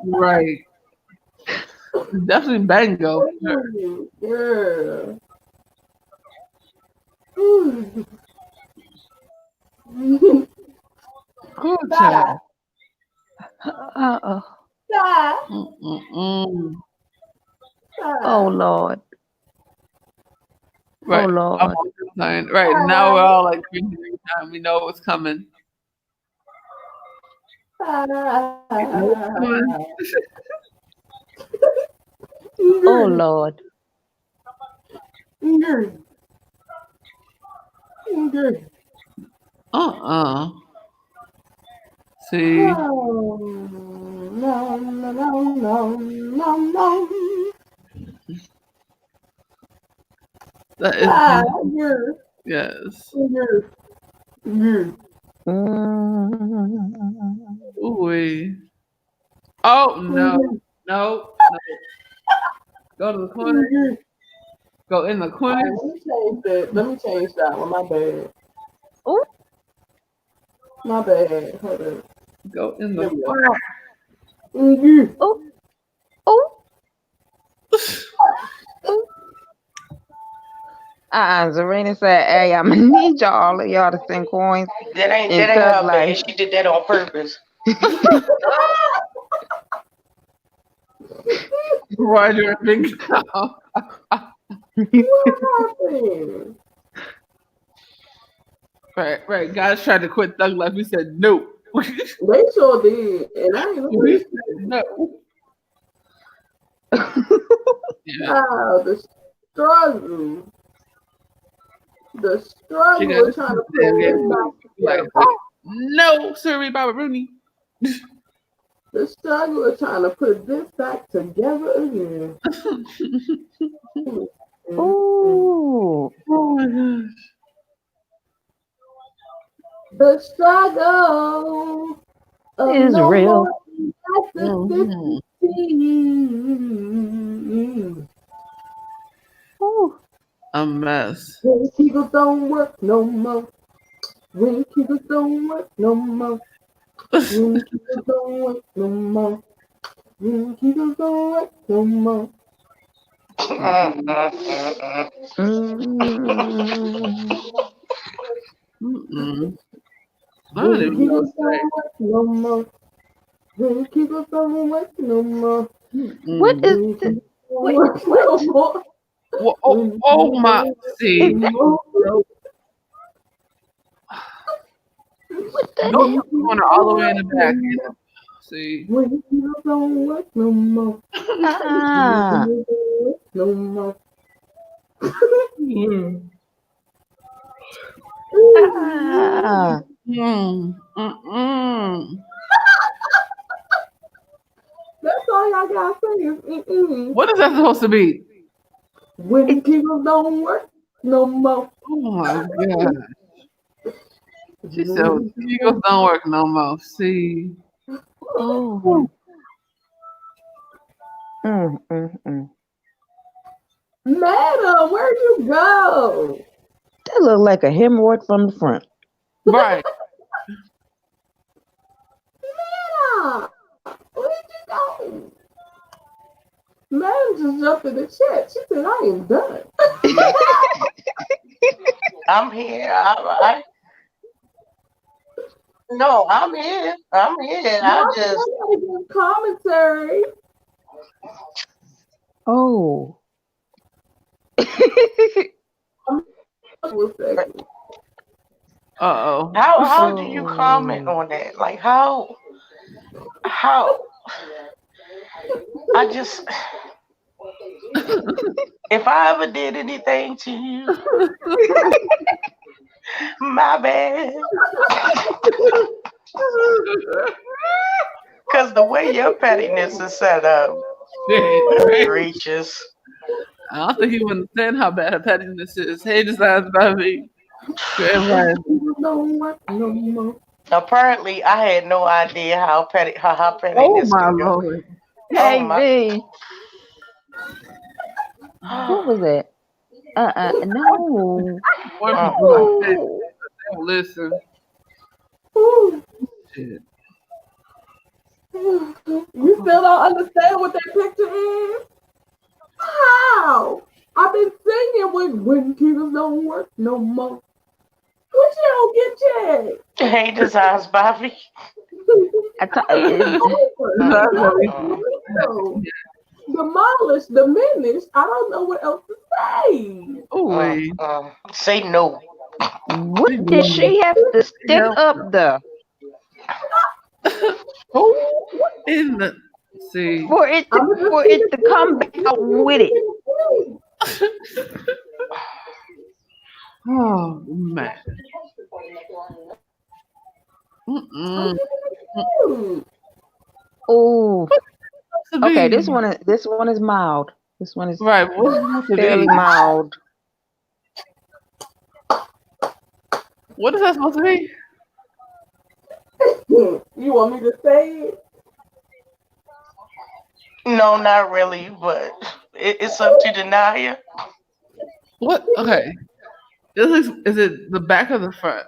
Right. Definitely bango. Yeah. Cool child. Uh-oh. Mm-mm-mm. Oh Lord. Right. Oh Lord. I'm on this line. Right now we're all like crazy every time. We know what's coming. Oh Lord. See, that is yes. Ooh. Oh no. No. Go to the corner. Go in the corner. Let me change that one. My bad. Oh. My bad. Hold on. Go in the corner. Oh. Oh. Zarina said, "Hey, I'm gonna need all of y'all to send coins." That ain't in her Thug bad. Life. She did that on purpose. Roger Big What happened? Right. Guys tried to quit Thug Life. We said no. They sure did, and I ain't We said no. Yeah. wow, the struggle. The struggle of trying to put this back like, together. no, sorry, Baba Rooney. The struggle of trying to put this back together again. Ooh. Oh my gosh. The struggle Is no real. more Ooh. A mess. when people don't work no more. When people don't work no more. When people don't work no more. When people don't work no more. Mm-mm. I don't When even know people what to say. don't work no more. When people don't work no more. What is When this? people don't work no more. Well, oh my. See. Is that- What the? Go to the corner all the way in the back. See. When people don't work no more. Ah. No more. Ah. That's all y'all gotta say is mm-mm. What is that supposed to be? When Kegels don't work no more. Oh my god. She said Eagles don't work no more. See. Oh. Mm. Madam, where'd you go? That look like a hemorrhoid from the front. Right. Madam, where'd you go? Madam just jumped in the chat. She said, I am done. I'm here. No, I'm here. I'm here. I just. gotta give commentary. Oh. Uh-oh. How do you comment on that? Like how I just if I ever did anything to you, my bad. Cause the way your pettiness is set up, gracious. I don't think he would understand how bad her pettiness is. Hey, decides by me. Everybody. Don't work no more. Apparently, I had no idea how pettiness. Oh my could go. lord. Hey, my- B. What was that? No. More people like this. They don't listen. Ooh. Shit. You still don't understand what that picture is? How? I've been singing when Kegels don't work no more. What you don't get yet? Hey, designs, Bobby. Demolished, diminished. I don't know what else to say. Oh, Say no. What did she have to stick up there? in the see. For it to come back out with it. Oh man. Oh. Okay, this one is mild. This one is right. What's fairly mild. What is that supposed to be? You want me to say it? No, not really, but it's up to Denia. What? Okay. Is it the back or the front?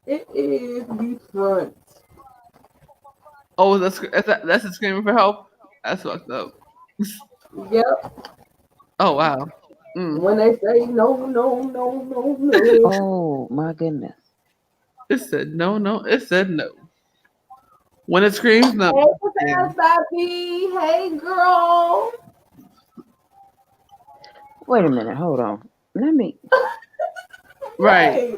It is the front. Oh, that's a screaming for help. That's fucked up. Yep. Oh wow. When they say no. Oh my goodness. It said no, no. It said no. When it screams no. Hey, Bobby. Hey, girl. Wait a minute. Hold on. Let me. Right.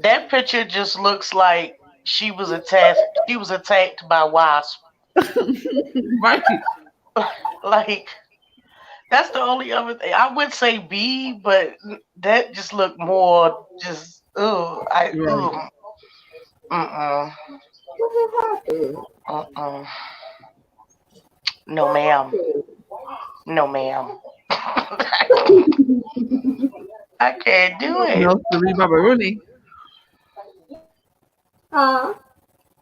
That picture just looks like she was attacked. She was attacked by wasp. Right. Like that's the only other thing I would say B, but that just looked more just What happened? No ma'am. No ma'am. I can't do it. No siree Barbaruni.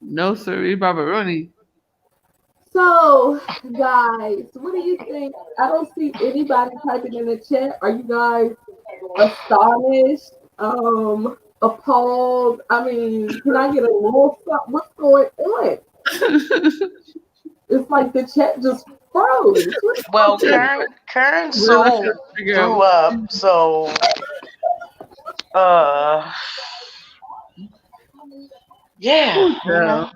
No siree Barbaruni. So, guys, what do you think? I don't see anybody typing in the chat. Are you guys astonished? Appalled? I mean, can I get a little something? What's going on? It's like the chat just froze. Well, Kern's soul grew up, so yeah.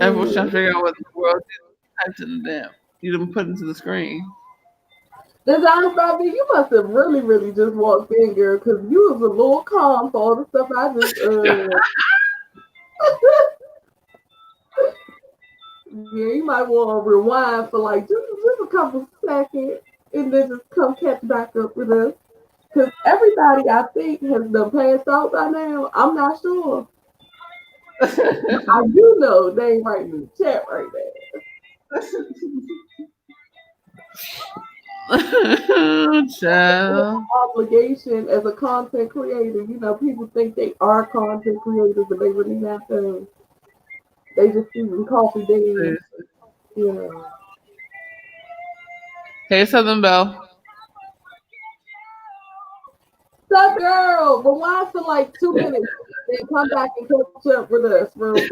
Everyone's trying to figure out what the world typed in the damn. You didn't put into the screen. Design Bobby, you must have really, really just walked in, girl, because you was a little calm for all the stuff I just yeah, you might want to rewind for like just a couple seconds and then just come catch back up with us. Because everybody, I think, has done passed out by now. I'm not sure. I do know they ain't writing in the chat right now. Child. Obligation as a content creator. You know, people think they are content creators, but they really not them. They just using coffee days. You know. Hey, Southern Belle. Sup, girl? But why for like 2 minutes? Then come back and catch up with us real quick.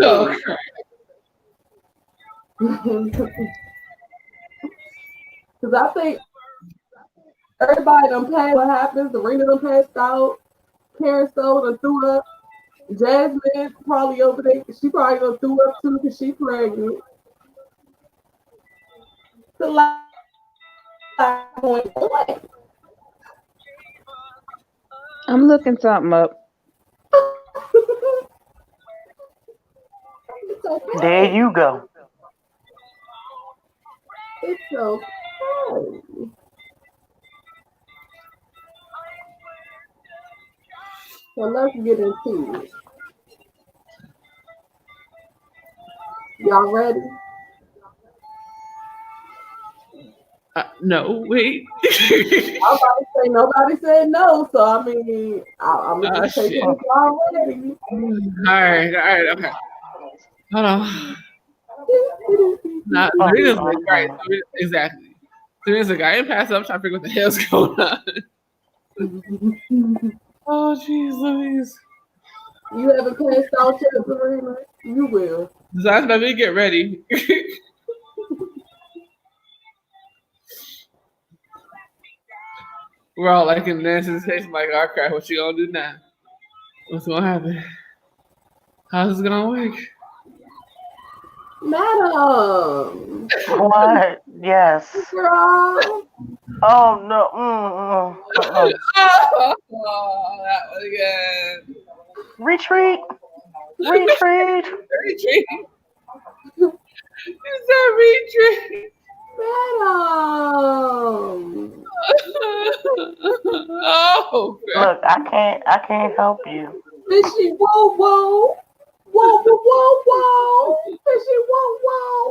Because I think everybody done passed what happens. Serena done passed out. Karen Stowe done threw up. Jasmine probably over there. She probably done threw up too because she pregnant. So like, I'm looking something up. it's okay. There you go. It's okay. So let's get into it. Y'all ready? No, wait. I was about to say nobody said no, so I mean, I'm gonna just take shit. it already. All right, okay. Hold on. Nah, Serena's like, right, exactly. Serena's like, I ain't passed up. I'm trying to figure what the hell's going on. Oh, jeez, Louise. You haven't passed out yet, Serena? You will. Besides, let me get ready. We're all like in Nancy's face, like, oh crap, what you gonna do now? What's gonna happen? How's this gonna work? Madam. What? Yes. Girl. Oh no. Oh, that one again. Retreat. Retreat. Retreat. You said retreat. Madam. Oh, crap. Look, I can't help you. Fishy whoa whoa. Whoa whoa whoa whoa. Fishy whoa whoa.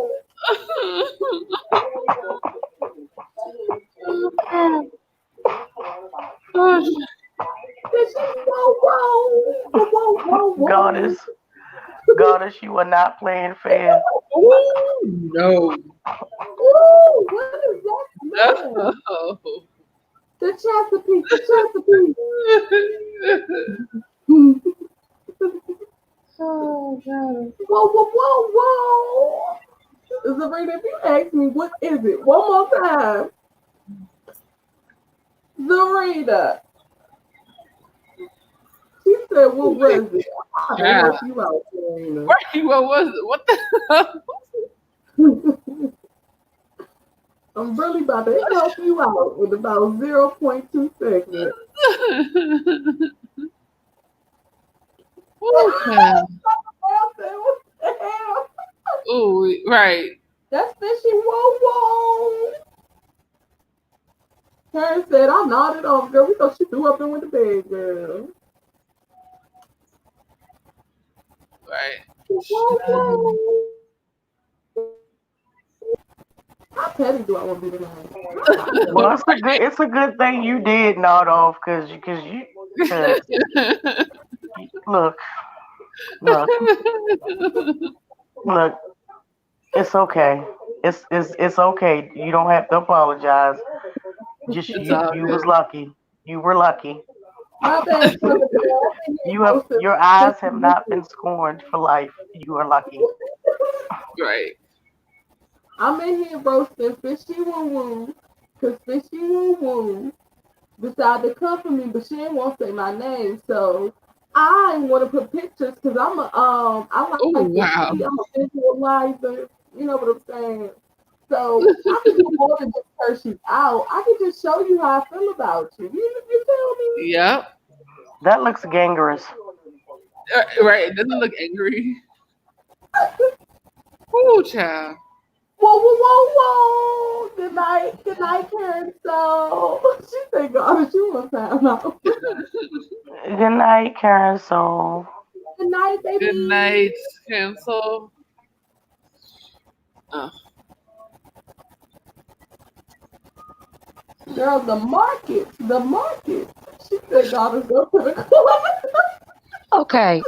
Fishy whoa whoa. Whoa whoa whoa. Goddess, you are not playing fair. Ooh, no. Ooh, what is that? No. The Chesapeake, the Oh, God. Whoa, whoa, whoa, whoa. Zarina, if you ask me, what is it? One more time. Zarina. She said, what was it? I Yeah. help you out, Zarina. Right, what was it? What the hell? I'm really about to help you out with about 0.2 seconds. Okay. Ooh, right. That's fishy. Whoa, whoa. Karen said, I nodded off, girl. We thought she threw up and went to bed, girl. Right. Whoa, whoa. How petty do I want to be tonight? Well, it's a good thing you did nod off, cause look, it's okay. It's okay. You don't have to apologize. Just you was lucky. You were lucky. My bad. Your eyes have not been scorned for life. You are lucky. Right. I'm in here roasting Fishy Woo Woo, because Fishy Woo Woo decided to come for me, but she didn't want to say my name, so I want to put pictures because I'm a I like Oh, to wow. see, I'm a visualizer, you know what I'm saying? So I can do more than just curse you out. I can just show you how I feel about you. You tell me? Yep. That looks gangrenous. Right. It doesn't look angry. Ooh, child. Whoa, whoa, whoa, whoa! Did I Good night, Karen. So she said, God, you want time out. Good night, Karen Soul. Good night, baby. Good night, cancel. Oh. Girl, the market. She said, God, is go to the corner. Okay.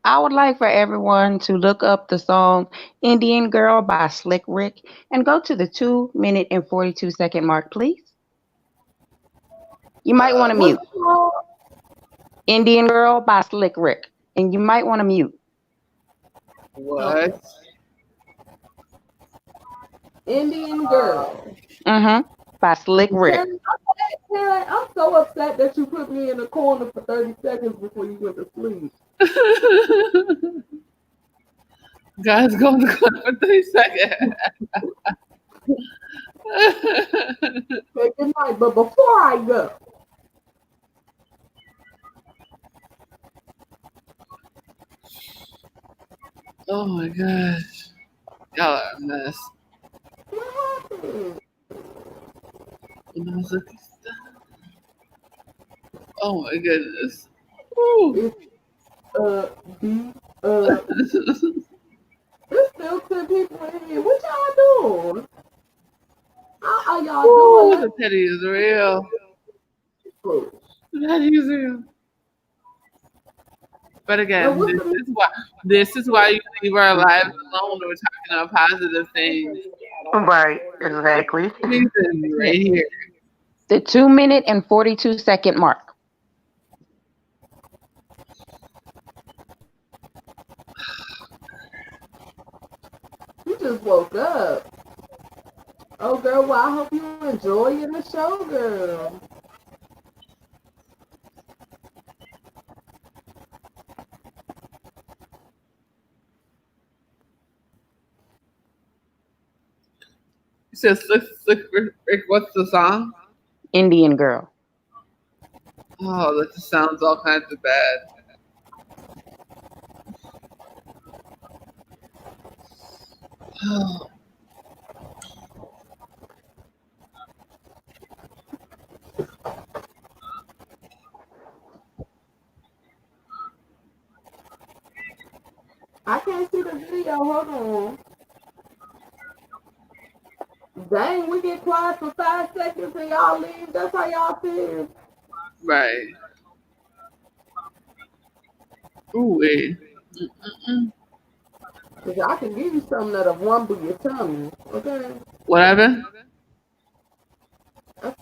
I would like for everyone to look up the song Indian Girl by Slick Rick and go to the 2 minute and 42-second mark, please. You might want to mute. Indian Girl by Slick Rick. And you might want to mute. What? Indian Girl. By Slick Rick. Karen, I'm so upset that you put me in the corner for 30 seconds before you went to sleep. Guys, go to the corner for 30 seconds. Okay, good night. But before I go, Oh my gosh. Y'all are a mess. what happened? Oh my goodness. Woo. There's still 10 people in here. What y'all doing? How are y'all Ooh, doing? the petty is real. The petty is real. But again, this is why you leave our lives alone when we're talking about positive things. Right, exactly. Reason right here. The 2 minute and 42-second mark. You just woke up. Oh, girl, well, I hope you enjoying the show, girl. You said Slick Rick, what's the song? Indian Girl. Oh, that just sounds all kinds of bad. Oh. I can't see the video. Hold on. Dang, we get quiet for 5 seconds and y'all leave. That's how y'all feel. Right. Ooh, wait. Because I can give you something that'll rumble your tummy. Okay? What happened? I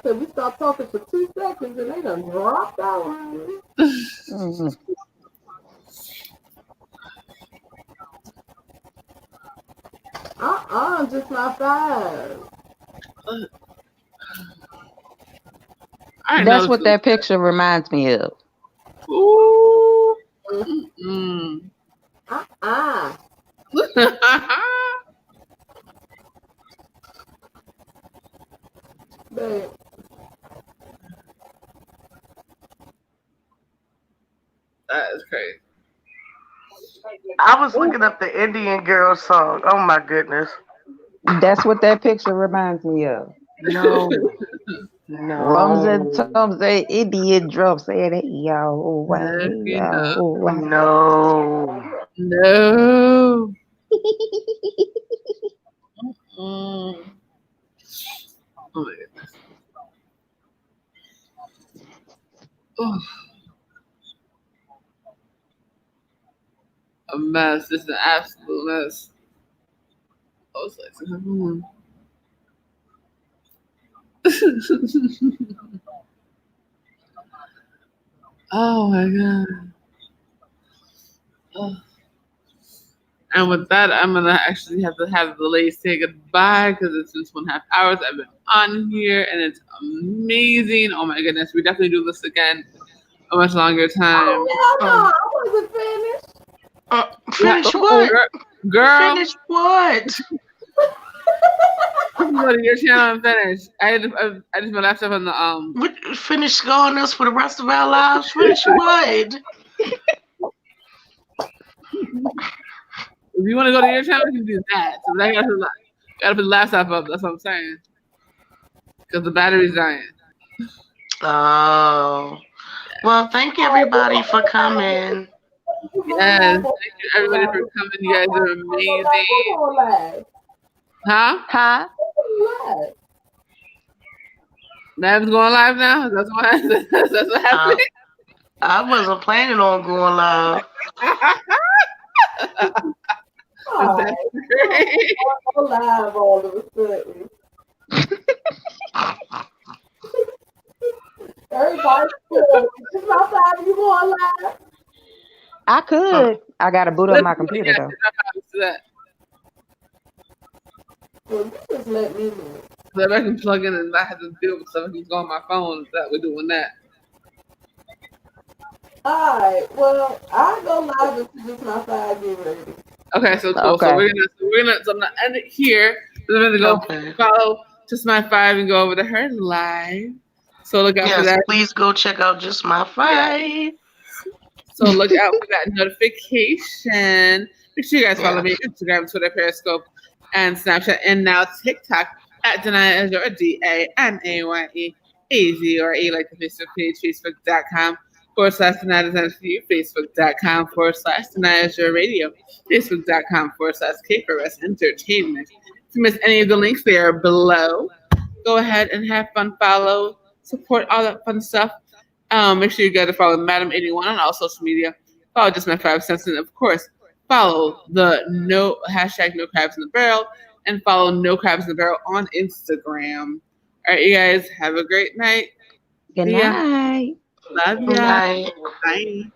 said we stopped talking for 2 seconds and they done dropped out. Just not 5. That's what that picture reminds me of. Ooh. Babe. That is crazy. I was looking up the Indian Girl song. Oh my goodness. That's what that picture reminds me of. No. Drums and toms, Indian drums saying it, yo, wow, yo, wow. No. Oh my goodness. Oh. A mess. This is an absolute mess. I was like, oh my god. Oh. And with that, I'm gonna actually have to have the ladies say goodbye because it's just 1.5 hours I've been on here and it's amazing. Oh my goodness, we definitely do this again a much longer time. Oh, no, I wasn't finished. Finish what? Girl. Finish what? You go to your channel and finish. I just my laptop on the Finish scoring us for the rest of our lives. Finish what? If you want to go to your channel, you can do that. So I got to Gotta put the laptop up. That's what I'm saying. Because the battery's dying. Oh. Well, thank you everybody for coming. Yes. Thank you everybody for coming. You guys are amazing. Huh? Huh? Mav's going live now? That's what happened? I wasn't planning on going live. That's great. Live all of a sudden. Everybody, it's my time. You going live? I could. I gotta boot up my computer though. Well, you just let me know. So if I can plug in and I have to deal with stuff, I can go on my phone. That we're doing that. Alright, well, I go live if it's my 5 get ready. Okay, so cool. Okay. So I'm gonna end it here. I'm gonna go follow Just My 5 and go over to her live. So look out for that. Please go check out Just My 5. So look out for that notification. Make sure you guys follow me on Instagram, Twitter, Periscope, and Snapchat, and now TikTok at Danaya Azure, DANAYE AZORE, like the Facebook page, facebook.com/Danaya for you, facebook.com/Danaya Azure Radio, facebook.com/K4S Entertainment. If you miss any of the links, they are below. Go ahead and have fun, follow, support, all that fun stuff. Make sure you go to follow Madam81 on all social media. Follow Just My 5 Cents, and of course, follow the hashtag No Crabs in the Barrel, and follow No Crabs in the Barrel on Instagram. All right, you guys have a great night. Good night. Love ya. Bye. Bye.